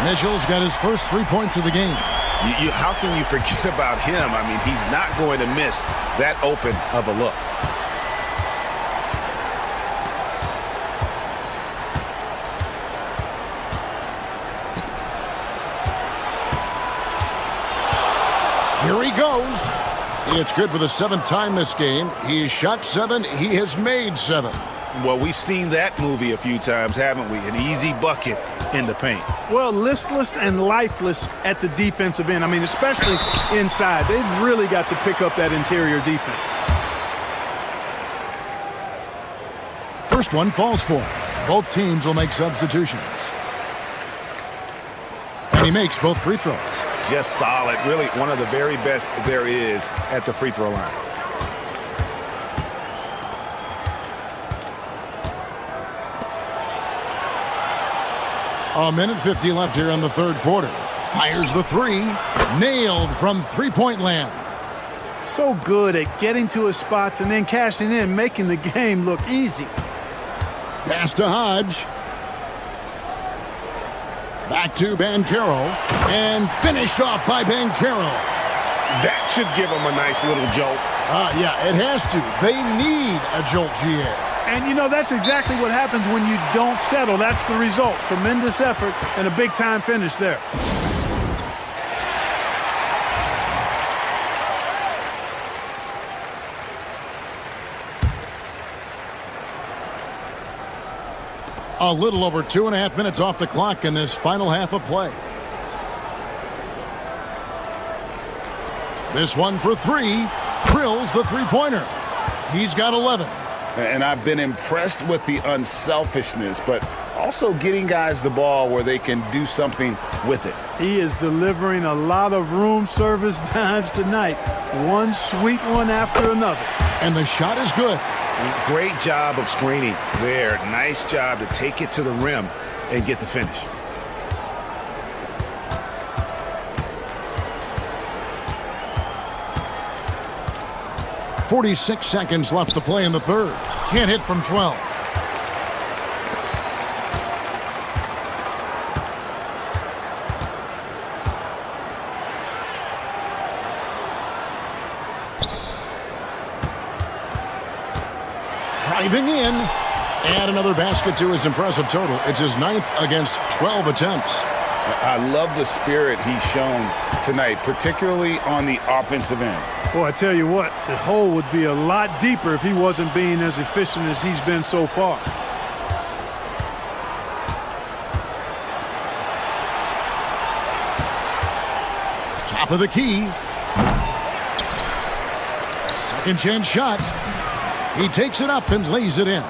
Mitchell's got his first 3 points of the game. How can you forget about him? I mean, he's not going to miss that open of a look. Here he goes. It's good for the 7th time this game. He's shot 7. He has made 7. Well, we've seen that movie a few times, haven't we? An easy bucket in the paint. Well, listless and lifeless at the defensive end. I mean, especially inside. They've really got to pick up that interior defense. First one falls for him. Both teams will make substitutions. And he makes both free throws. Just solid. Really one of the very best there is at the free throw line. A minute 50 left here in the third quarter. Fires the 3. Nailed from three-point land. So good at getting to his spots and then cashing in, making the game look easy. Pass to Hodge. Back to Banchero. And finished off by Banchero. That should give him a nice little jolt. Yeah, it has to. They need a jolt, GA. And, you know, that's exactly what happens when you don't settle. That's the result. Tremendous effort and a big-time finish there. A little over 2.5 minutes off the clock in this final half of play. This one for 3. Drills the three-pointer. He's got 11. And I've been impressed with the unselfishness, but also getting guys the ball where they can do something with it. He is delivering a lot of room service dimes tonight. One sweet one after another. And the shot is good. Great job of screening there. Nice job to take it to the rim and get the finish. .46 seconds left to play in the third. Can't hit from 12. Diving in. And another basket to his impressive total. It's his 9th against 12 attempts. I love the spirit he's shown tonight, particularly on the offensive end. Boy, I tell you what, the hole would be a lot deeper if he wasn't being as efficient as he's been so far. Top of the key. Second chance shot. He takes it up and lays it in.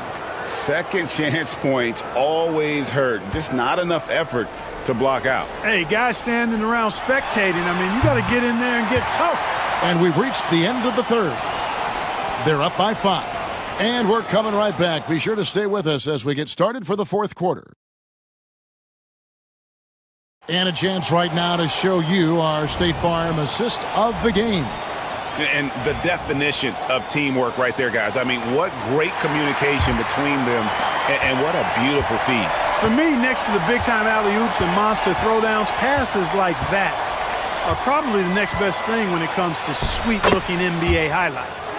Second chance points always hurt. Just not enough effort to block out. Hey, guys standing around spectating, I mean, you got to get in there and get tough. And we've reached the end of the third. They're up by 5. And we're coming right back. Be sure to stay with us as we get started for the fourth quarter. And a chance right now to show you our State Farm assist of the game. And the definition of teamwork right there, guys. I mean, what great communication between them, and what a beautiful feed. For me, next to the big-time alley-oops and monster throwdowns, passes like that are probably the next best thing when it comes to sweet-looking NBA highlights.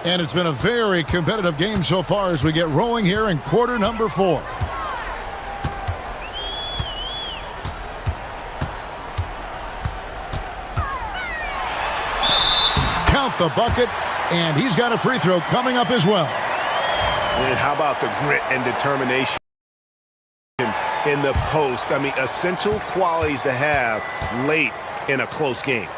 And it's been a very competitive game so far as we get rolling here in quarter number 4. Count the bucket, and he's got a free throw coming up as well. And how about the grit and determination in the post? I mean, essential qualities to have late in a close game.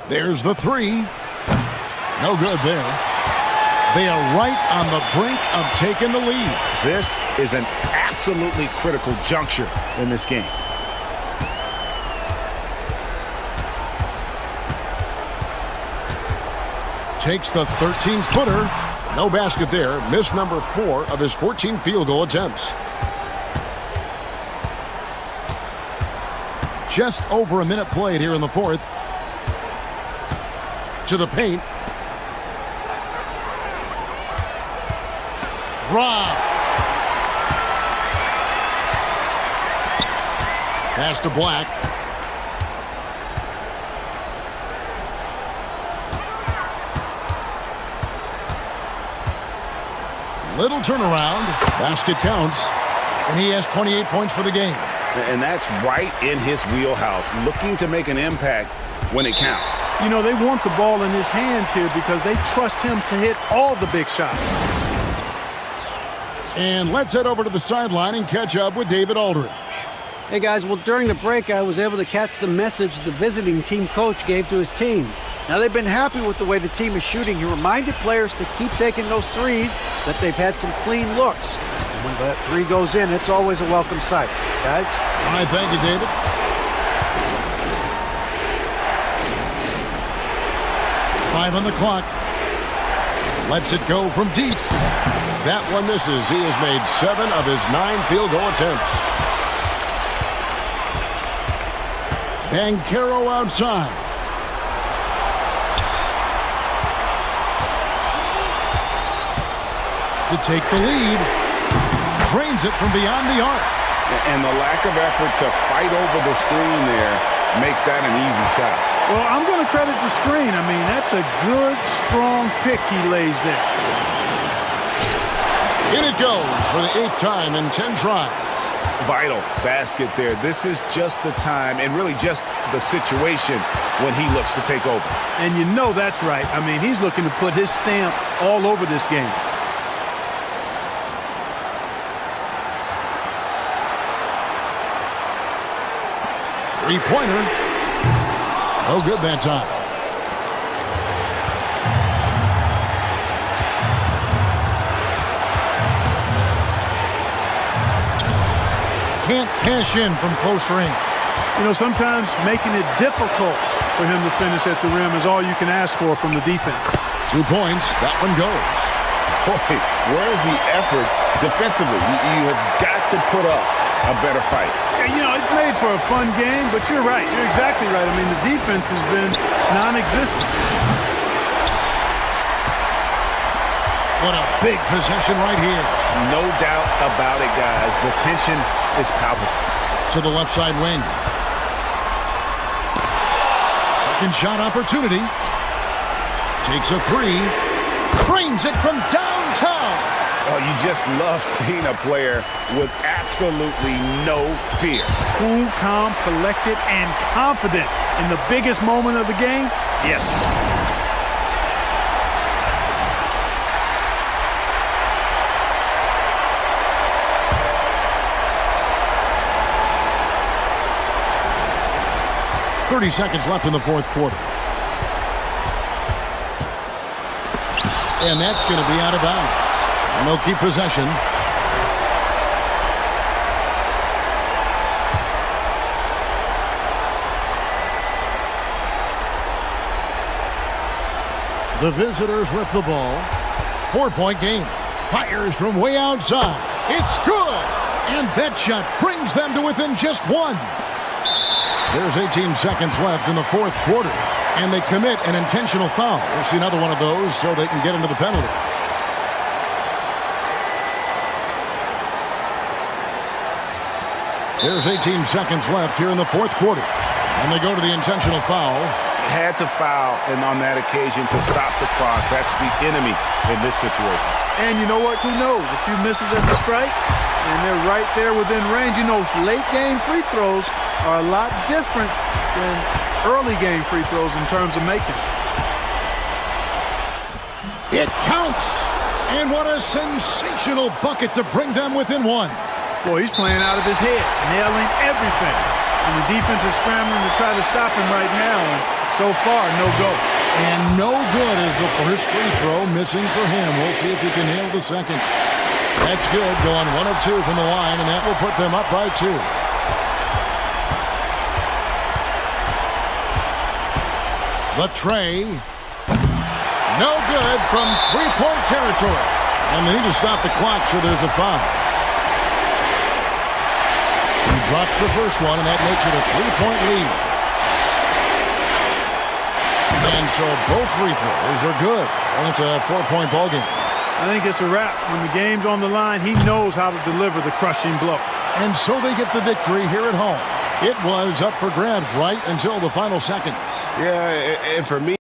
There's the 3. No good there. They are right on the brink of taking the lead. This is an absolutely critical juncture in this game. Takes the 13-footer. No basket there. Missed number 4 of his 14 field goal attempts. Just over a minute played here in the fourth. To the paint. Rob. Pass to Black. Little turnaround. Basket counts. And he has 28 points for the game. And that's right in his wheelhouse, looking to make an impact when it counts. You know, they want the ball in his hands here because they trust him to hit all the big shots. And let's head over to the sideline and catch up with David Aldridge. Hey, guys, well, during the break, I was able to catch the message the visiting team coach gave to his team. Now, they've been happy with the way the team is shooting. He reminded players to keep taking those threes, that they've had some clean looks. And when that 3 goes in, it's always a welcome sight. Guys? All right, thank you, David. Five on the clock. Lets it go from deep. That one misses. He has made 7 of his 9 field goal attempts. Banchero outside. To take the lead. Drains it from beyond the arc. And the lack of effort to fight over the screen there makes that an easy shot. Well, I'm going to credit the screen. I mean, that's a good, strong pick he lays there. In it goes for the 8th time in 10 tries. Vital basket there. This is just the time and really just the situation when he looks to take over. And you know that's right. I mean, he's looking to put his stamp all over this game. Three-pointer. No good that time. Can't cash in from close range. You know, sometimes making it difficult for him to finish at the rim is all you can ask for from the defense. 2 points. That one goes. Boy, where's the effort defensively? You have got to put up a better fight. It's made for a fun game, but you're right. You're exactly right. I mean, the defense has been non-existent. What a big possession right here. No doubt about it, guys. The tension is palpable. To the left side wing. Second shot opportunity. Takes a three. Cranes it from downtown. Oh, you just love seeing a player with absolutely no fear. Cool, calm, collected, and confident in the biggest moment of the game. Yes. .30 seconds left in the fourth quarter. And that's going to be out of bounds. And they'll keep possession. The visitors with the ball. 4-point game. Fires from way outside. It's good. And that shot brings them to within just one. There's 18 seconds left in the fourth quarter. And they commit an intentional foul. We'll see another one of those so they can get into the penalty. There's 18 seconds left here in the fourth quarter. And they go to the intentional foul. Had to foul, and on that occasion to stop the clock. That's the enemy in this situation. And you know what? Who knows? A few misses at the strike, and they're right there within range. Late game free throws are a lot different than early game free throws in terms of making. It counts! And what a sensational bucket to bring them within one. Boy, he's playing out of his head, nailing everything. And the defense is scrambling to try to stop him right now. And so far, no go. And no good is the first free throw missing for him. We'll see if he can nail the second. That's good, going 1 of 2 from the line, and that will put them up by 2. The tray. No good from three-point territory. And they need to stop the clock, so there's a foul. He drops the first one, and that makes it a 3-point lead. And so both free throws are good. And it's a 4-point ball game. I think it's a wrap. When the game's on the line, he knows how to deliver the crushing blow. And so they get the victory here at home. It was up for grabs right until the final seconds. Yeah, and for me,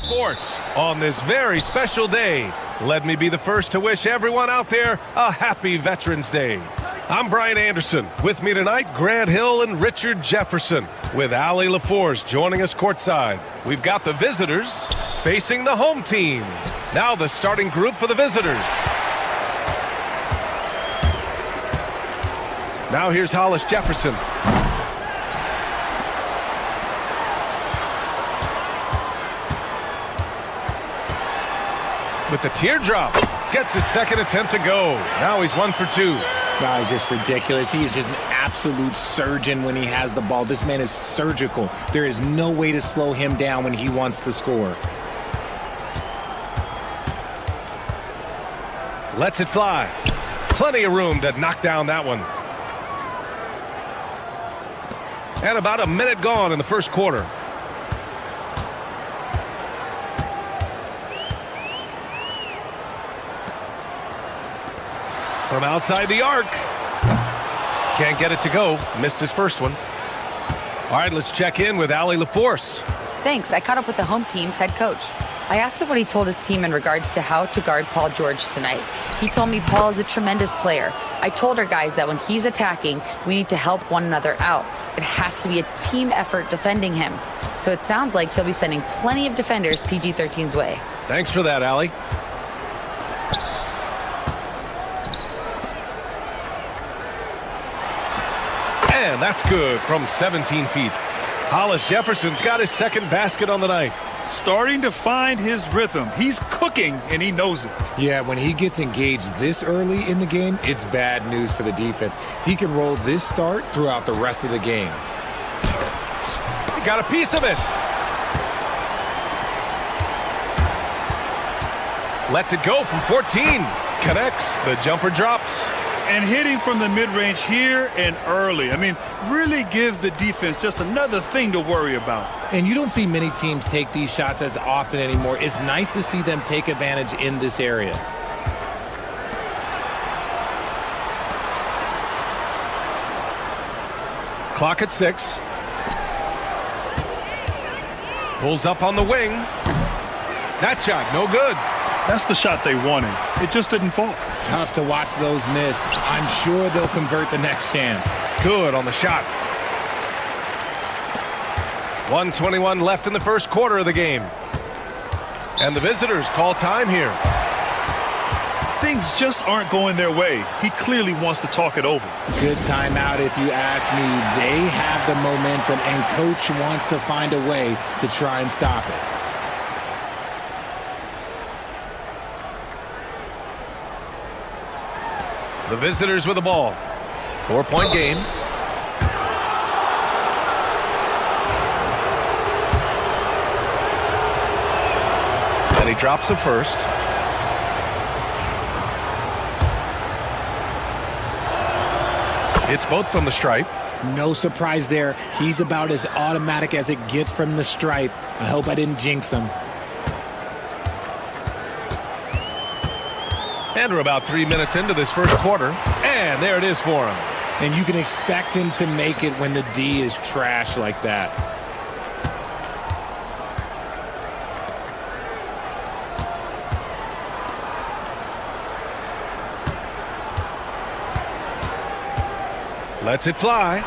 Sports on this very special day. Let me be the first to wish everyone out there a happy Veterans Day. I'm Brian Anderson. With me tonight, Grant Hill and Richard Jefferson, with Allie LaForce joining us courtside. We've got the visitors facing the home team. Now the starting group for the visitors. Now here's Hollis Jefferson. With the teardrop, gets his second attempt to go. Now he's 1 for 2. Wow, he's just ridiculous. He is just an absolute surgeon when he has the ball. This man is surgical. There is no way to slow him down when he wants to score. Lets it fly. Plenty of room to knock down that one. And about a minute gone in the first quarter. From outside the arc. Can't get it to go. Missed his first one. All right, let's check in with Allie LaForce. Thanks. I caught up with the home team's head coach. I asked him what he told his team in regards to how to guard Paul George tonight. He told me Paul is a tremendous player. I told our guys that when he's attacking, we need to help one another out. It has to be a team effort defending him. So it sounds like he'll be sending plenty of defenders PG-13's way. Thanks for that, Allie. And that's good from 17 feet. Hollis Jefferson's got his second basket on the night. Starting to find his rhythm. He's cooking, and he knows it. Yeah, when he gets engaged this early in the game, it's bad news for the defense. He can roll this start throughout the rest of the game. He got a piece of it. Lets it go from 14. Connects. The jumper drops. And hitting from the mid-range here and early. I mean, really gives the defense just another thing to worry about. And you don't see many teams take these shots as often anymore. It's nice to see them take advantage in this area. Clock at 6. Pulls up on the wing. That shot, no good. That's the shot they wanted. It just didn't fall. Tough to watch those miss. I'm sure they'll convert the next chance. Good on the shot. 1:21 left in the first quarter of the game. And the visitors call time here. things just aren't going their way. He clearly wants to talk it over. Good timeout if you ask me. They have the momentum, and coach wants to find a way to try and stop it. The visitors with the ball. 4-point game. And he drops it first. It's both from the stripe. No surprise there. He's about as automatic as it gets from the stripe. I hope I didn't jinx him. And we're about 3 minutes into this first quarter. And there it is for him. And you can expect him to make it when the D is trash like that. Lets it fly.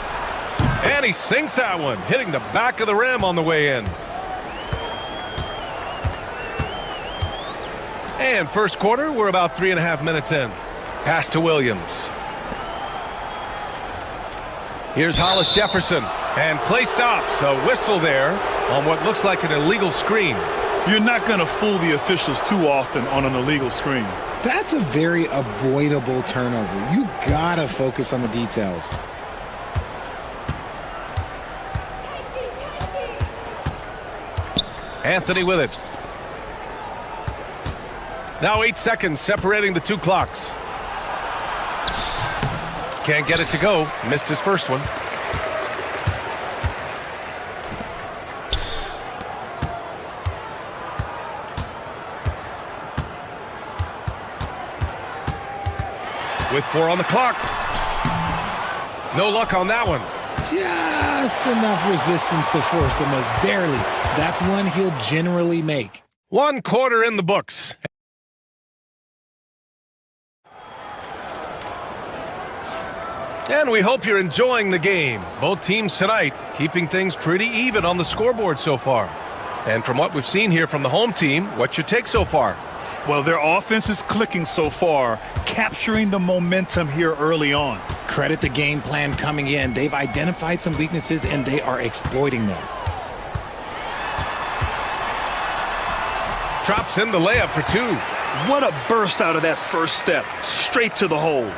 And he sinks that one, hitting the back of the rim on the way in. And first quarter, we're about 3.5 minutes in. Pass to Williams. Here's Hollis Jefferson. And play stops. A whistle there on what looks like an illegal screen. You're not going to fool the officials too often on an illegal screen. That's a very avoidable turnover. You gotta focus on the details. Anthony with it. Now 8 seconds separating the two clocks. Can't get it to go. Missed his first one. With 4 on the clock. No luck on that one. Just enough resistance to force the miss. Barely. That's one he'll generally make. 1 quarter in the books. And we hope you're enjoying the game. Both teams tonight keeping things pretty even on the scoreboard so far. And from what we've seen here from the home team, what's your take so far? Well, their offense is clicking so far, capturing the momentum here early on. Credit the game plan coming in. They've identified some weaknesses, and they are exploiting them. Drops in the layup for 2. What a burst out of that first step. Straight to the hole.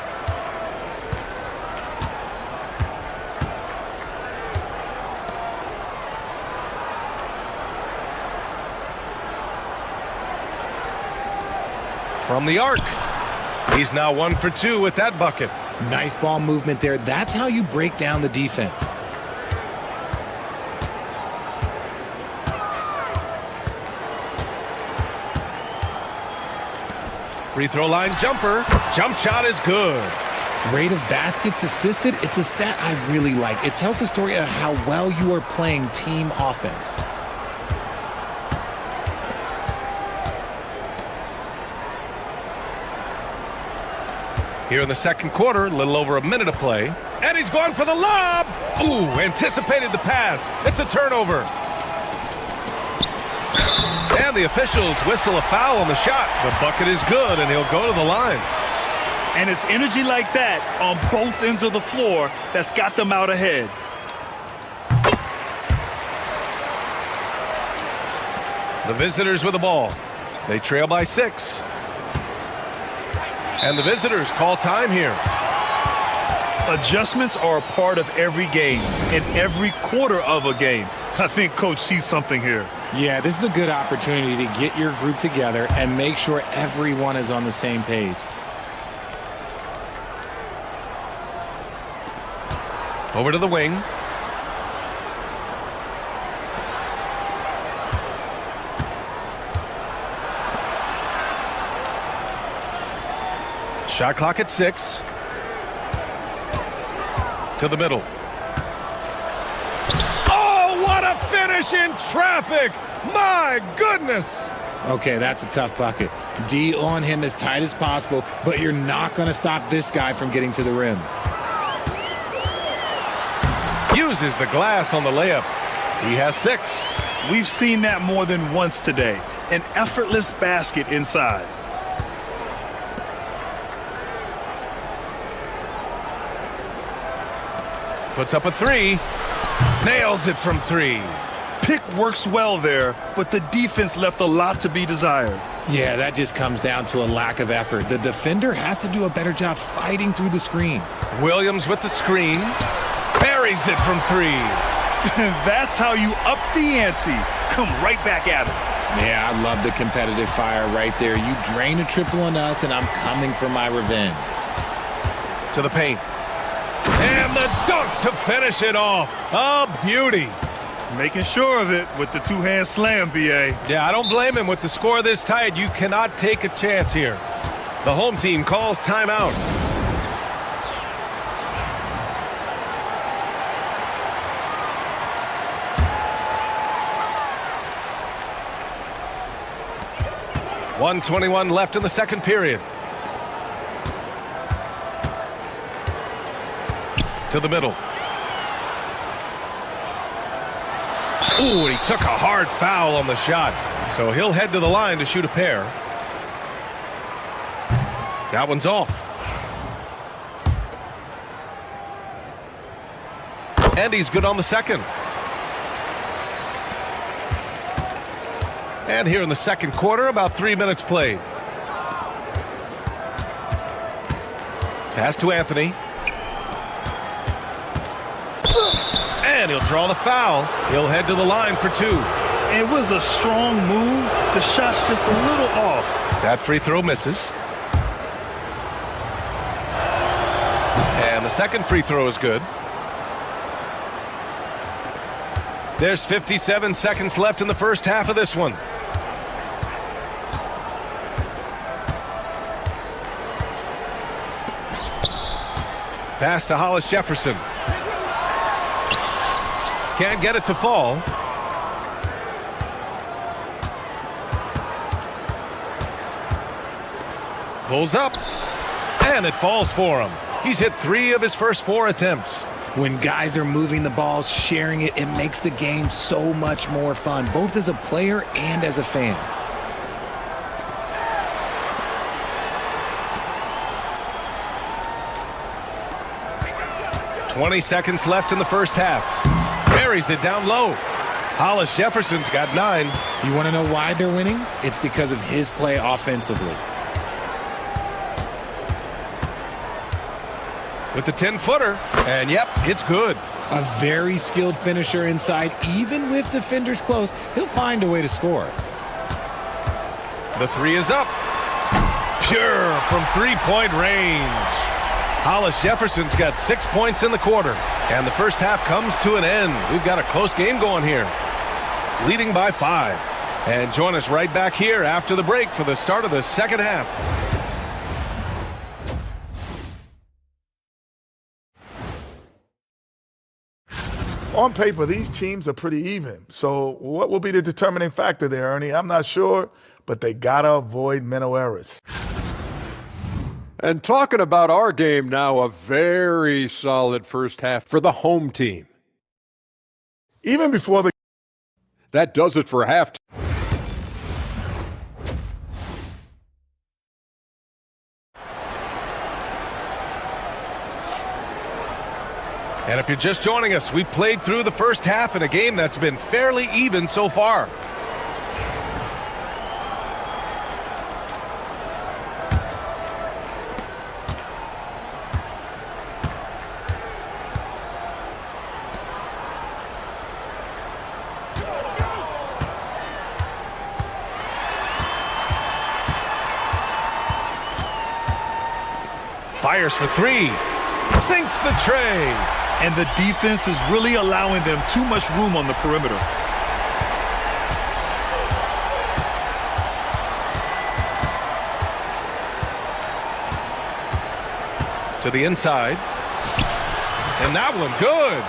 From the arc. He's now 1 for 2 with that bucket. Nice ball movement there. That's how you break down the defense. Free throw line jumper. Jump shot is good. Rate of baskets assisted. It's a stat I really like. It tells the story of how well you are playing team offense. Here in the second quarter, a little over a minute of play. And he's going for the lob. Ooh, anticipated the pass. It's a turnover. And the officials whistle a foul on the shot. The bucket is good, and he'll go to the line. And it's energy like that on both ends of the floor that's got them out ahead. The visitors with the ball. They trail by 6. And the visitors call time here. Adjustments are a part of every game, in every quarter of a game. I think Coach sees something here. Yeah, this is a good opportunity to get your group together and make sure everyone is on the same page. Over to the wing. Shot clock at 6. To the middle. Oh, what a finish in traffic! My goodness! Okay, that's a tough bucket. D on him as tight as possible, but you're not going to stop this guy from getting to the rim. Uses the glass on the layup. He has 6. We've seen that more than once today. An effortless basket inside. Puts up a three. Nails it from three. Pick works well there, but the defense left a lot to be desired. Yeah, that just comes down to a lack of effort. The defender has to do a better job fighting through the screen. Williams with the screen. Buries it from three. That's how you up the ante. Come right back at it. Yeah, I love the competitive fire right there. You drain a triple on us, and I'm coming for my revenge. To the paint. And the dunk to finish it off. A beauty. Making sure of it with the two-hand slam, B.A. Yeah, I don't blame him. With the score this tight, you cannot take a chance here. The home team calls timeout. .121 left in the second period. To the middle. Ooh, he took a hard foul on the shot. So he'll head to the line to shoot a pair. That one's off. And he's good on the second. And here in the second quarter, about 3 minutes played. Pass to Anthony. And he'll draw the foul. He'll head to the line for two. It was a strong move. The shot's just a little off. That free throw misses. And the second free throw is good. There's 57 seconds left in the first half of this one. Pass to Hollis Jefferson. Can't get it to fall. Pulls up. And it falls for him. He's hit 3 of his first 4 attempts. When guys are moving the ball, sharing it, it makes the game so much more fun, both as a player and as a fan. .20 seconds left in the first half. Buries it down low. Hollis Jefferson's got 9. You want to know why they're winning? It's because of his play offensively. With the 10-footer. And yep, it's good. A very skilled finisher inside. Even with defenders close, he'll find a way to score. The 3 is up. Pure from 3-point range. Hollis Jefferson's got 6 points in the quarter. And the first half comes to an end. We've got a close game going here. Leading by 5. And join us right back here after the break for the start of the second half. On paper, these teams are pretty even. So what will be the determining factor there, Ernie? I'm not sure, but they got to avoid mental errors. And talking about our game now, a very solid first half for the home team. Even before the... That does it for halftime. And if you're just joining us, we played through the first half in a game that's been fairly even so far. Fires for 3. Sinks the tray. And the defense is really allowing them too much room on the perimeter. To the inside. And that one good.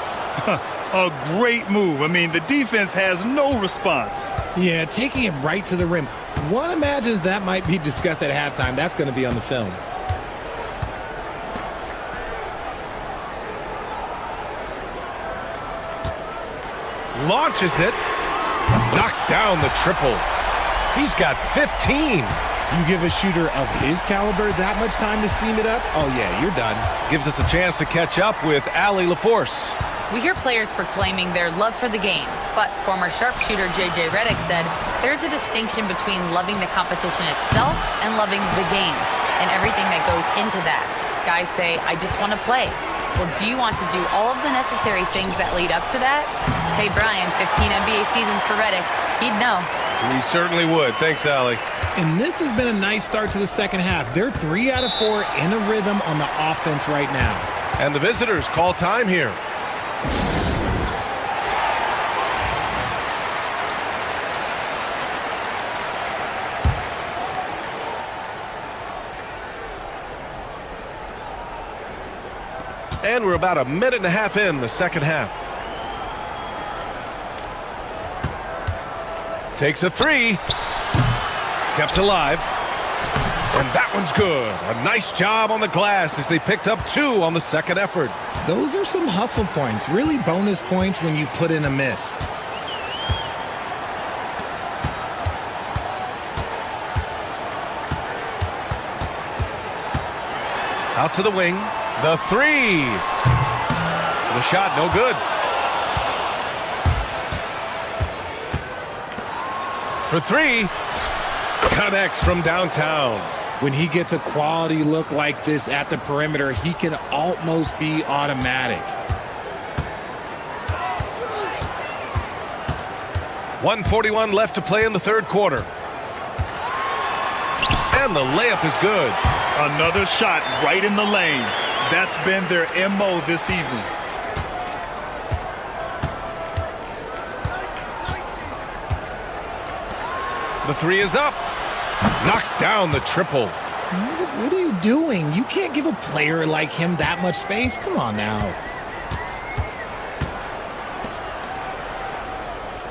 A great move. I mean, the defense has no response. Yeah, taking it right to the rim. One imagines that might be discussed at halftime. That's going to be on the film. Launches it. Knocks down the triple. He's got 15. You give a shooter of his caliber that much time to seam it up, oh yeah, you're done. Gives us a chance to catch up with Allie LaForce. We hear players proclaiming their love for the game, but former sharpshooter J.J. Redick said there's a distinction between loving the competition itself and loving the game and everything that goes into that. Guys say, I just want to play. Well, do you want to do all of the necessary things that lead up to that? Hey, Brian, 15 NBA seasons for Redick. He'd know. He certainly would. Thanks, Allie. And this has been a nice start to the second half. They're 3 out of 4 in a rhythm on the offense right now. And the visitors call time here. And we're about a minute and a half in the second half. Takes a 3. Kept alive. And that one's good. A nice job on the glass as they picked up 2 on the second effort. Those are some hustle points, really bonus points when you put in a miss. Out to the wing. The 3. The shot, no good. For 3. Connects from downtown. When he gets a quality look like this at the perimeter, he can almost be automatic. 1:41 left to play in the third quarter. And the layup is good. Another shot right in the lane. That's been their MO this evening. The 3 is up. Knocks down the triple. What are you doing? You can't give a player like him that much space. Come on now.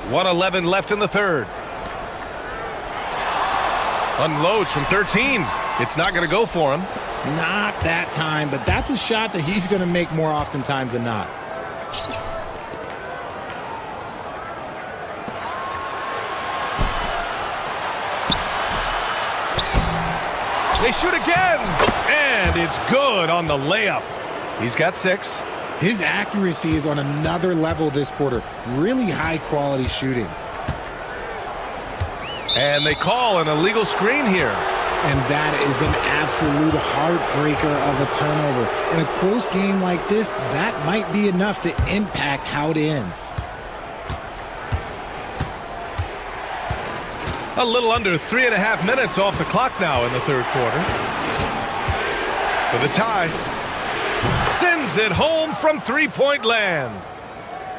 1:11 left in the third. Unloads from 13. It's not going to go for him. Not that time, but that's a shot that he's going to make more oftentimes than not. They shoot again, and it's good on the layup. He's got 6. His accuracy is on another level this quarter. Really high-quality shooting. And they call an illegal screen here. And that is an absolute heartbreaker of a turnover. In a close game like this, that might be enough to impact how it ends. A little under 3.5 minutes off the clock now in the third quarter. For the tie. Sends it home from three-point land.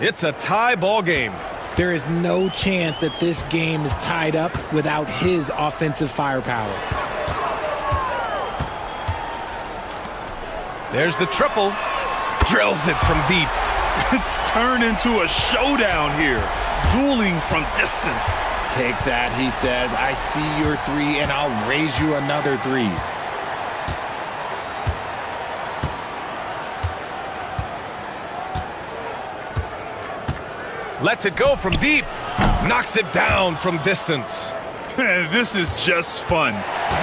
It's a tie ball game. There is no chance that this game is tied up without his offensive firepower. There's the triple. Drills it from deep. It's turned into a showdown here. Dueling from distance. Take that, he says. I see your 3, and I'll raise you another 3. Lets it go from deep. Knocks it down from distance. This is just fun.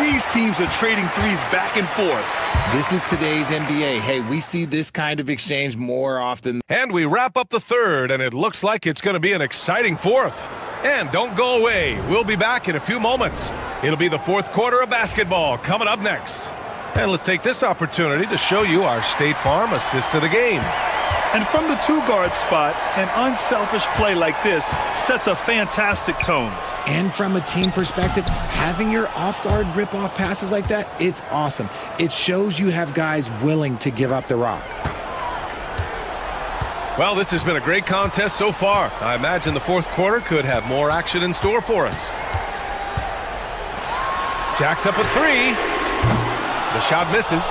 These teams are trading threes back and forth. This is today's NBA. Hey, we see this kind of exchange more often. And we wrap up the third, and it looks like it's going to be an exciting fourth. And don't go away. We'll be back in a few moments. It'll be the fourth quarter of basketball coming up next. And let's take this opportunity to show you our State Farm assist to the game. And from the 2-guard spot, an unselfish play like this sets a fantastic tone. And from a team perspective, having your off-guard rip-off passes like that, it's awesome. It shows you have guys willing to give up the rock. Well, this has been a great contest so far. I imagine the fourth quarter could have more action in store for us. Jacks up a 3. The shot misses.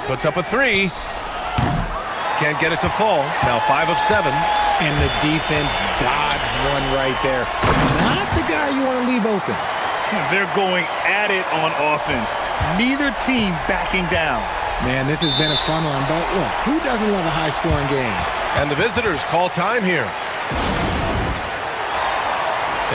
Puts up a 3. Can't get it to fall. Now 5 of 7. And the defense dodged one right there. Not the guy you want to leave open. They're going at it on offense. Neither team backing down. Man, this has been a fun one, but look, who doesn't love a high-scoring game? And the visitors call time here.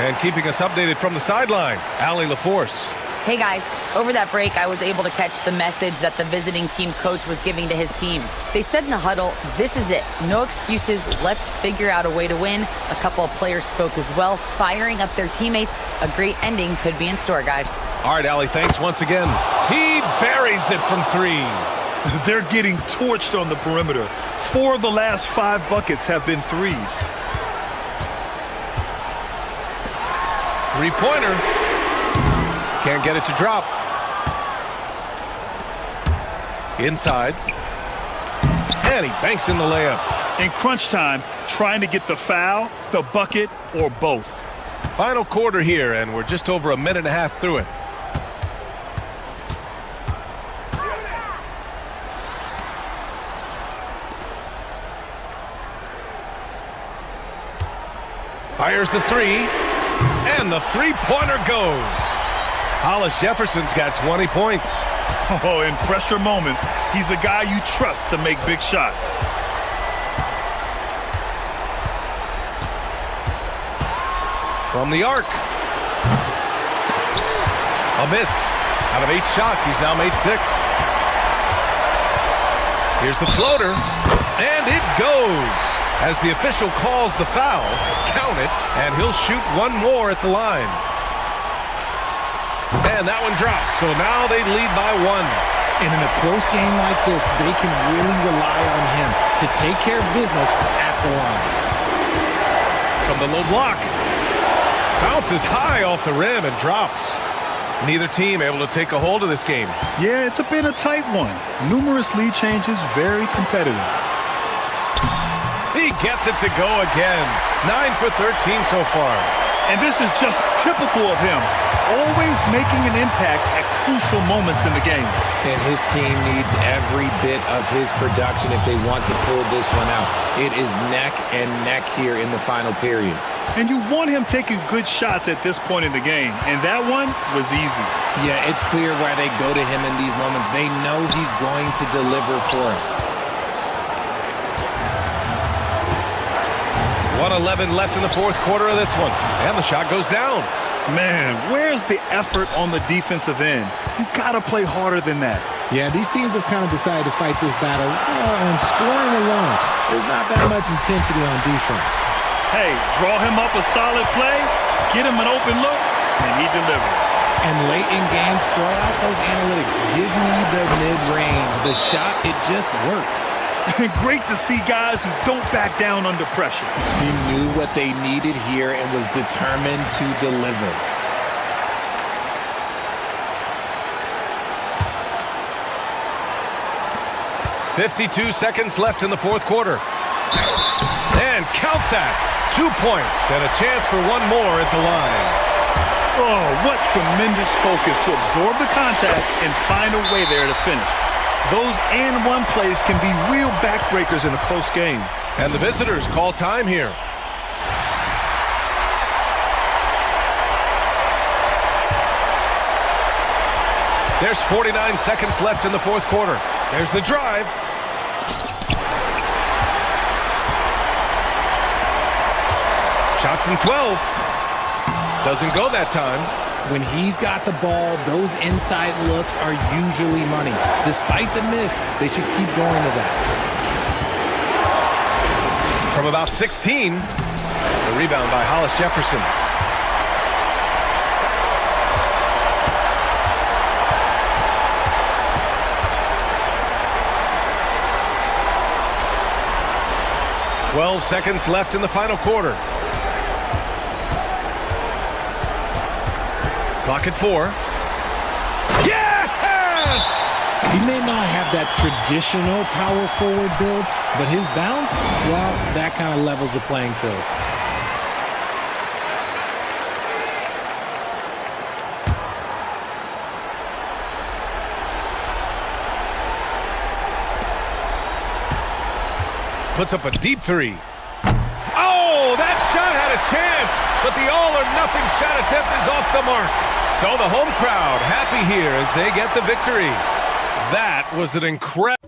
And keeping us updated from the sideline, Allie LaForce. Hey guys, over that break, I was able to catch the message that the visiting team coach was giving to his team. They said in the huddle, this is it. No excuses. Let's figure out a way to win. A couple of players spoke as well, firing up their teammates. A great ending could be in store, guys. All right, Allie, thanks once again. He buries it from 3. They're getting torched on the perimeter. 4 of the last 5 buckets have been threes. Three-pointer. Can't get it to drop. Inside. And he banks in the layup. In crunch time, trying to get the foul, the bucket, or both. Final quarter here, and we're just over a minute and a half through it. Fires the 3, and the three-pointer goes. Hollis Jefferson's got 20 points. Oh, in pressure moments, he's a guy you trust to make big shots. From the arc. A miss. Out of 8 shots, he's now made 6. Here's the floater, and it goes. As the official calls the foul, count it, and he'll shoot one more at the line. And that one drops, so now they lead by 1. And in a close game like this, they can really rely on him to take care of business at the line. From the low block. Bounces high off the rim and drops. Neither team able to take a hold of this game. Yeah, it's been a tight one. Numerous lead changes, very competitive. He gets it to go again. 9 for 13 so far. And this is just typical of him. Always making an impact at crucial moments in the game. And his team needs every bit of his production if they want to pull this one out. It is neck and neck here in the final period. And you want him taking good shots at this point in the game. And that one was easy. Yeah, it's clear why they go to him in these moments. They know he's going to deliver for him. 1:11 left in the fourth quarter of this one. And the shot goes down. Man, where's the effort on the defensive end? You gotta play harder than that. Yeah, these teams have kind of decided to fight this battle on scoring alone. There's not that much intensity on defense. Hey, draw him up a solid play, get him an open look, and he delivers. And late in games, throw out those analytics. Give me the mid-range. The shot, it just works. Great to see guys who don't back down under pressure. He knew what they needed here and was determined to deliver. .52 seconds left in the fourth quarter. And count that. 2 points and a chance for one more at the line. Oh, what tremendous focus to absorb the contact and find a way there to finish. Those and one plays can be real backbreakers in a close game. And the visitors call time here. There's 49 seconds left in the fourth quarter. There's the drive. Shot from 12. Doesn't go that time. When he's got the ball, those inside looks are usually money. Despite the miss, they should keep going to that. From about 16, the rebound by Hollis Jefferson. .12 seconds left in the final quarter. Clock at 4. Yes! He may not have that traditional power forward build, but his bounce, well, that kind of levels the playing field. Puts up a deep 3. Oh, that shot had a chance, but the all-or-nothing shot attempt is off the mark. So the home crowd happy here as they get the victory. That was an incredible...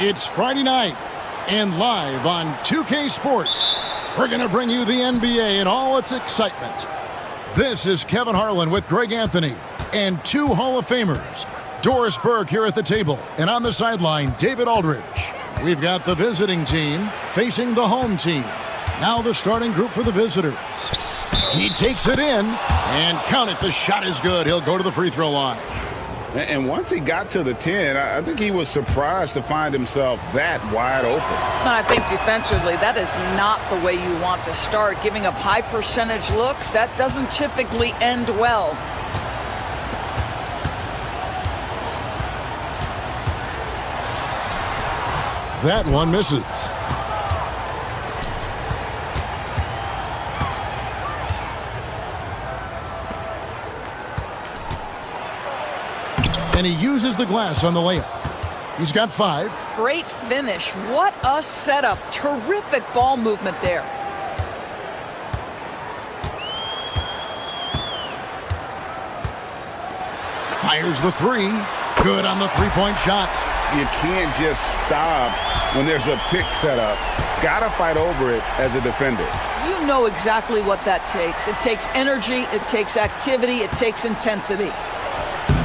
It's Friday night, and live on 2K Sports, we're going to bring you the NBA in all its excitement. This is Kevin Harlan with Greg Anthony and two Hall of Famers, Doris Burke here at the table, and on the sideline, David Aldridge. We've got the visiting team facing the home team. Now the starting group for the visitors. He takes it in, and count it, the shot is good. He'll go to the free throw line. And once he got to the 10, I think he was surprised to find himself that wide open. I think defensively, that is not the way you want to start. Giving up high percentage looks, that doesn't typically end well. That one misses. And he uses the glass on the layup. He's got 5. Great finish. What a setup. Terrific ball movement there. Fires the 3. Good on the three-point shot. You can't just stop when there's a pick set up. Gotta fight over it as a defender. You know exactly what that takes. It takes energy, it takes activity, it takes intensity.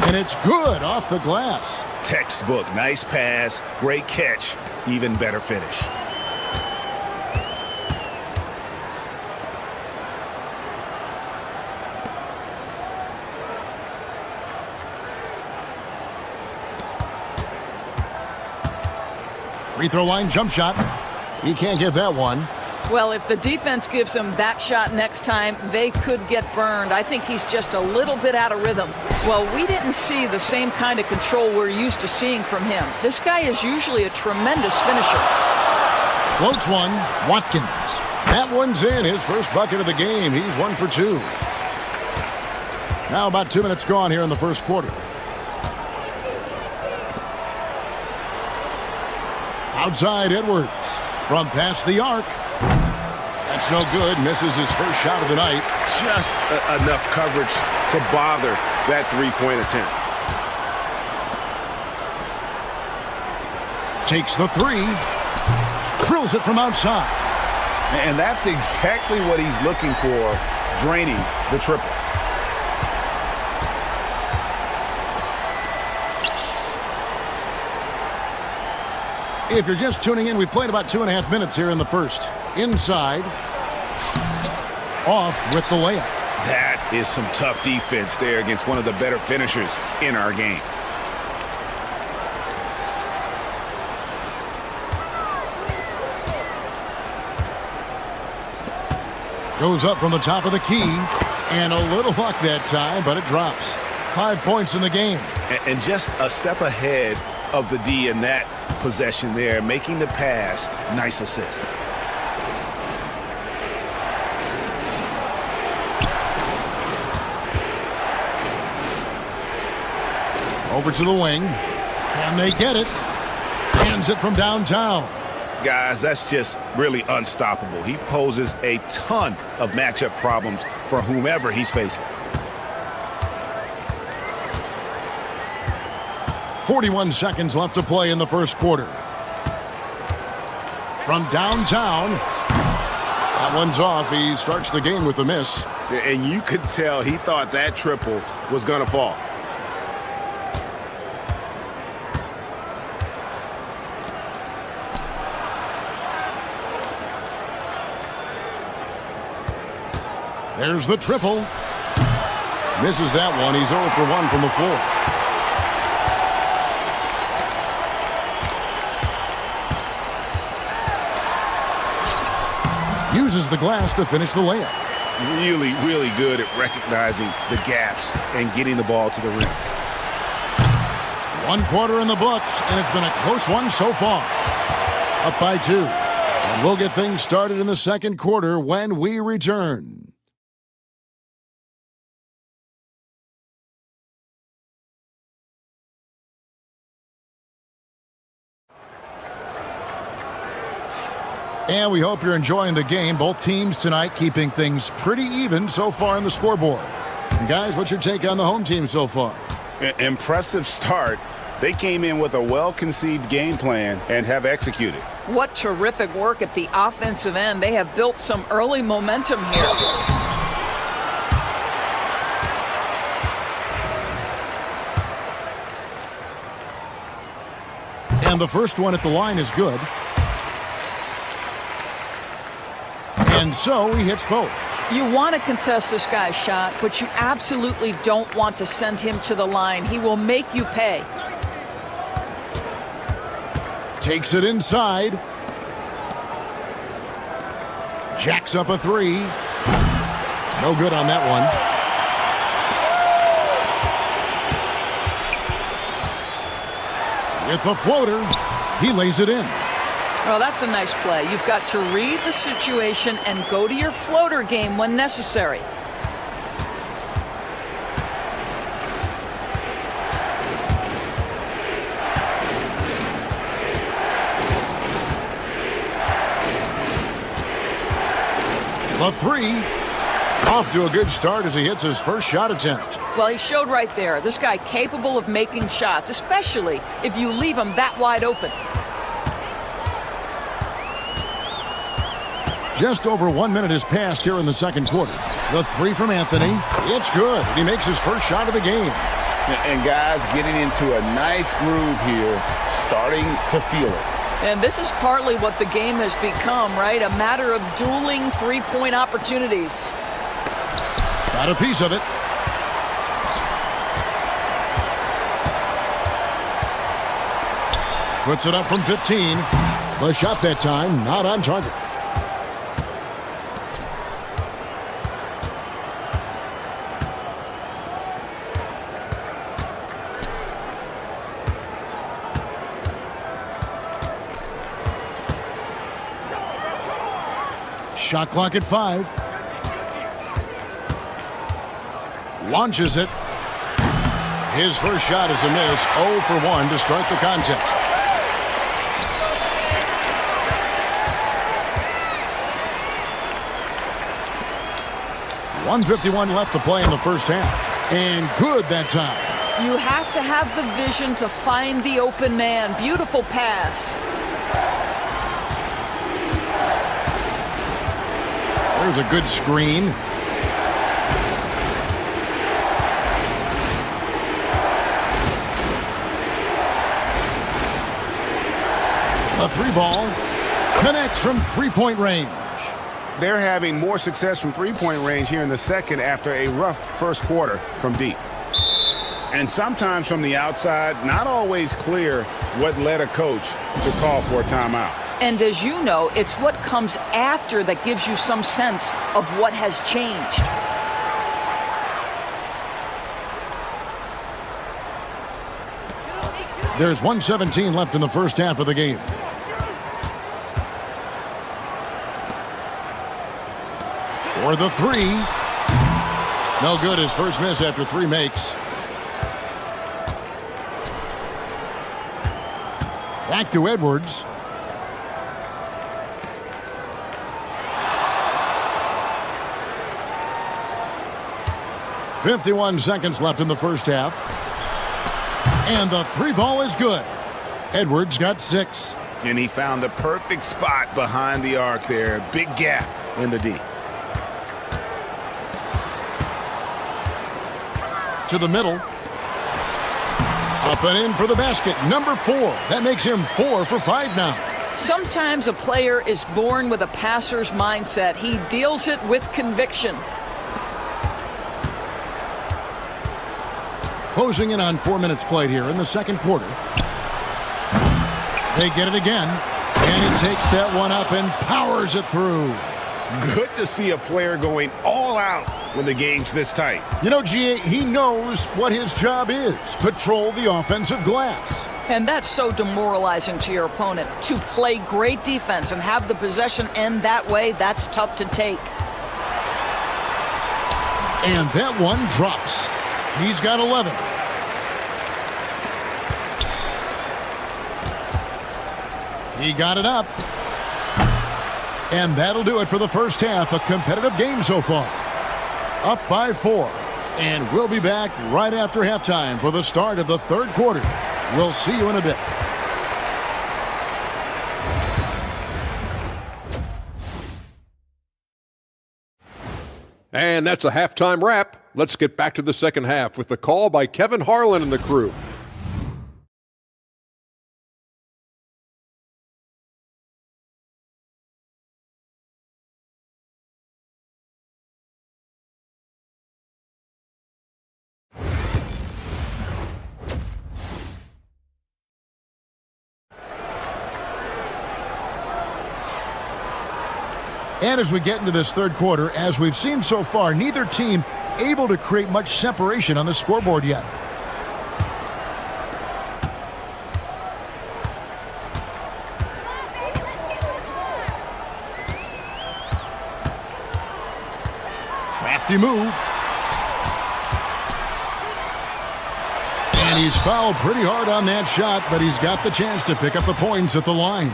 And it's good off the glass. Textbook, nice pass, great catch, even better finish. Free throw line jump shot. He can't get that one. Well, if the defense gives him that shot next time, they could get burned. I think he's just a little bit out of rhythm. Well, we didn't see the same kind of control we're used to seeing from him. This guy is usually a tremendous finisher. Floats one. Watkins. That one's in. His first bucket of the game. He's 1 for 2. Now about 2 minutes gone here in the first quarter. Outside Edwards. From past the arc. That's no good. Misses his first shot of the night. Just enough coverage to bother that three-point attempt. Takes the 3. Drills it from outside. And that's exactly what he's looking for, draining the triple. If you're just tuning in, we've played about 2.5 minutes here in the first. Inside. Off with the layup. That is some tough defense there against one of the better finishers in our game. Goes up from the top of the key. And a little luck that time, but it drops. 5 points in the game. And just a step ahead of the D in that possession there, making the pass. Nice assist. Over to the wing. Can they get it? Hands it from downtown. Guys, that's just really unstoppable. He poses a ton of matchup problems for whomever he's facing. 41 seconds left to play in the first quarter. From downtown, that one's off. He starts the game with a miss. And you could tell he thought that triple was going to fall. There's the triple. Misses that one. He's 0 for 1 from the floor. Uses the glass to finish the layup. Really, really good at recognizing the gaps and getting the ball to the rim. 1 quarter in the books, and it's been a close one so far. Up by 2. And we'll get things started in the second quarter when we return. And we hope you're enjoying the game. Both teams tonight keeping things pretty even so far on the scoreboard. And guys, what's your take on the home team so far? Impressive start. They came in with a well-conceived game plan and have executed. What terrific work at the offensive end. They have built some early momentum here. And the first one at the line is good. And so he hits both. You want to contest this guy's shot, but you absolutely don't want to send him to the line. He will make you pay. Takes it inside. Jacks up a 3. No good on that one. With the floater, he lays it in. Well, that's a nice play. You've got to read the situation and go to your floater game when necessary. The 3. Off to a good start as he hits his first shot attempt. Well, he showed right there. This guy capable of making shots, especially if you leave him that wide open. Just over 1 minute has passed here in the second quarter. The 3 from Anthony. It's good. He makes his first shot of the game. And guys getting into a nice groove here, starting to feel it. And this is partly what the game has become, right? A matter of dueling three-point opportunities. Got a piece of it. Puts it up from 15. The shot that time, not on target. Shot clock at 5. Launches it. His first shot is a miss. 0 for 1 to start the contest. .151 left to play in the first half. And good that time. You have to have the vision to find the open man. Beautiful pass. There's a good screen. A 3-ball connects from three-point range. They're having more success from three-point range here in the second after a rough first quarter from deep. And sometimes from the outside, not always clear what led a coach to call for a timeout. And as you know, it's what comes after that gives you some sense of what has changed. There's 1:17 left in the first half of the game. For the 3. No good. His first miss after 3 makes. Back to Edwards. .51 seconds left in the first half. And the three ball is good. Edwards got 6. And he found the perfect spot behind the arc there. Big gap in the D. To the middle. Up and in for the basket. Number 4. That makes him 4 for 5 now. Sometimes a player is born with a passer's mindset. He deals it with conviction. Closing in on 4 minutes played here in the second quarter. They get it again. And he takes that one up and powers it through. Good to see a player going all out when the game's this tight. You know, G.A., he knows what his job is. Patrol the offensive glass. And that's so demoralizing to your opponent. To play great defense and have the possession end that way, that's tough to take. And that one drops. He's got 11. He got it up. And that'll do it for the first half. A competitive game so far. Up by 4. And we'll be back right after halftime for the start of the third quarter. We'll see you in a bit. And that's a halftime wrap. Let's get back to the second half with the call by Kevin Harlan and the crew. And as we get into this third quarter, as we've seen so far, neither team able to create much separation on the scoreboard yet. Crafty move. And he's fouled pretty hard on that shot, but he's got the chance to pick up the points at the line.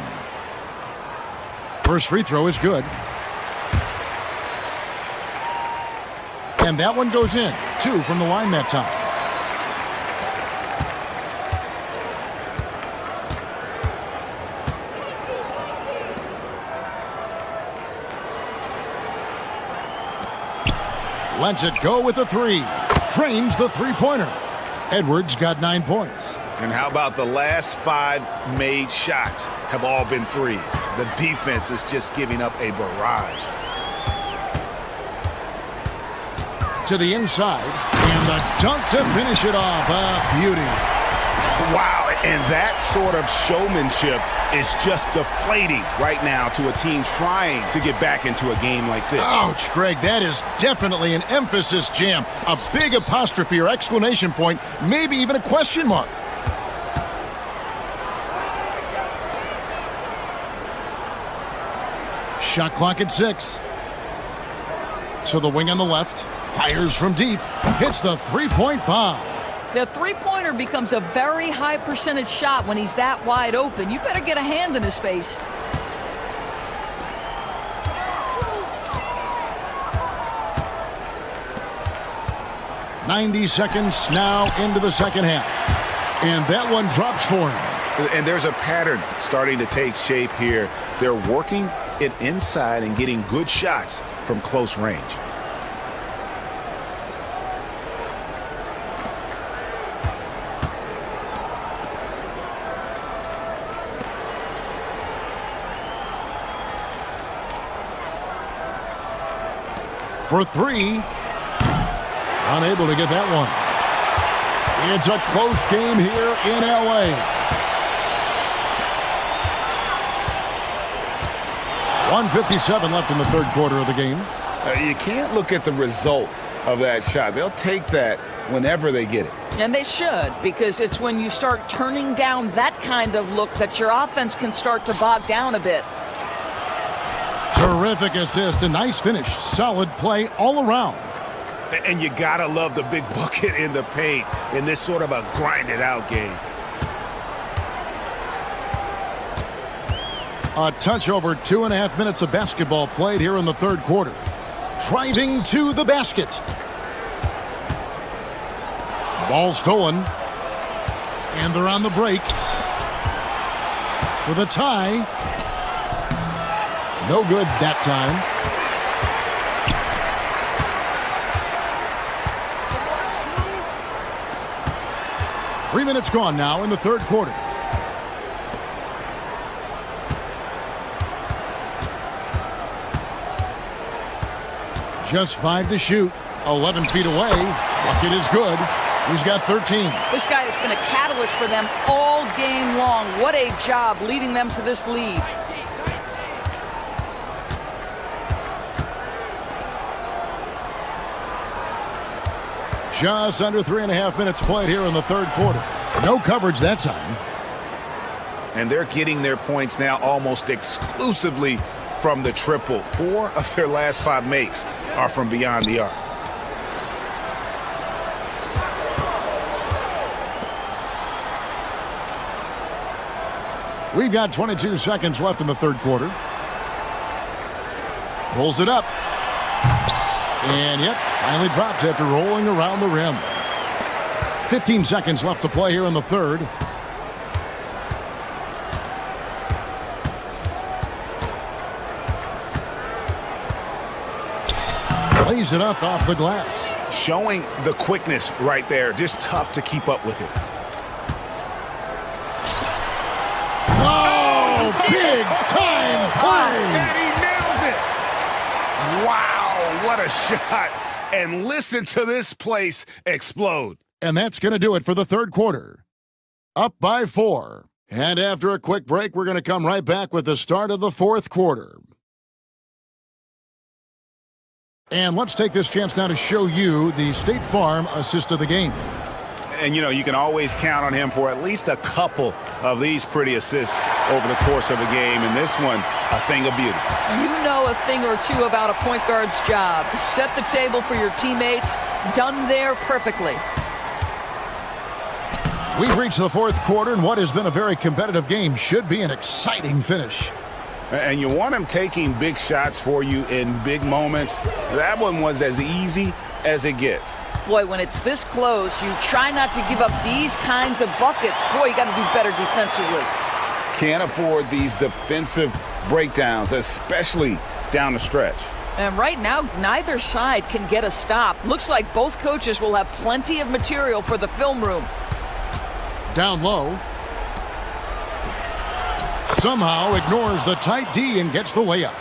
First free throw is good. And that one goes in. 2 from the line that time. Lets it go with the 3. Drains the three-pointer. Edwards got 9 points. And how about the last 5 made shots have all been threes? The defense is just giving up a barrage. To the inside, and the dunk to finish it off. A beauty. Wow, and that sort of showmanship is just deflating right now to a team trying to get back into a game like this. Ouch, Greg, that is definitely an emphasis jam. A big apostrophe or exclamation point, maybe even a question mark. Shot clock at 6. So the wing on the left, fires from deep, hits the three-point bomb. The three-pointer becomes a very high percentage shot when he's that wide open. You better get a hand in his face. "90 seconds now into the second half. And that one drops for him. And there's a pattern starting to take shape here. They're working it inside and getting good shots from close range. For 3. Unable to get that one. It's a close game here in L.A. 1:57 left in the third quarter of the game. You can't look at the result of that shot. They'll take that whenever they get it. And they should, because it's when you start turning down that kind of look that your offense can start to bog down a bit. Terrific assist, a nice finish, solid play all around. And you gotta love the big bucket in the paint in this sort of a grinded-out game. A touch over 2.5 minutes of basketball played here in the third quarter. Driving to the basket. Ball stolen. And they're on the break for the tie. No good that time. Three minutes gone now in the third quarter. Just 5 to shoot. 11 feet away. Bucket is good. He's got 13. This guy has been a catalyst for them all game long. What a job leading them to this lead. Just under 3.5 minutes played here in the third quarter. No coverage that time. And they're getting their points now almost exclusively from the triple. 4 of their last 5 makes are from beyond the arc. We've got 22 seconds left in the third quarter. Pulls it up. And yep, finally drops after rolling around the rim. 15 seconds left to play here in the third. Lays it up off the glass. Showing the quickness right there. Just tough to keep up with it. Oh, big time play! And he nails it! Wow, what a shot. And listen to this place explode. And that's going to do it for the third quarter. Up by 4. And after a quick break, we're going to come right back with the start of the fourth quarter. And let's take this chance now to show you the State Farm assist of the game. And, you know, you can always count on him for at least a couple of these pretty assists over the course of a game. And this one, a thing of beauty. You know a thing or two about a point guard's job. Set the table for your teammates. Done there perfectly. We've reached the fourth quarter, and what has been a very competitive game should be an exciting finish. And you want him taking big shots for you in big moments. That one was as easy as it gets. Boy, when it's this close, you try not to give up these kinds of buckets. Boy, you got to do better defensively. Can't afford these defensive breakdowns, especially down the stretch. And right now, neither side can get a stop. Looks like both coaches will have plenty of material for the film room. Down low. Somehow ignores the tight D and gets the layup.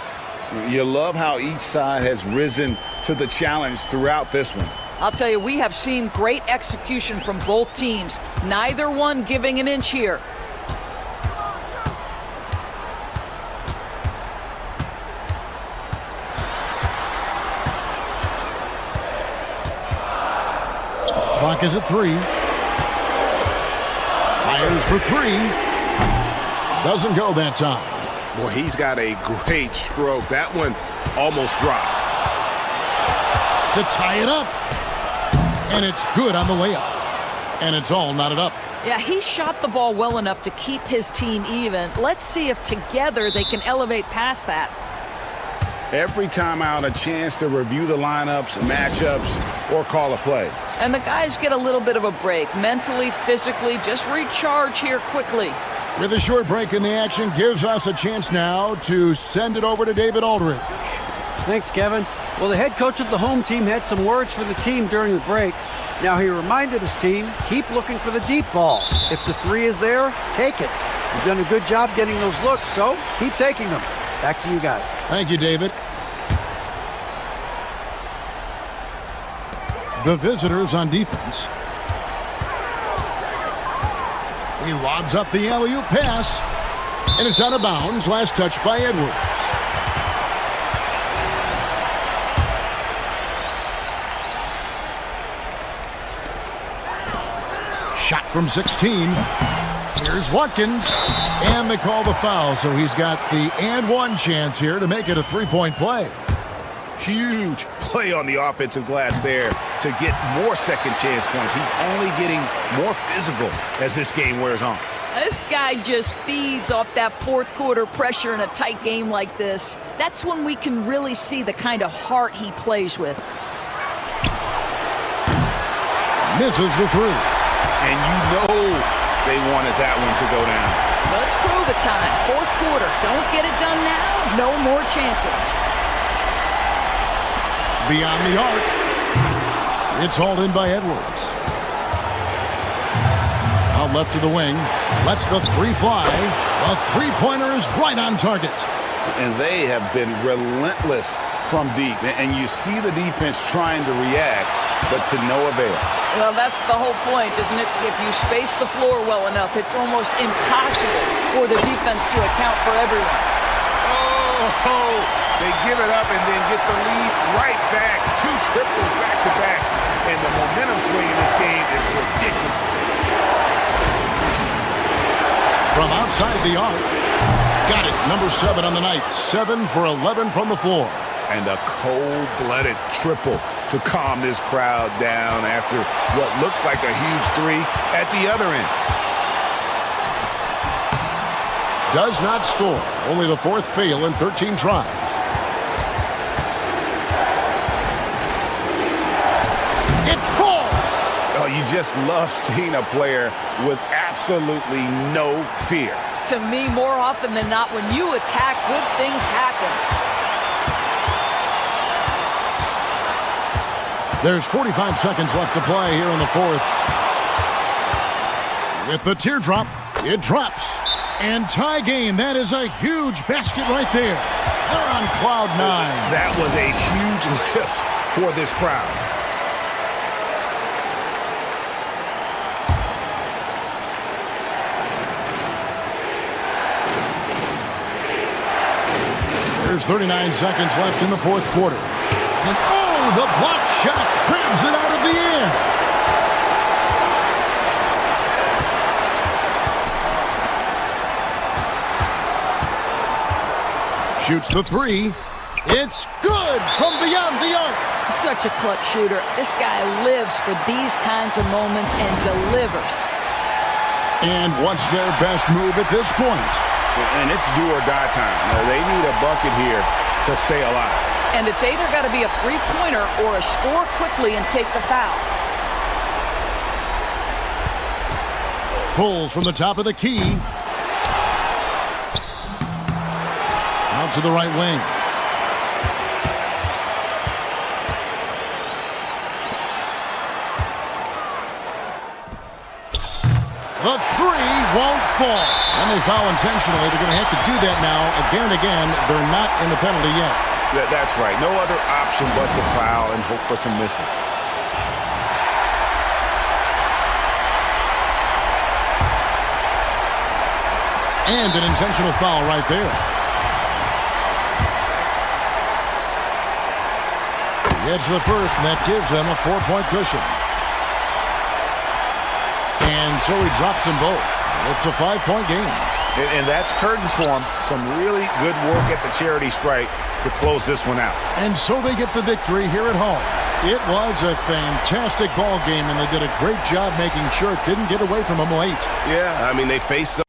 You love how each side has risen to the challenge throughout this one. I'll tell you, we have seen great execution from both teams. Neither one giving an inch here. Clock is at 3. Fires for 3. Doesn't go that time. Boy, he's got a great stroke. That one almost dropped. To tie it up. And it's good on the layup. And it's all knotted up. Yeah, he shot the ball well enough to keep his team even. Let's see if together they can elevate past that. Every time out, a chance to review the lineups, matchups, or call a play. And the guys get a little bit of a break. Mentally, physically, just recharge here quickly. With a short break in the action, gives us a chance now to send it over to David Aldridge. Thanks, Kevin. Well, the head coach of the home team had some words for the team during the break. Now, he reminded his team, keep looking for the deep ball. If the 3 is there, take it. You've done a good job getting those looks, so keep taking them. Back to you guys. Thank you, David. The visitors on defense. He lobs up the alley-oop pass, and it's out of bounds. Last touch by Edwards. Shot from 16. Here's Watkins, and they call the foul, so he's got the and one chance here to make it a three-point play. Huge play on the offensive glass there to get more second chance points. He's only getting more physical as this game wears on. This guy just feeds off that fourth quarter pressure in a tight game like this. That's when we can really see the kind of heart he plays with. Misses the 3. And you know they wanted that one to go down. Let's prove it time. Fourth quarter. Don't get it done now. No more chances. Beyond the arc. It's hauled in by Edwards. Out left to the wing. Lets the three fly. A three-pointer is right on target. And they have been relentless from deep. And you see the defense trying to react, but to no avail. Well, that's the whole point, isn't it? If you space the floor well enough, it's almost impossible for the defense to account for everyone. Oh, they give it up and then get the lead right back. 2 triples back-to-back. And the momentum swing in this game is ridiculous. From outside the arc. Got it. Number 7 on the night. 7 for 11 from the floor. And a cold-blooded triple to calm this crowd down after what looked like a huge 3 at the other end. Does not score. Only the 4th fail in 13 tries. It falls! Oh, you just love seeing a player with absolutely no fear. To me, more often than not, when you attack, good things happen. There's 45 seconds left to play here in the 4th. With the teardrop, it drops. And tie game. That is a huge basket right there. They're on cloud 9. That was a huge lift for this crowd. There's 39 seconds left in the 4th quarter. And oh, the block shot grabs it out of the air. Shoots the 3. It's good from beyond the arc. Such a clutch shooter. This guy lives for these kinds of moments and delivers. And what's their best move at this point? And it's do or die time. They need a bucket here to stay alive. And it's either got to be a three-pointer or a score quickly and take the foul. Pulls from the top of the key. Out to the right wing. The 3 won't fall. And they foul intentionally. They're going to have to do that now again and again. They're not in the penalty yet. That's right. No other option but to foul and hope for some misses. And an intentional foul right there. He hits the first, and that gives them a 4-point cushion. And so he drops them both. It's a 5-point game. And that's curtains for him. Some really good work at the charity stripe to close this one out. And so they get the victory here at home. It was a fantastic ball game, and they did a great job making sure it didn't get away from them late. Yeah, I mean, they faced some